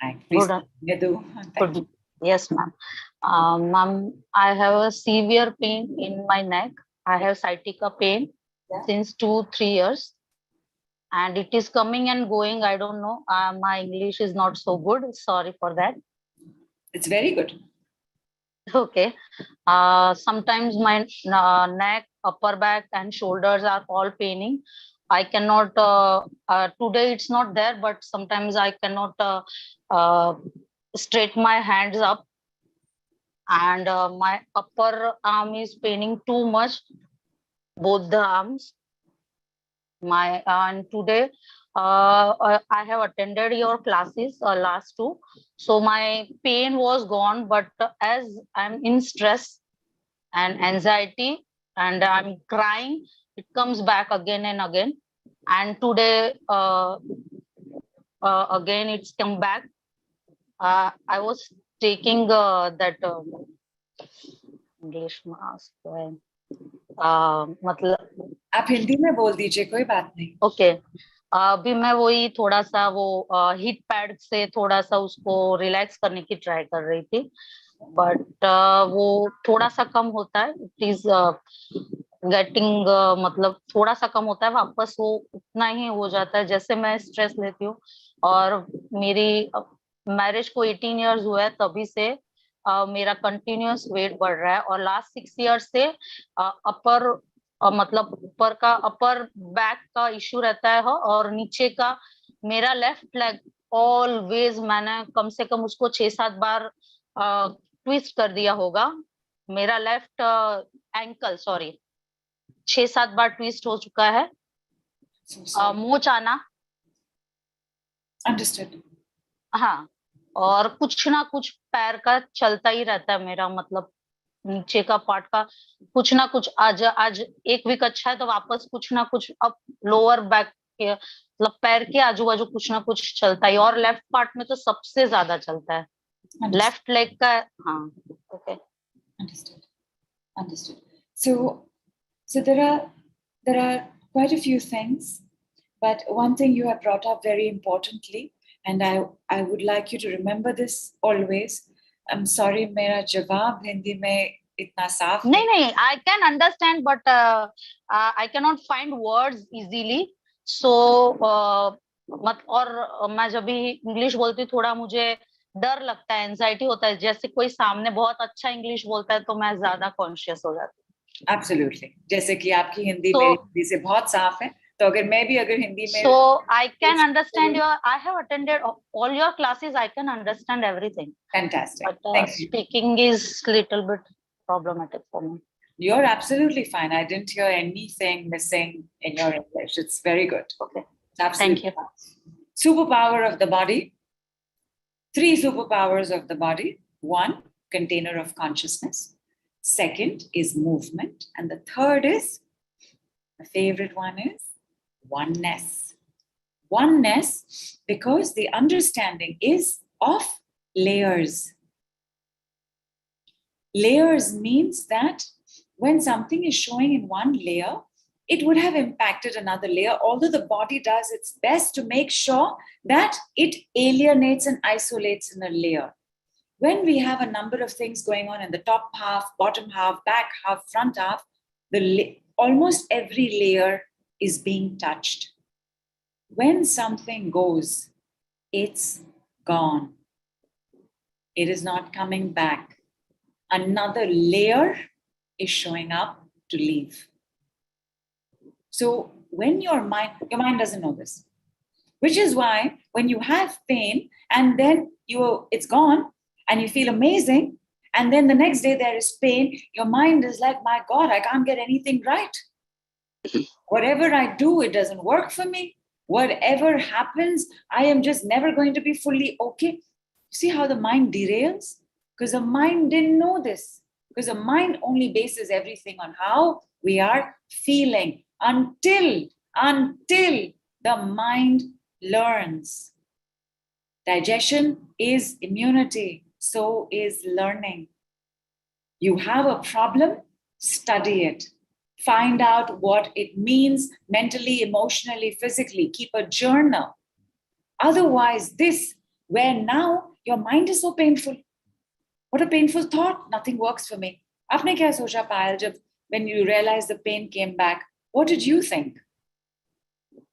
Hi, please. Good. Nidhu. Good. Yes, ma'am. Ma'am, I have a severe pain in my neck. I have sciatica pain since 2-3 years. and it is coming and going. I don't know. My English is not so good. Sorry for that. It's very good. Okay. Sometimes my neck, upper back, and shoulders are all paining. I cannot. Today it's not there, but sometimes I cannot straighten my hands up, and my upper arm is paining too much. Both the arms. My and today I have attended your classes last two, so my pain was gone. But as I'm in stress and anxiety and I'm crying, it comes back again and again. And today again it's come back. I was taking that English mask. मतलब आप हिंदी में बोल दीजिए, कोई बात नहीं. Okay. अभी मैं वही थोड़ा सा वो हीट पैड से थोड़ा सा उसको रिलैक्स करने की ट्राई कर रही थी, बट वो थोड़ा सा कम होता है. इट इज गेटिंग मतलब थोड़ा सा कम होता है, वापस वो उतना ही हो जाता है जैसे मैं स्ट्रेस लेती हूँ. और मेरी मैरिज को 18 इयर्स हुआ है, तभी से मेरा कंटिन्यूअस वेट बढ़ रहा है. और लास्ट 6 इयर्स से अपर मतलब ऊपर का अपर बैक का इश्यू रहता है और नीचे का मेरा लेफ्ट लेग ऑलवेज मैंने कम से कम उसको 6-7 बार ट्विस्ट कर दिया होगा. मेरा लेफ्ट एंकल 6-7 बार ट्विस्ट हो चुका है. मोच आना. अंडरस्टूड. हाँ, और कुछ ना कुछ पैर का चलता ही रहता है मेरा, मतलब नीचे का पार्ट का कुछ ना कुछ. आज एक वीक अच्छा है तो वापस कुछ ना कुछ अब लोअर बैक के मतलब पैर के आजू बाजू कुछ ना कुछ चलता है. और लेफ्ट पार्ट में तो सबसे ज्यादा चलता है, लेफ्ट लेग का. हाँ, okay. Understood. So there are quite a few things, but one thing you have brought up very importantly, and I would like you to remember this always. I'm sorry, मेरा जवाब हिंदी में इतना साफ नहीं. I can understand, but I cannot find words easily. So मत और मैं जब भी इंग्लिश बोलती हूँ थोड़ा मुझे डर लगता है, एंजाइटी होता है. जैसे कोई सामने बहुत अच्छा इंग्लिश बोलता है तो मैं ज्यादा कॉन्शियस हो जाती हूँ. Absolutely. जैसे कि आपकी हिंदी मेरी हिंदी से बहुत साफ है, तो अगर मैं भी अगर हिंदी में So I can understand I have attended all your classes. I can understand everything. Fantastic. But Thank you. speaking is little bit problematic for me. You're absolutely fine. I didn't hear anything missing in your English. It's very good. Okay. It's absolutely Thank you. fine. Superpower of the body. 3 superpowers of the body. 1, container of consciousness. 2nd is movement. And the 3rd is, my favorite one is oneness. Oneness, because the understanding is of layers. Layers means that when something is showing in one layer, it would have impacted another layer, although the body does its best to make sure that it alienates and isolates in a layer. When we have a number of things going on in the top half, bottom half, back half, front half, almost every layer is being touched. When something goes, it's gone. It is not coming back. Another layer is showing up to leave. So when your mind doesn't know this, which is why when you have pain and then it's gone and you feel amazing, and then the next day there is pain, your mind is like, my God, I can't get anything right. Whatever I do, it doesn't work for me. Whatever happens, I am just never going to be fully okay. See how the mind derails? Because the mind didn't know this. Because the mind only bases everything on how we are feeling until the mind learns. Digestion is immunity, so is learning. You have a problem, study it. Find out what it means mentally, emotionally, physically. Keep a journal. Otherwise, where now your mind is so painful. What a painful thought. Nothing works for me. Aapne kya socha, Payal, when you realized the pain came back? What did you think?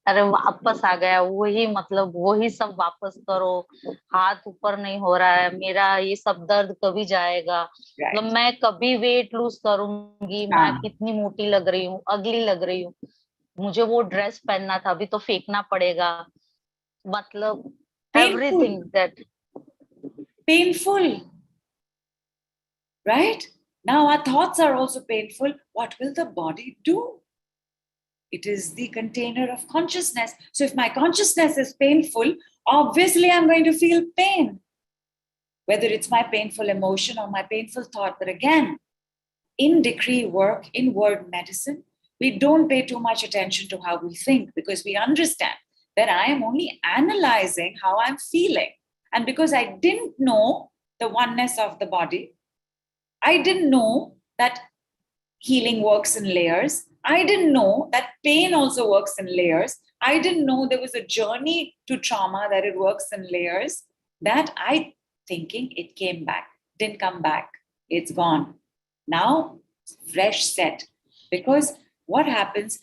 अरे वापस आ गया वही, मतलब वही सब वापस करो, हाथ ऊपर नहीं हो रहा है मेरा, ये सब दर्द कभी जाएगा, मतलब Right. मैं कभी वेट लूज करूंगी, मैं हाँ. कितनी मोटी लग रही हूँ, अगली लग रही हूँ, मुझे वो ड्रेस पहनना था अभी तो फेंकना पड़ेगा, मतलब Painful. Everything that. Painful. Right? Now our thoughts are also painful. What will the body do? It is the container of consciousness. So if my consciousness is painful, obviously I'm going to feel pain, whether it's my painful emotion or my painful thought. But again, in decree work, in word medicine, we don't pay too much attention to how we think because we understand that I am only analyzing how I'm feeling. And because I didn't know the oneness of the body, I didn't know that healing works in layers. I didn't know that pain also works in layers. I didn't know there was a journey to trauma, that it works in layers. That I thinking it came back, didn't come back, it's gone. Now, fresh set. Because what happens,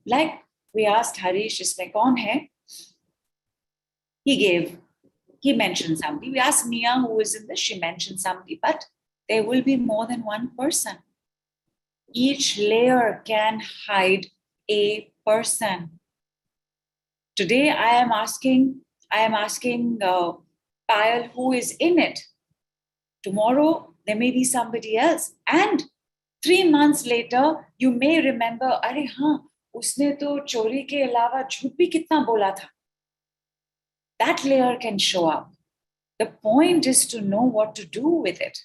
like we asked Harish, isme kaun hai? He mentioned somebody. We asked Nia, who was in this, she mentioned somebody, but there will be more than one person. Each layer can hide a person. Today, I am asking Payal who is in it. Tomorrow, there may be somebody else. And 3 months later, you may remember, अरे हाँ, उसने तो चोरी के अलावा झूठ भी कितना बोला था. That layer can show up. The point is to know what to do with it.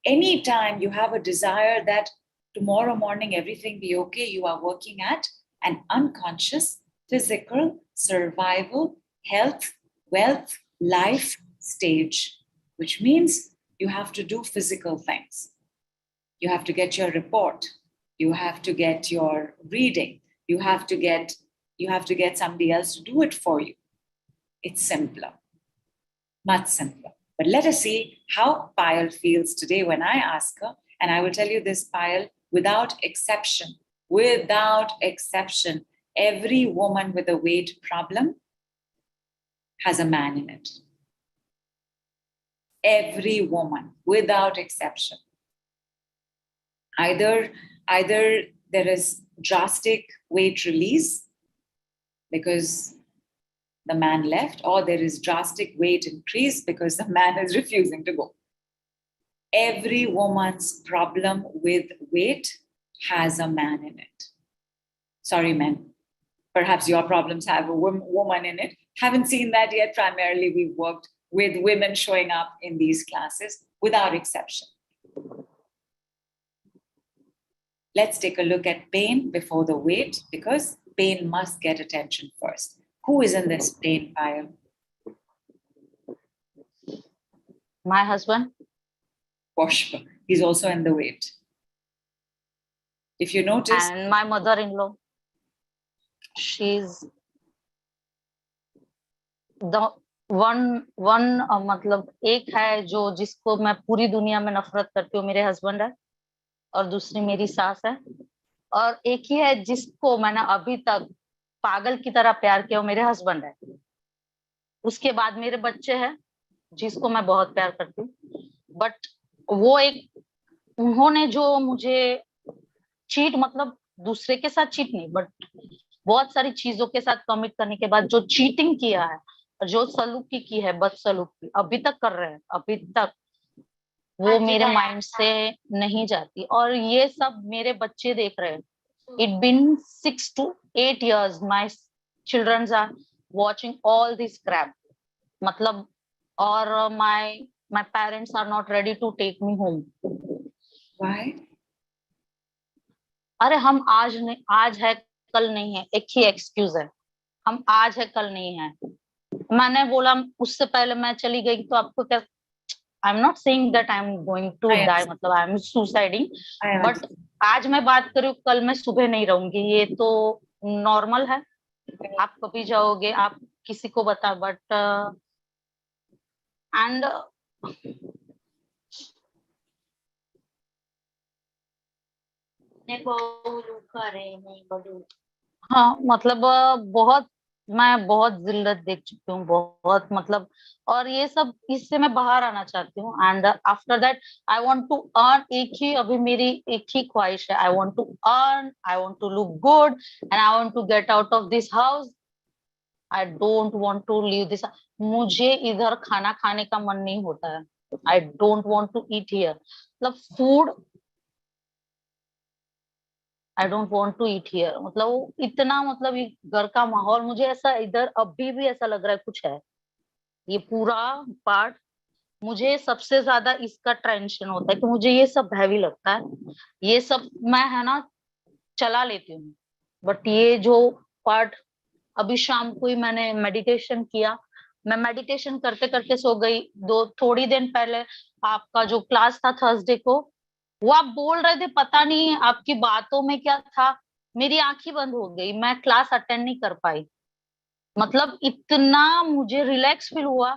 Anytime you have a desire that tomorrow morning everything be okay, you are working at an unconscious, physical, survival, health, wealth, life stage, which means you have to do physical things. You have to get your report. You have to get your reading. You have to get somebody else to do it for you. It's simpler, much simpler. But let us see how Payal feels today when I ask her. And I will tell you this, Payal, without exception, every woman with a weight problem has a man in it. Every woman, without exception. Either there is drastic weight release because the man left, or there is drastic weight increase because the man is refusing to go. Every woman's problem with weight has a man in it. Sorry, men. Perhaps your problems have a woman in it. Haven't seen that yet. Primarily, we've worked with women showing up in these classes without exception. Let's take a look at pain before the weight, because pain must get attention first. Who is in this pain pile? My husband. Pushpa. He's also in the weight. If you notice. And my mother-in-law. She's the one मतलब एक है जो जिसको मैं पूरी दुनिया में नफरत करती हूँ, मेरे हस्बैंड है, और दूसरी मेरी सास है, और एक ही है जिसको मैंने अभी तक पागल की तरह प्यार किया, वो मेरे हस्बैंड है। उसके बाद मेरे बच्चे हैं जिसको मैं बहुत प्यार करती हूँ, बट वो एक उन्होंने जो मुझे चीट, मतलब दूसरे के साथ चीट नहीं, बट बहुत सारी चीजों के साथ कमिट करने के बाद जो चीटिंग किया है, जो सलूकी की है, बदसलूकी अभी तक कर रहे हैं, अभी तक वो मेरे माइंड से नहीं जाती, और ये सब मेरे बच्चे देख रहे हैं। It been 6 to 8 years my children are watching all this crap, मतलब, और my parents are not ready to take me home. Why? अरे हम आज है कल नहीं है, एक ही एक्सक्यूज है, हम आज है कल नहीं है। मैंने बोला उससे पहले मैं चली गई तो आपको क्या, I am not saying that I am going to die, मतलब आई एम सुसाइडिंग, बट आज मैं बात करूँ कल मैं सुबह नहीं रहूंगी, ये तो नॉर्मल है। आप कभी जाओगे, आप किसी को बता, बट एंड हाँ मतलब बहुत, मैं बहुत जिल्लत देख चुकी हूँ, बहुत मतलब, और ये सब इससे मैं बाहर आना चाहती हूँ। And after that I want to earn, एक ही अभी मेरी एक ही ख्वाहिश है, I want to earn, I want to look good and I want to get out of this house, I don't want to leave this. मुझे इधर खाना खाने का मन नहीं होता है, I don't want to eat here, मतलब food, I don't want to eat here, मतलब वो इतना, मतलब ये घर का माहौल मुझे ऐसा, इधर अभी भी ऐसा लग रहा है कुछ है, ये पूरा पार्ट, मुझे सबसे ज्यादा इसका टेंशन होता है कि मुझे ये सब हैवी लगता है, ये सब मैं है ना चला लेती हूँ, बट ये जो पार्ट, अभी शाम को ही मैंने मेडिटेशन किया, मैं मेडिटेशन करते करते सो गई, दो थोड़ी दिन पहले आपका जो क्लास था थर्सडे को, वो आप बोल रहे थे, पता नहीं आपकी बातों में क्या था, मेरी आंखें बंद हो गई, मैं क्लास अटेंड नहीं कर पाई, मतलब इतना मुझे रिलैक्स फील हुआ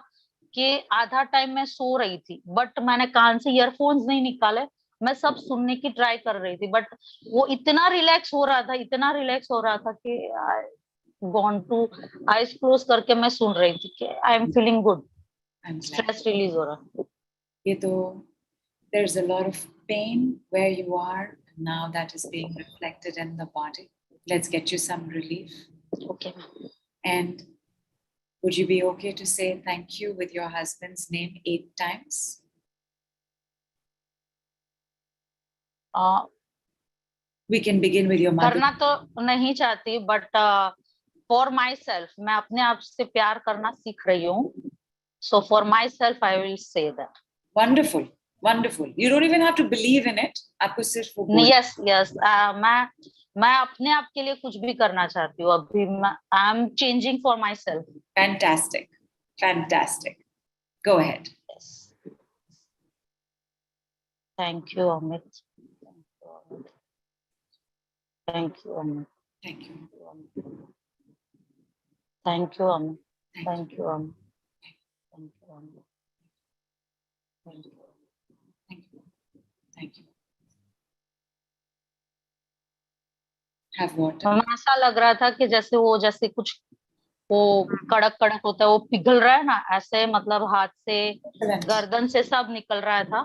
कि आधा टाइम मैं सो रही थी, बट मैंने कान से ईयरफोन्स नहीं निकाले, मैं सब सुनने की ट्राई कर रही थी, बट वो इतना रिलैक्स हो रहा था, इतना रिलैक्स हो रहा था कि गॉन टू, आईज क्लोज करके मैं सुन रही थी कि I am feeling good, I'm glad. Stress release हो रहा। ये तो, there's a lot of pain where you are. Now that is being reflected in the body. Let's get you some relief. Okay, And would you be okay to say thank you with your husband's name 8 times? We can begin with your mother. करना तो नहीं चाहती, but for my self, मैं अपने आप से प्यार करना सीख रही हूँ, so for myself I will say that. Wonderful, wonderful. You don't even have to believe in it. आपको सिर्फ वो बोल। Yes, yes. मैं अपने आप के लिए कुछ भी करना चाहती हूँ अभी, मैं I am changing for my self. Fantastic, fantastic. Go ahead. Yes. Thank you, Amit. Thank you, Amit. Thank you. Thank you, Amit. Thank Thank you, Amit. Thank you, Amit. Thank you. Thank you. Thank you. Have water. हमें ऐसा लग रहा था कि जैसे वो, जैसे कुछ वो कड़क कड़क होता है, वो पिघल रहा है ना, ऐसे मतलब हाथ से, Excellent. गर्दन से सब निकल रहा था,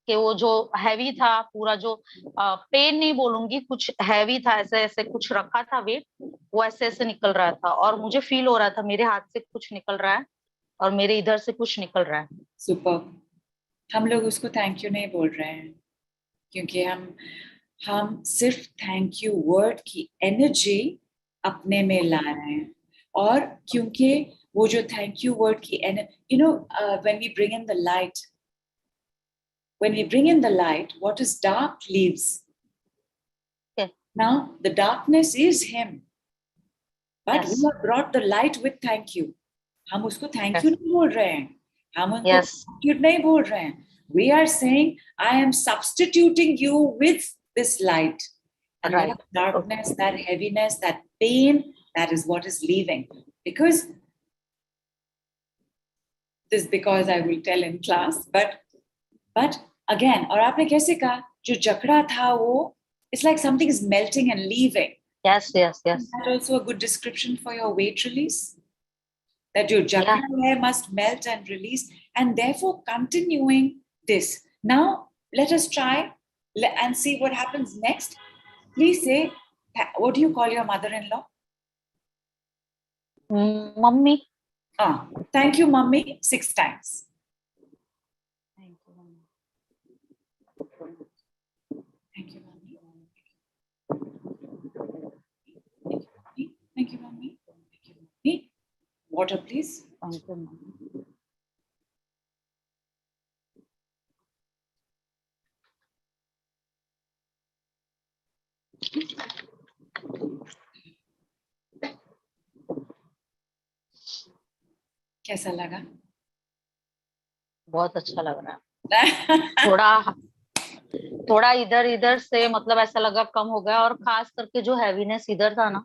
कि वो जो हैवी था पूरा, जो पेन नहीं बोलूंगी, कुछ हैवी था, ऐसे ऐसे कुछ रखा था वेट, वो ऐसे ऐसे निकल रहा था, और मुझे फील हो रहा था मेरे हाथ से कुछ निकल रहा है और मेरे इधर से कुछ निकल रहा है। Super. हम लोग उसको थैंक यू नहीं बोल रहे हैं, क्योंकि हम सिर्फ थैंक यू वर्ड की एनर्जी अपने में ला रहे हैं, और क्योंकि वो जो थैंक यू वर्ड की energy, when we bring in the light, what is dark leaves. Okay. Now the darkness is him, but Yes. we have brought the light with thank you. हम उसको thank Yes. you नहीं बोल रहे हैं, हम उनको Yes. substitute नहीं बोल रहे हैं. We are saying, I am substituting you with this light. And Right. that darkness, that heaviness, that pain, that is what is leaving. Because I will tell in class, but again, और आपने कैसे कहा, जो जकड़ा था वो, it's like something is melting and leaving. Yes, yes, yes. Is that also a good description for your weight release? That your jakra hair must melt and release, and therefore continuing this. Now, let us try and see what happens next. Please say, what do you call your mother-in-law? Mummy. Thank you, Mummy, 6 times. Thank you, Mummy. Thank you, Mummy. Thank you, Mummy. Thank you, Mummy. Water, please. Thank you, Mummy. कैसा लगा? बहुत अच्छा लग रहा है। थोड़ा इधर से मतलब ऐसा लगा कम हो गया, और खास करके जो हैवीनेस इधर था ना,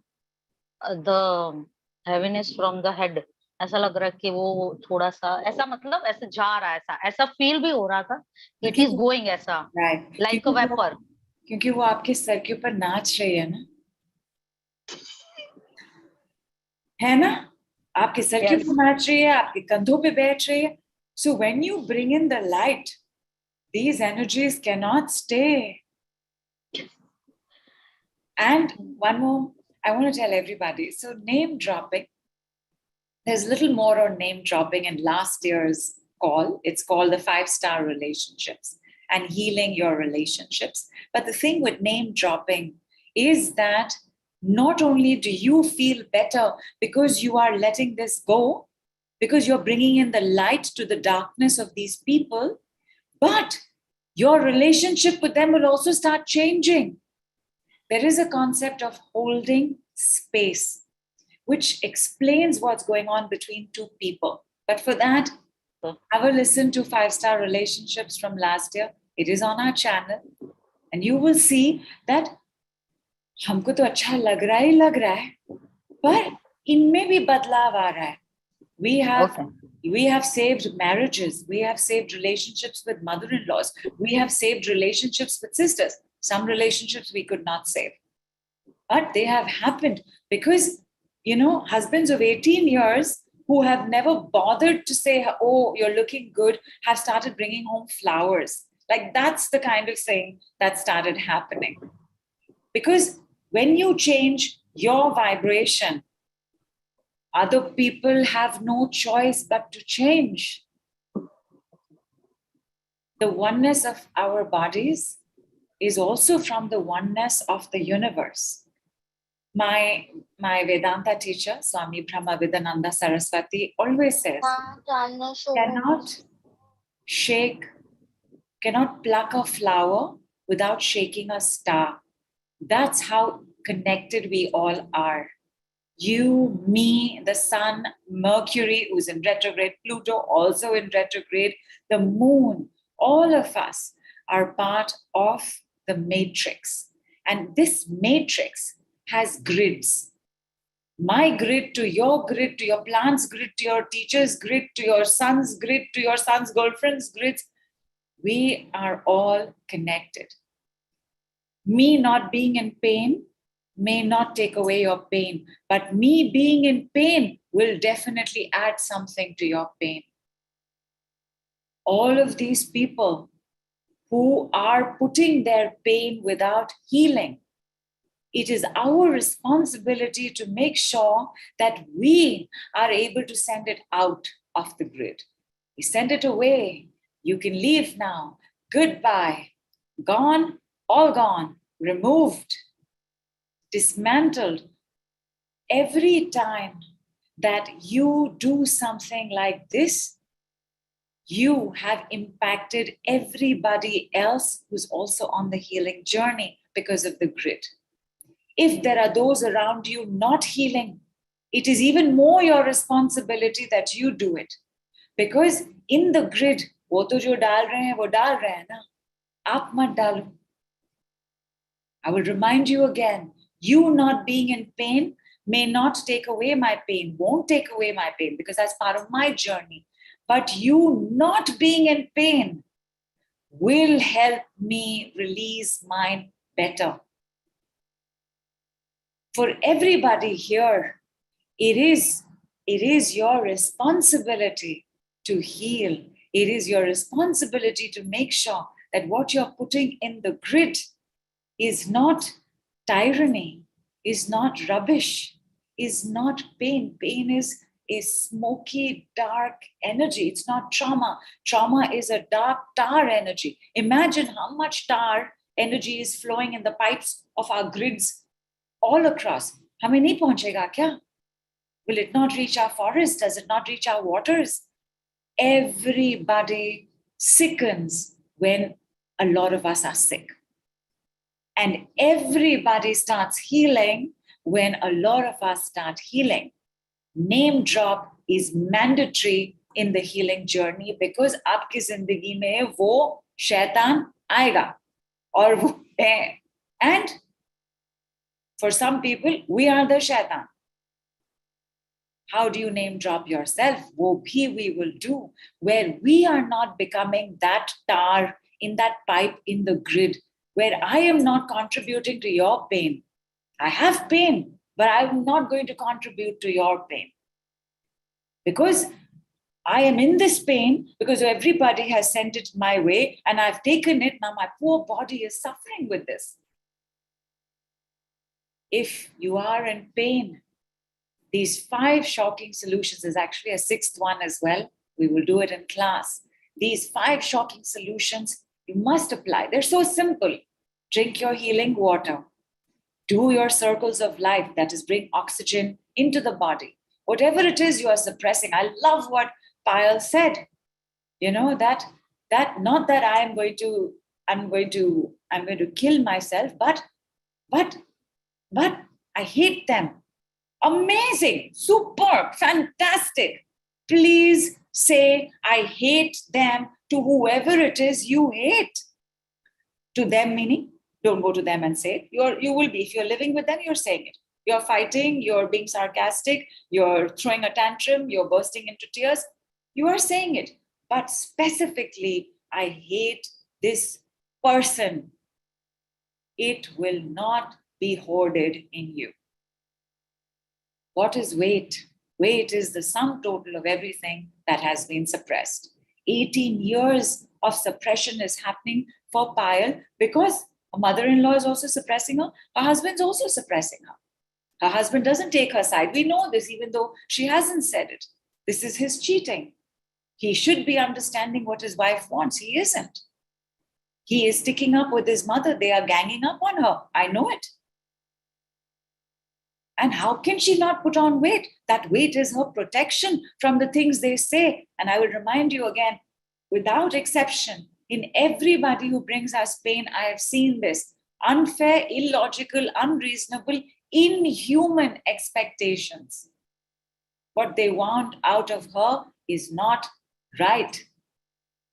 the heaviness from the head, ऐसा लग रहा है कि वो थोड़ा सा ऐसा, मतलब ऐसे जा रहा है, ऐसा फील भी हो रहा था, इट इज गोइंग ऐसा, लाइक अ वेपर। क्योंकि वो आपके सर के ऊपर नाच रही है ना, है ना? आपके सर के Yes. ऊपर नाच रही है, आपके कंधों पे बैठ रही है. So when you bring in the light, these energies cannot stay. And one more, I want to tell everybody. So name dropping, there's a little more on name dropping in last year's call. It's called the 5-star relationships and healing your relationships. But the thing with name dropping is that not only do you feel better because you are letting this go, because you're bringing in the light to the darkness of these people, but your relationship with them will also start changing. There is a concept of holding space, which explains what's going on between two people. But for that, have a listen to 5-star relationships from last year. It is on our channel. And you will see that हमको तो अच्छा लग रहा है, पर इनमें भी बदलाव आ रहा है. We have saved marriages. We have saved relationships with mother-in-laws. We have saved relationships with sisters. Some relationships we could not save. But they have happened because, husbands of 18 years who have never bothered to say, oh, you're looking good, have started bringing home flowers. Like that's the kind of thing that started happening. Because when you change your vibration, other people have no choice but to change. The oneness of our bodies is also from the oneness of the universe. My Vedanta teacher, Swami Brahmavidananda Saraswati, always says, cannot pluck a flower without shaking a star. That's how connected we all are. You, me, the sun, Mercury, who's in retrograde, Pluto also in retrograde, the moon, all of us are part of the matrix. And this matrix has grids. My grid to your plant's grid, to your teacher's grid, to your son's grid, to your son's girlfriend's grids. We are all connected. Me not being in pain may not take away your pain, but me being in pain will definitely add something to your pain. All of these people who are putting their pain without healing, it is our responsibility to make sure that we are able to send it out of the grid. We send it away. You can leave now. Goodbye. Gone, all gone, removed, dismantled. Every time that you do something like this, you have impacted everybody else who's also on the healing journey because of the grid. If there are those around you not healing, it is even more your responsibility that you do it. Because in the grid, wo to jo dal rahe hain, wo dal rahe hain na. Aap mat dalo. I will remind you again, you not being in pain may not take away my pain, won't take away my pain because that's part of my journey. But you not being in pain will help me release mine better. For everybody here, it is your responsibility to heal. It is your responsibility to make sure that what you're putting in the grid is not tyranny, is not rubbish, is not pain. Pain is a smoky, dark energy. It's not trauma. Trauma is a dark tar energy. Imagine how much tar energy is flowing in the pipes of our grids all across. Hame nahi pahunchega kya? Will it not reach our forests? Does it not reach our waters? Everybody sickens when a lot of us are sick. And everybody starts healing when a lot of us start healing. Name drop is mandatory in the healing journey because आपकी जिंदगी में वो शैतान आएगा और वो है. And for some people, we are the shaitan. How do you name drop yourself? Wo bhi we will do, where we are not becoming that tar in that pipe in the grid, where I am not contributing to your pain. I have pain, but I'm not going to contribute to your pain. Because I am in this pain because everybody has sent it my way and I've taken it. Now my poor body is suffering with this. If you are in pain, these 5 shocking solutions, is actually a 6th one as well. We will do it in class. These 5 shocking solutions you must apply. They're so simple. Drink your healing water. Do your circles of life, that is, bring oxygen into the body. Whatever it is you are suppressing. I love what Payal said. You know, that not that I'm going to kill myself, but I hate them. Amazing, superb, fantastic. Please say, I hate them to whoever it is you hate. To them, meaning, don't go to them and say it. You will be, if you're living with them, you're saying it. You're fighting, you're being sarcastic, you're throwing a tantrum, you're bursting into tears. You are saying it. But specifically, I hate this person. It will not be hoarded in you. What is weight? Weight is the sum total of everything that has been suppressed. 18 years of suppression is happening for Payal because her mother-in-law is also suppressing her. Her husband's also suppressing her. Her husband doesn't take her side. We know this, even though she hasn't said it. This is his cheating. He should be understanding what his wife wants. He isn't. He is sticking up with his mother. They are ganging up on her. I know it. And how can she not put on weight? That weight is her protection from the things they say. And I will remind you again, without exception, in everybody who brings us pain, I have seen this. Unfair, illogical, unreasonable, inhuman expectations. What they want out of her is not right.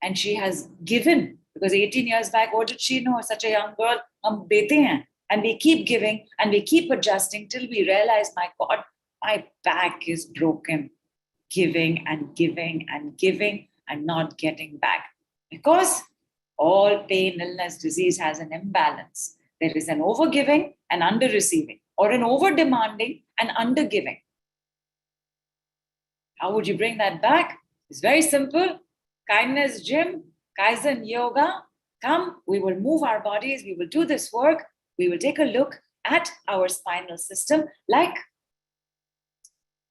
And she has given, because 18 years back, what did she know? Such a young girl, hum dete hain. And we keep giving and we keep adjusting till we realize, my God, my back is broken. Giving and giving and giving and not getting back. Because all pain, illness, disease has an imbalance. There is an overgiving and under-receiving, or an over-demanding and under-giving. How would you bring that back? It's very simple. Kindness gym, Kaizen yoga. Come, we will move our bodies. We will do this work. We will take a look at our spinal system. Like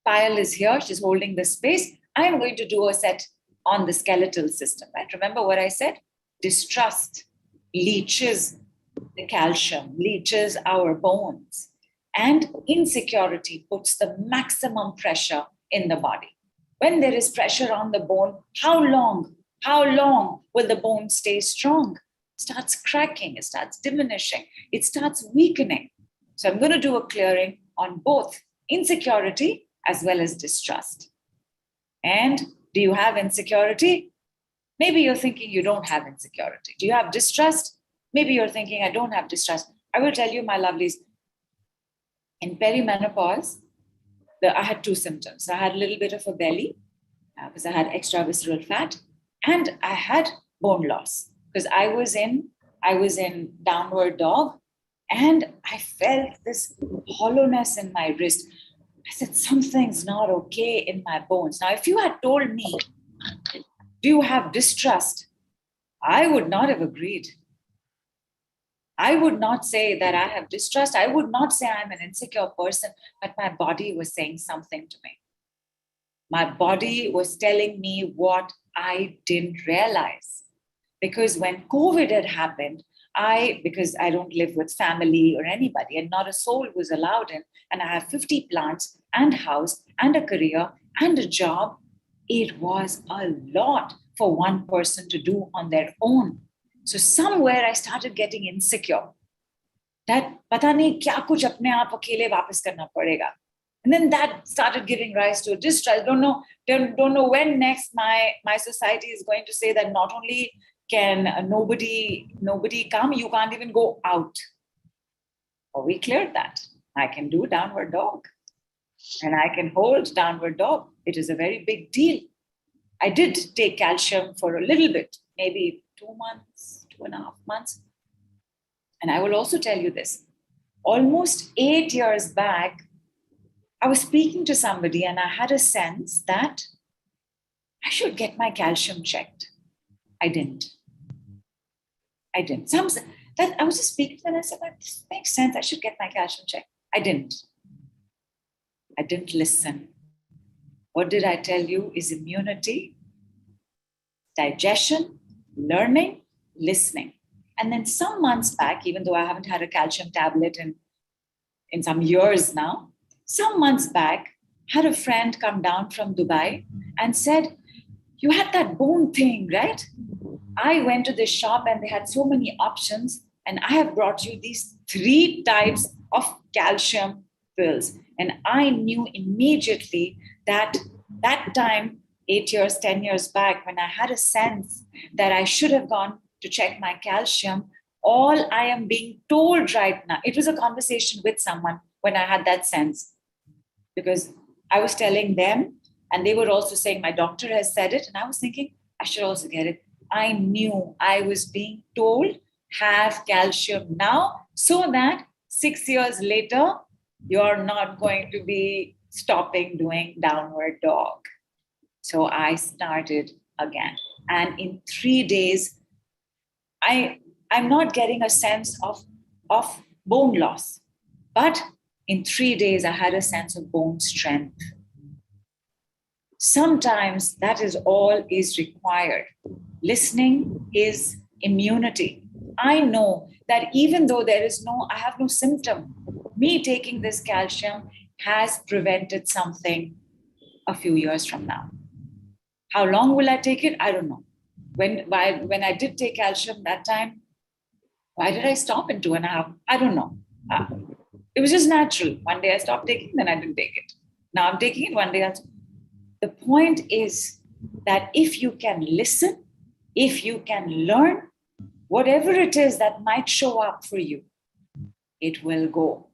Payal is here. She's holding the space. I am going to do a set on the skeletal system. Right? Remember what I said? Distrust leaches the calcium, leaches our bones. And insecurity puts the maximum pressure in the body. When there is pressure on the bone, how long will the bone stay strong? It starts cracking, it starts diminishing, it starts weakening. So I'm going to do a clearing on both insecurity as well as distrust. And do you have insecurity? Maybe you're thinking you don't have insecurity. Do you have distrust? Maybe you're thinking I don't have distrust. I will tell you, my lovelies, in perimenopause, I had 2 symptoms. I had a little bit of a belly because I had extra visceral fat, and I had bone loss because I was in downward dog, and I felt this hollowness in my wrist. I said, something's not okay in my bones. Now, if you had told me, do you have distrust? I would not have agreed. I would not say that I have distrust. I would not say I'm an insecure person, but my body was saying something to me. My body was telling me what I didn't realize. Because when COVID had happened, because I don't live with family or anybody, and not a soul was allowed in, and I have 50 plants and house and a career and a job, it was a lot for one person to do on their own. So somewhere I started getting insecure. That pata nahi kya kuch apne aap akele wapas karna padega. And then that started giving rise to distrust. Don't know when next my society is going to say that not only can nobody come, you can't even go out. Oh, we cleared that. I can do downward dog. And I can hold downward dog. It is a very big deal. I did take calcium for a little bit, maybe 2 months, 2.5 months. And I will also tell you this. Almost 8 years back, I was speaking to somebody and I had a sense that I should get my calcium checked. I didn't. That I was just speaking to them and I said, this makes sense. I should get my calcium checked. I didn't listen. What did I tell you is immunity, digestion, learning, listening. And then some months back, even though I haven't had a calcium tablet in some years now, some months back, had a friend come down from Dubai and said, you had that bone thing, right? I went to this shop and they had so many options and I have brought you these 3 types of calcium pills. And I knew immediately that time, 8 years, 10 years back, when I had a sense that I should have gone to check my calcium, all I am being told right now, it was a conversation with someone when I had that sense, because I was telling them and they were also saying, my doctor has said it. And I was thinking, I should also get it. I knew I was being told, have calcium now, so that 6 years later, you're not going to be stopping doing downward dog. So I started again. And in 3 days, I'm not getting a sense of bone loss. But in 3 days, I had a sense of bone strength. Sometimes that is all is required. Listening is immunity. I know that even though I have no symptom, me taking this calcium has prevented something a few years from now. How long will I take it? I don't know. When I did take calcium that time, why did I stop in 2.5? I don't know. It was just natural. One day I stopped taking, then I didn't take it. Now I'm taking it, one day I'll. The point is that if you can listen, if you can learn, whatever it is that might show up for you, it will go.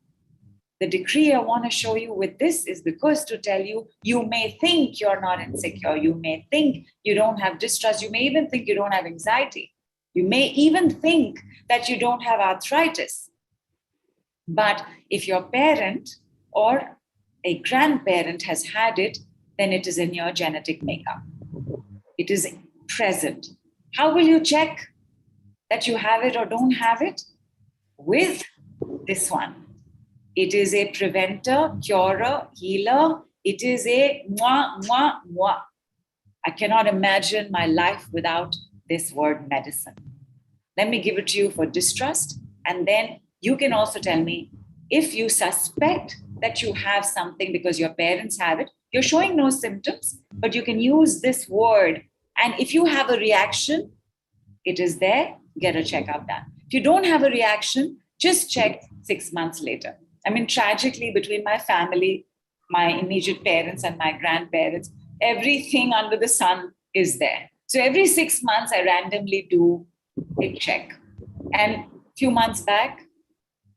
The decree I want to show you with this is because to tell you, you may think you're not insecure. You may think you don't have distrust. You may even think you don't have anxiety. You may even think that you don't have arthritis. But if your parent or a grandparent has had it, then it is in your genetic makeup. It is present. How will you check that you have it or don't have it? With this one. It is a preventer, curer, healer. It is a mwah, mwah, mwah. I cannot imagine my life without this word medicine. Let me give it to you for distrust. And then you can also tell me if you suspect that you have something because your parents have it. You're showing no symptoms, but you can use this word. And if you have a reaction, it is there, get a checkup done. If you don't have a reaction, just check 6 months later. I mean, tragically, between my family, my immediate parents and my grandparents, everything under the sun is there. So every 6 months, I randomly do a check. And a few months back,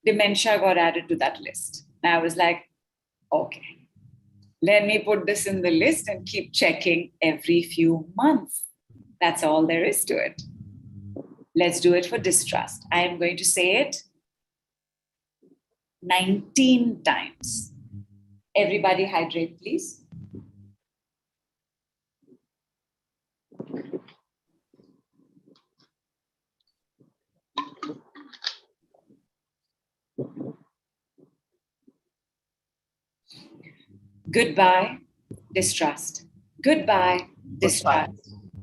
dementia got added to that list. And I was like, okay, let me put this in the list and keep checking every few months. That's all there is to it. Let's do it for distrust. I am going to say it 19 times. Everybody hydrate, please. Goodbye, distrust. Goodbye, distrust.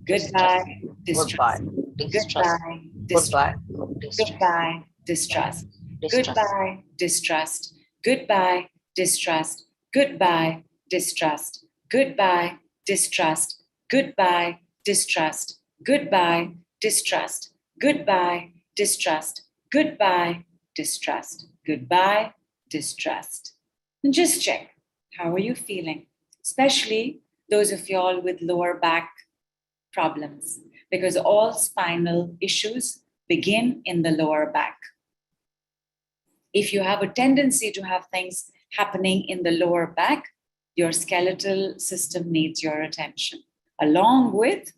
Goodbye, distrust. Goodbye, distrust. Goodbye, distrust. Goodbye, distrust. Goodbye, distrust. Goodbye, distrust. Goodbye, distrust. Goodbye, distrust. Goodbye, distrust. Goodbye, distrust. Goodbye, distrust. Goodbye, distrust. And just check. How are you feeling? Especially those of y'all with lower back problems, because all spinal issues begin in the lower back. If you have a tendency to have things happening in the lower back, your skeletal system needs your attention, along with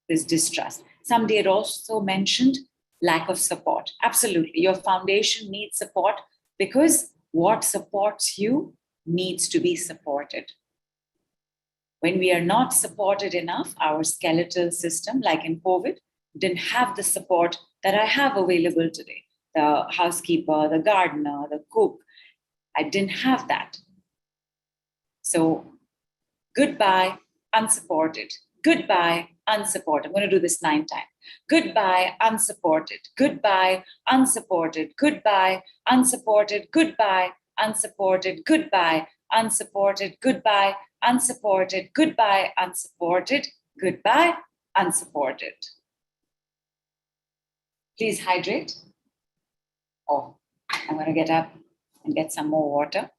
this distrust. Somebody had also mentioned lack of support. Absolutely. Your foundation needs support because what supports you needs to be supported. When we are not supported enough, our skeletal system, like in COVID, didn't have the support that I have available today. The housekeeper, the gardener, the cook, I didn't have that. So goodbye, unsupported. Goodbye, unsupported. I'm going to do this 9 times. Goodbye, unsupported. Goodbye, unsupported. Goodbye, unsupported. Goodbye, unsupported. Goodbye, unsupported. Goodbye, unsupported. Goodbye, unsupported. Goodbye, unsupported. Please hydrate. Oh, I'm going to get up and get some more water.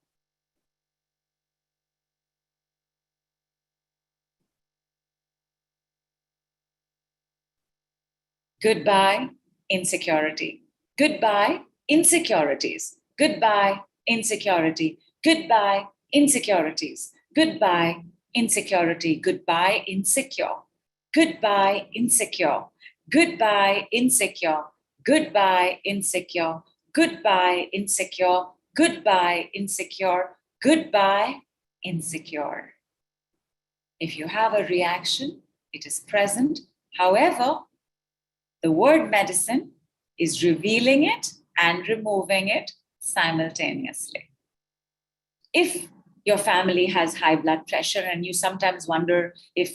Goodbye, insecurity. Goodbye, insecurities. Goodbye, insecurity. Goodbye, insecurities. Goodbye, insecurity. Goodbye, insecure. Goodbye, insecure. Goodbye, insecure. Goodbye, insecure. Goodbye, insecure. Goodbye, insecure. Goodbye, insecure. If you have a reaction, it is present. However, the word medicine is revealing it and removing it simultaneously. If your family has high blood pressure and you sometimes wonder if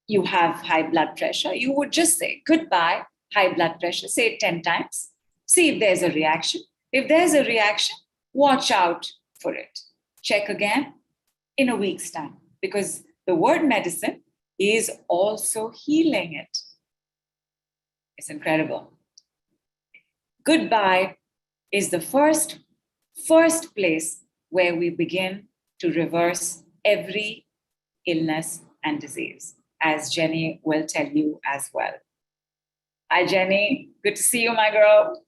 you have high blood pressure, you would just say, goodbye, high blood pressure. Say it 10 times. See if there's a reaction. If there's a reaction, watch out for it. Check again in a week's time, because the word medicine is also healing it. It's incredible. Goodbye is the first place where we begin to reverse every illness and disease, as Jenny will tell you as well. Hi, Jenny. Good to see you, my girl.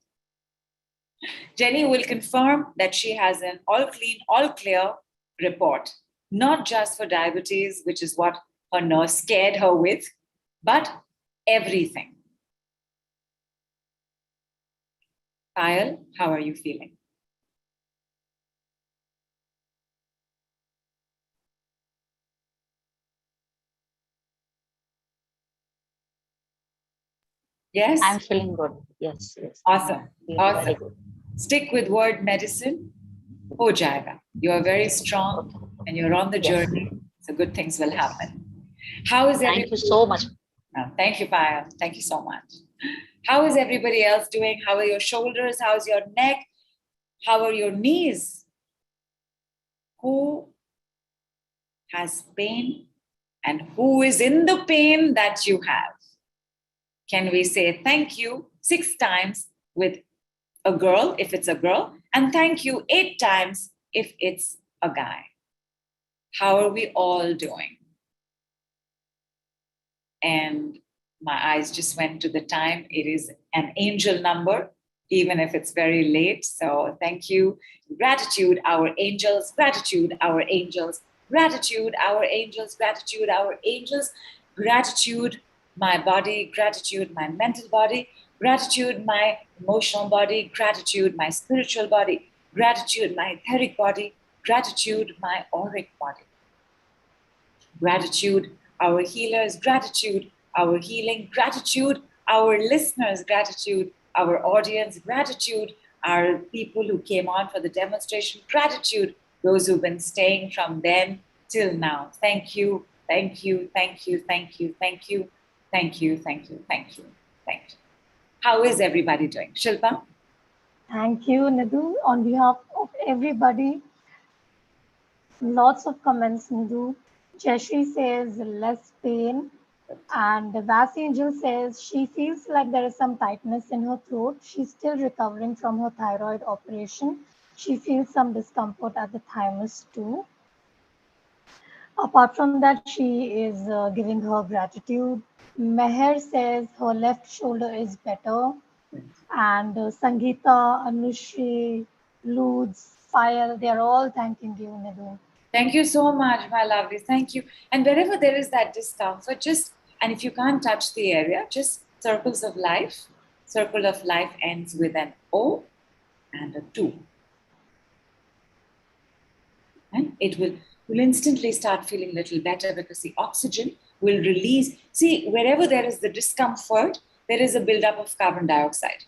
Jenny will confirm that she has an all clean, all clear report, not just for diabetes, which is what her nurse scared her with, but everything. Payal, how are you feeling? Yes? I'm feeling good. Yes, yes. Awesome. Feeling very Awesome. good. Stick with word medicine. Ho jayega. You are very strong and you're on the journey. So good things will happen. How is everybody? Thank you so much. Oh, thank you, Payal. Thank you so much. How is everybody else doing? How are your shoulders? How's your neck? How are your knees? Who has pain and who is in the pain that you have? Can we say thank you 6 times with a girl, if it's a girl, and thank you 8 times if it's a guy? How are we all doing? And my eyes just went to the time. It is an angel number, even if it's very late. So thank you. Gratitude, our angels. Gratitude, our angels. Gratitude, our angels. Gratitude, our angels. Gratitude, my body. Gratitude, my mental body. Gratitude, my emotional body. Gratitude, my spiritual body. Gratitude, my etheric body. Gratitude, my auric body. Gratitude, our healers. Gratitude, our healing. Gratitude, our listeners. Gratitude, our audience. Gratitude, our people who came on for the demonstration. Gratitude, those who've been staying from then till now. Thank you, thank you, thank you, thank you, thank you, thank you, thank you, thank you, thank you. How is everybody doing? Shilpa? Thank you, Nidhu. On behalf of everybody, lots of comments, Nidhu. Jeshri says less pain. And the Vass Angel says she feels like there is some tightness in her throat. She's still recovering from her thyroid operation. She feels some discomfort at the thymus too. Apart from that, she is giving her gratitude. Meher says her left shoulder is better. And Sangeeta, Anushri, Luz, Fayal, they're all thanking you, Nidhu. Thank you so much, my lovely. Thank you. And wherever there is that discomfort, and if you can't touch the area, just circles of life. Circle of life ends with an O and a 2. And will instantly start feeling a little better because the oxygen will release. See, wherever there is the discomfort, there is a buildup of carbon dioxide.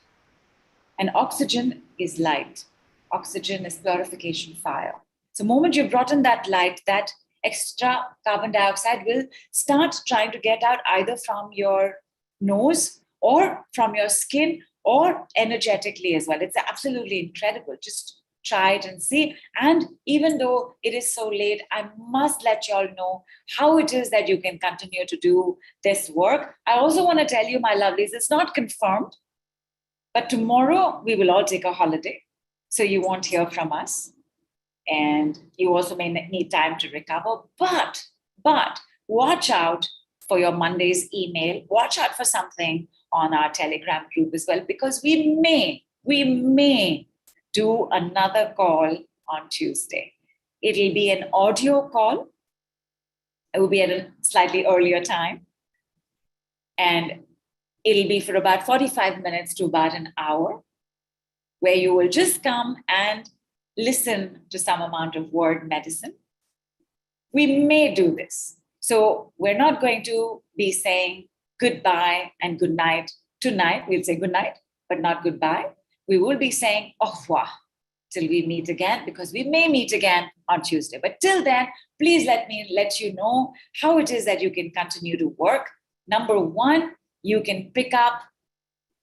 And oxygen is light. Oxygen is purification fire. So the moment you brought in that light, that extra carbon dioxide will start trying to get out either from your nose or from your skin or energetically as well. It's absolutely incredible. Just try it and see. And even though it is so late, I must let you all know how it is that you can continue to do this work. I also want to tell you, my lovelies, it's not confirmed, but tomorrow we will all take a holiday. So you won't hear from us. And you also may need time to recover. But watch out for your Monday's email. Watch out for something on our Telegram group as well, because we may do another call on Tuesday. It'll be an audio call. It will be at a slightly earlier time. And it'll be for about 45 minutes to about an hour, where you will just come and listen to some amount of word medicine. We may do this. So we're not going to be saying goodbye and good night tonight. We'll say good night, but not goodbye. We will be saying au revoir till we meet again, because we may meet again on Tuesday. But till then, please let you know how it is that you can continue to work. Number one, you can pick up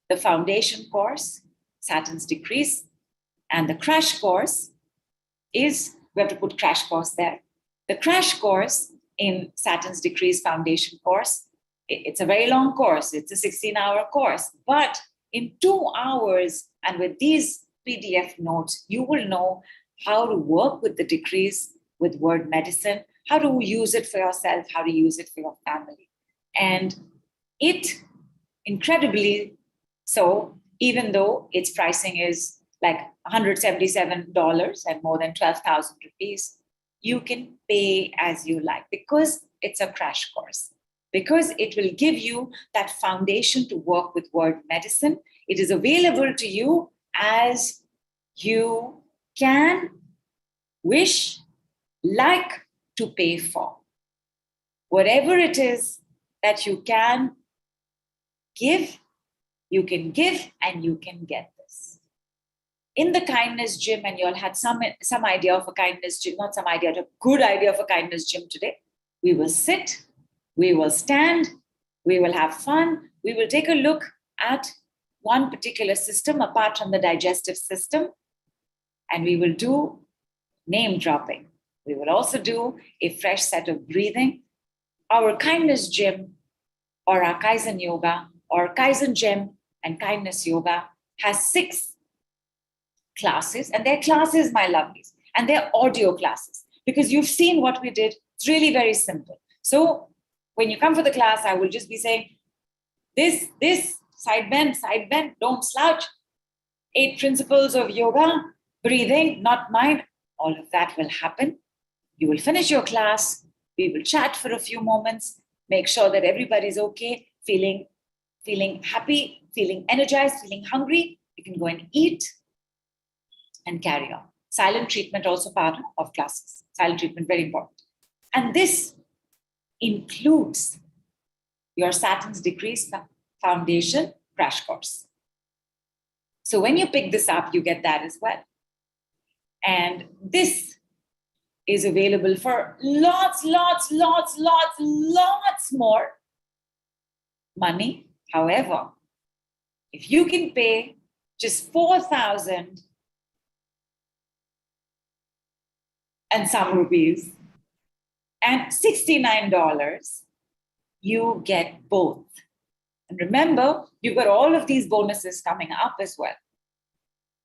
the foundation course, Saturn's Decrees, and the crash course is, we have to put crash course there. The crash course in Saturn's Decrees foundation course, it's a very long course. It's a 16-hour course. But in 2 hours, and with these PDF notes, you will know how to work with the decrees, with word medicine, how to use it for yourself, how to use it for your family. And it, incredibly so, even though its pricing is like $177 and more than 12,000 rupees, you can pay as you like, because it's a crash course, because it will give you that foundation to work with word medicine. It is available to you as you can, wish, like to pay for. Whatever it is that you can give, you can give, and you can get this. In the kindness gym, and you all had some idea of a kindness gym, not some idea, a good idea of a kindness gym today. We will sit, we will stand, we will have fun, we will take a look at one particular system apart from the digestive system, and we will do name dropping. We will also do a fresh set of breathing. Our kindness gym, or our Kaizen yoga, or Kaizen gym and kindness yoga has 6 classes, and they're classes, my lovelies, and they're audio classes, because you've seen what we did. It's really very simple. So when you come for the class, I will just be saying, this, side bend, don't slouch. 8 principles of yoga, breathing, not mine. All of that will happen. You will finish your class. We will chat for a few moments, make sure that everybody's okay, feeling happy, feeling energized, feeling hungry. You can go and eat and carry on. Silent treatment also part of classes. Silent treatment, very important. And this includes your Saturn's Decrees Foundation crash course. So when you pick this up, you get that as well. And this is available for lots more money. However, if you can pay just 4,000 and some rupees and $69, you get both. And remember, you've got all of these bonuses coming up as well.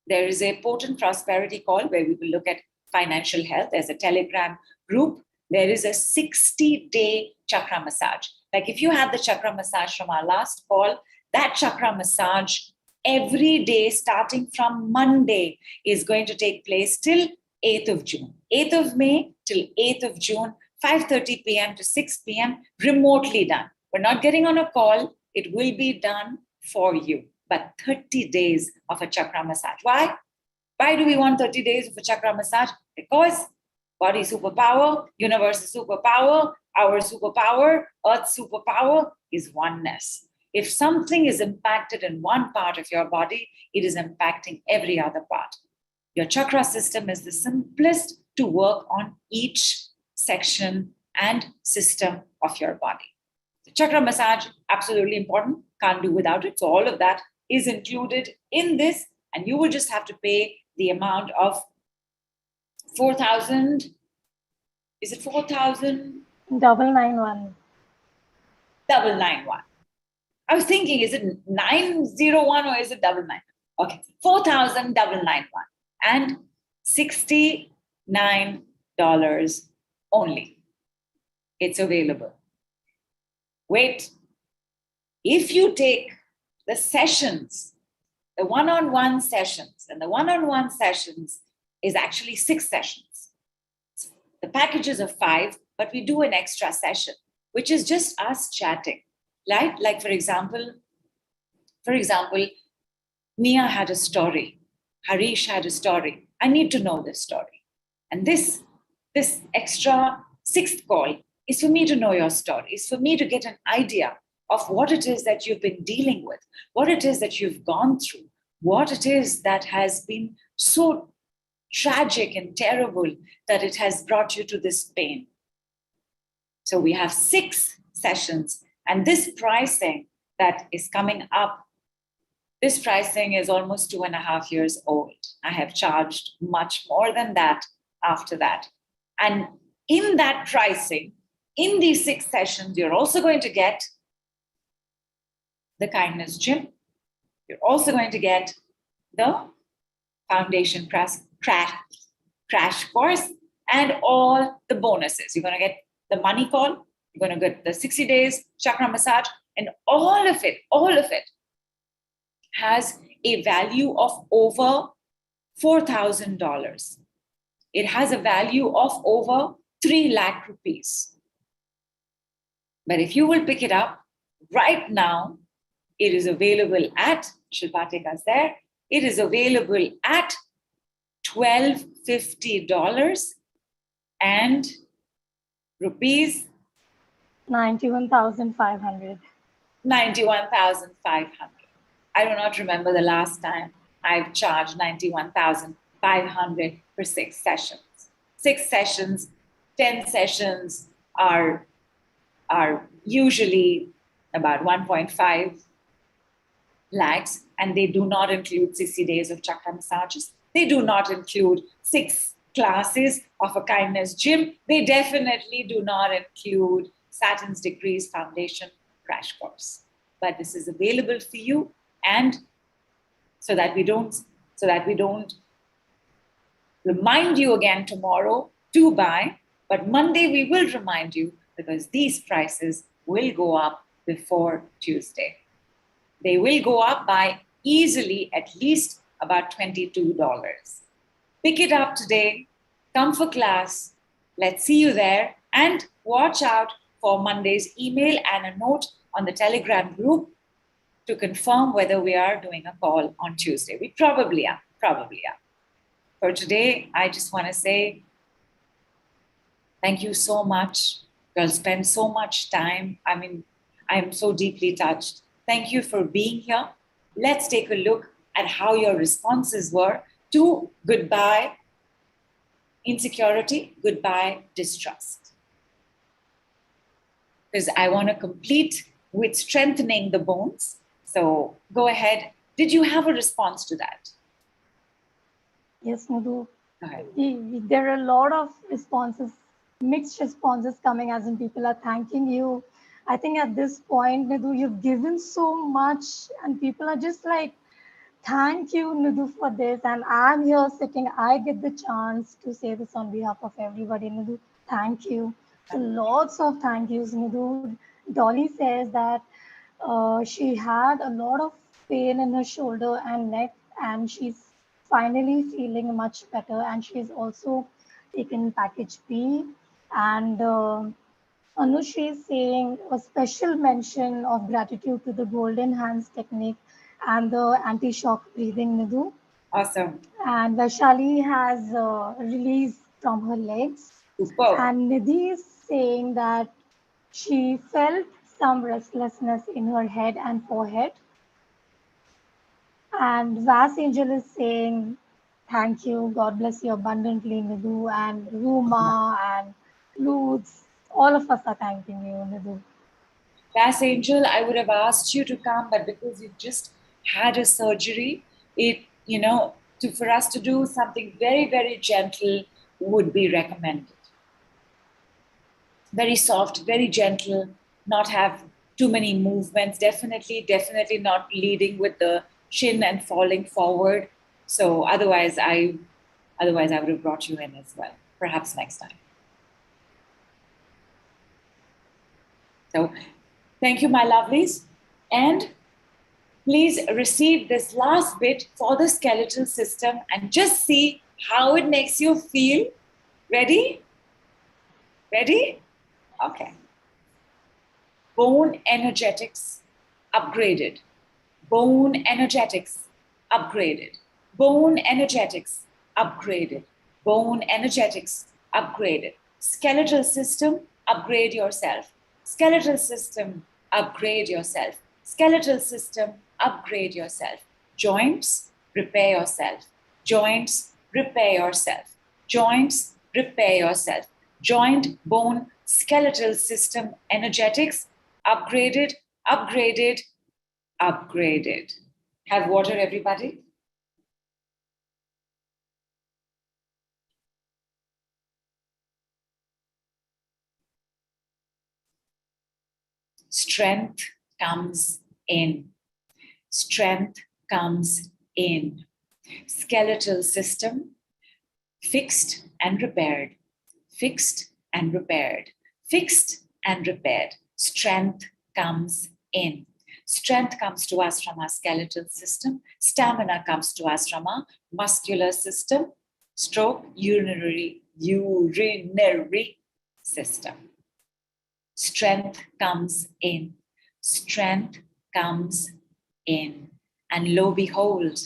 There is a potent prosperity call where we will look at financial health. There's a Telegram group. There is a 60-day chakra massage. Like if you had the chakra massage from our last call, that chakra massage every day starting from Monday is going to take place till 8th of June. 8th of May till 8th of June, 5:30 p.m. to 6 p.m. remotely done. We're not getting on a call. It will be done for you. But 30 days of a chakra massage. Why? Why do we want 30 days of a chakra massage? Because Body superpower, universe superpower, our superpower, Earth's superpower is oneness. If something is impacted in one part of your body, it is impacting every other part. Your chakra system is the simplest to work on each section and system of your body. The chakra massage, absolutely important, can't do without it. So all of that is included in this, and you will just have to pay the amount of 4,000. Is it 4,000? 991. 991. I was thinking, is it 901 or is it 99? Okay, 4,991 and $69 only. It's available. Wait, if you take the sessions, the one-on-one sessions, and the one-on-one sessions is actually 6 sessions. The packages are 5, but we do an extra session, which is just us chatting. Right? Like, for example, Nia had a story. Harish had a story. I need to know this story. And this extra 6th call is for me to know your story. It's for me to get an idea of what it is that you've been dealing with, what it is that you've gone through, what it is that has been so tragic and terrible that it has brought you to this pain. So we have 6 sessions. And this pricing that is coming up, this pricing is almost 2.5 years old. I have charged much more than that after that. And in that pricing, in these 6 sessions, you're also going to get the kindness gym. You're also going to get the foundation crash course and all the bonuses. You're going to get the money call. You're going to get the 60 days chakra massage, and all of it has a value of over $4,000. It has a value of over 3 lakh rupees. But if you will pick it up right now, it is available at, Shilpa, take us there, it is available at $1,250 and rupees 91,500. 91,500. I do not remember the last time I've charged 91,500 for 6 sessions. 6 sessions, 10 sessions are usually about 1.5 lakhs, and they do not include 60 days of chakra massages. They do not include 6 classes of a kindness gym. They definitely do not include Saturn's Degrees Foundation crash course. But this is available for you, and so that we don't remind you again tomorrow to buy, but Monday we will remind you, because these prices will go up before Tuesday. They will go up by easily at least about $22. Pick it up today, come for class, let's see you there, and watch out for Monday's email and a note on the Telegram group to confirm whether we are doing a call on Tuesday. We probably are. For today, I just want to say thank you so much. You'll spend so much time. I mean, I'm so deeply touched. Thank you for being here. Let's take a look at how your responses were to goodbye insecurity, goodbye distrust. Because I want to complete with strengthening the bones. So go ahead. Did you have a response to that? Yes, Nidhu. Go ahead. There are a lot of responses, mixed responses coming, as in people are thanking you. I think at this point, Nidhu, you've given so much, and people are just like, thank you, Nidhu, for this. And I'm here sitting, I get the chance to say this on behalf of everybody. Nidhu, thank you. So lots of thank yous, Nidhu. Dolly says that she had a lot of pain in her shoulder and neck, and she's finally feeling much better. And she's also taken package B. And Anush is saying a special mention of gratitude to the golden hands technique and the anti-shock breathing, Nidhu. Awesome. And Vaishali has released from her legs. Superb. And Nidhi is saying that she felt some restlessness in her head and forehead. And Vas Angel is saying, thank you, God bless you abundantly, Nidhu. And Ruma and Lutz, all of us are thanking you, Nidhu. Vas Angel, I would have asked you to come, but because you just had a surgery, for us to do something very, very gentle would be recommended. Very soft, very gentle, not have too many movements, definitely not leading with the chin and falling forward. So otherwise I would have brought you in as well, perhaps next time. So thank you, my lovelies. And please receive this last bit for the skeletal system and just see how it makes you feel. Ready? Ready? Okay. Bone energetics upgraded. Bone energetics upgraded. Bone energetics upgraded. Bone energetics upgraded. Skeletal system, upgrade yourself. Skeletal system, upgrade yourself. Skeletal system, upgrade yourself. Joints, repair yourself. Joints, repair yourself. Joints, repair yourself. Joint, bone, skeletal system, energetics, upgraded, upgraded, upgraded. Have water, everybody. Strength comes in. Strength comes in. Skeletal system, fixed and repaired. Fixed and repaired. Fixed and repaired. Strength comes in. Strength comes to us from our skeletal system. Stamina comes to us from our muscular system. Stroke, urinary system. Strength comes in. Strength comes in. And lo behold,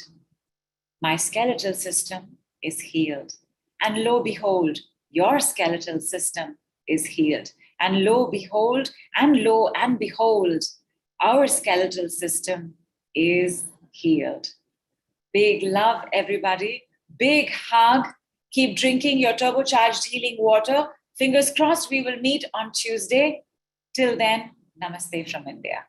my skeletal system is healed. And lo behold, your skeletal system is healed. And lo behold, and lo and behold, our skeletal system is healed. Big love, everybody. Big hug. Keep drinking your turbocharged healing water. Fingers crossed we will meet on Tuesday. Till then, namaste from India.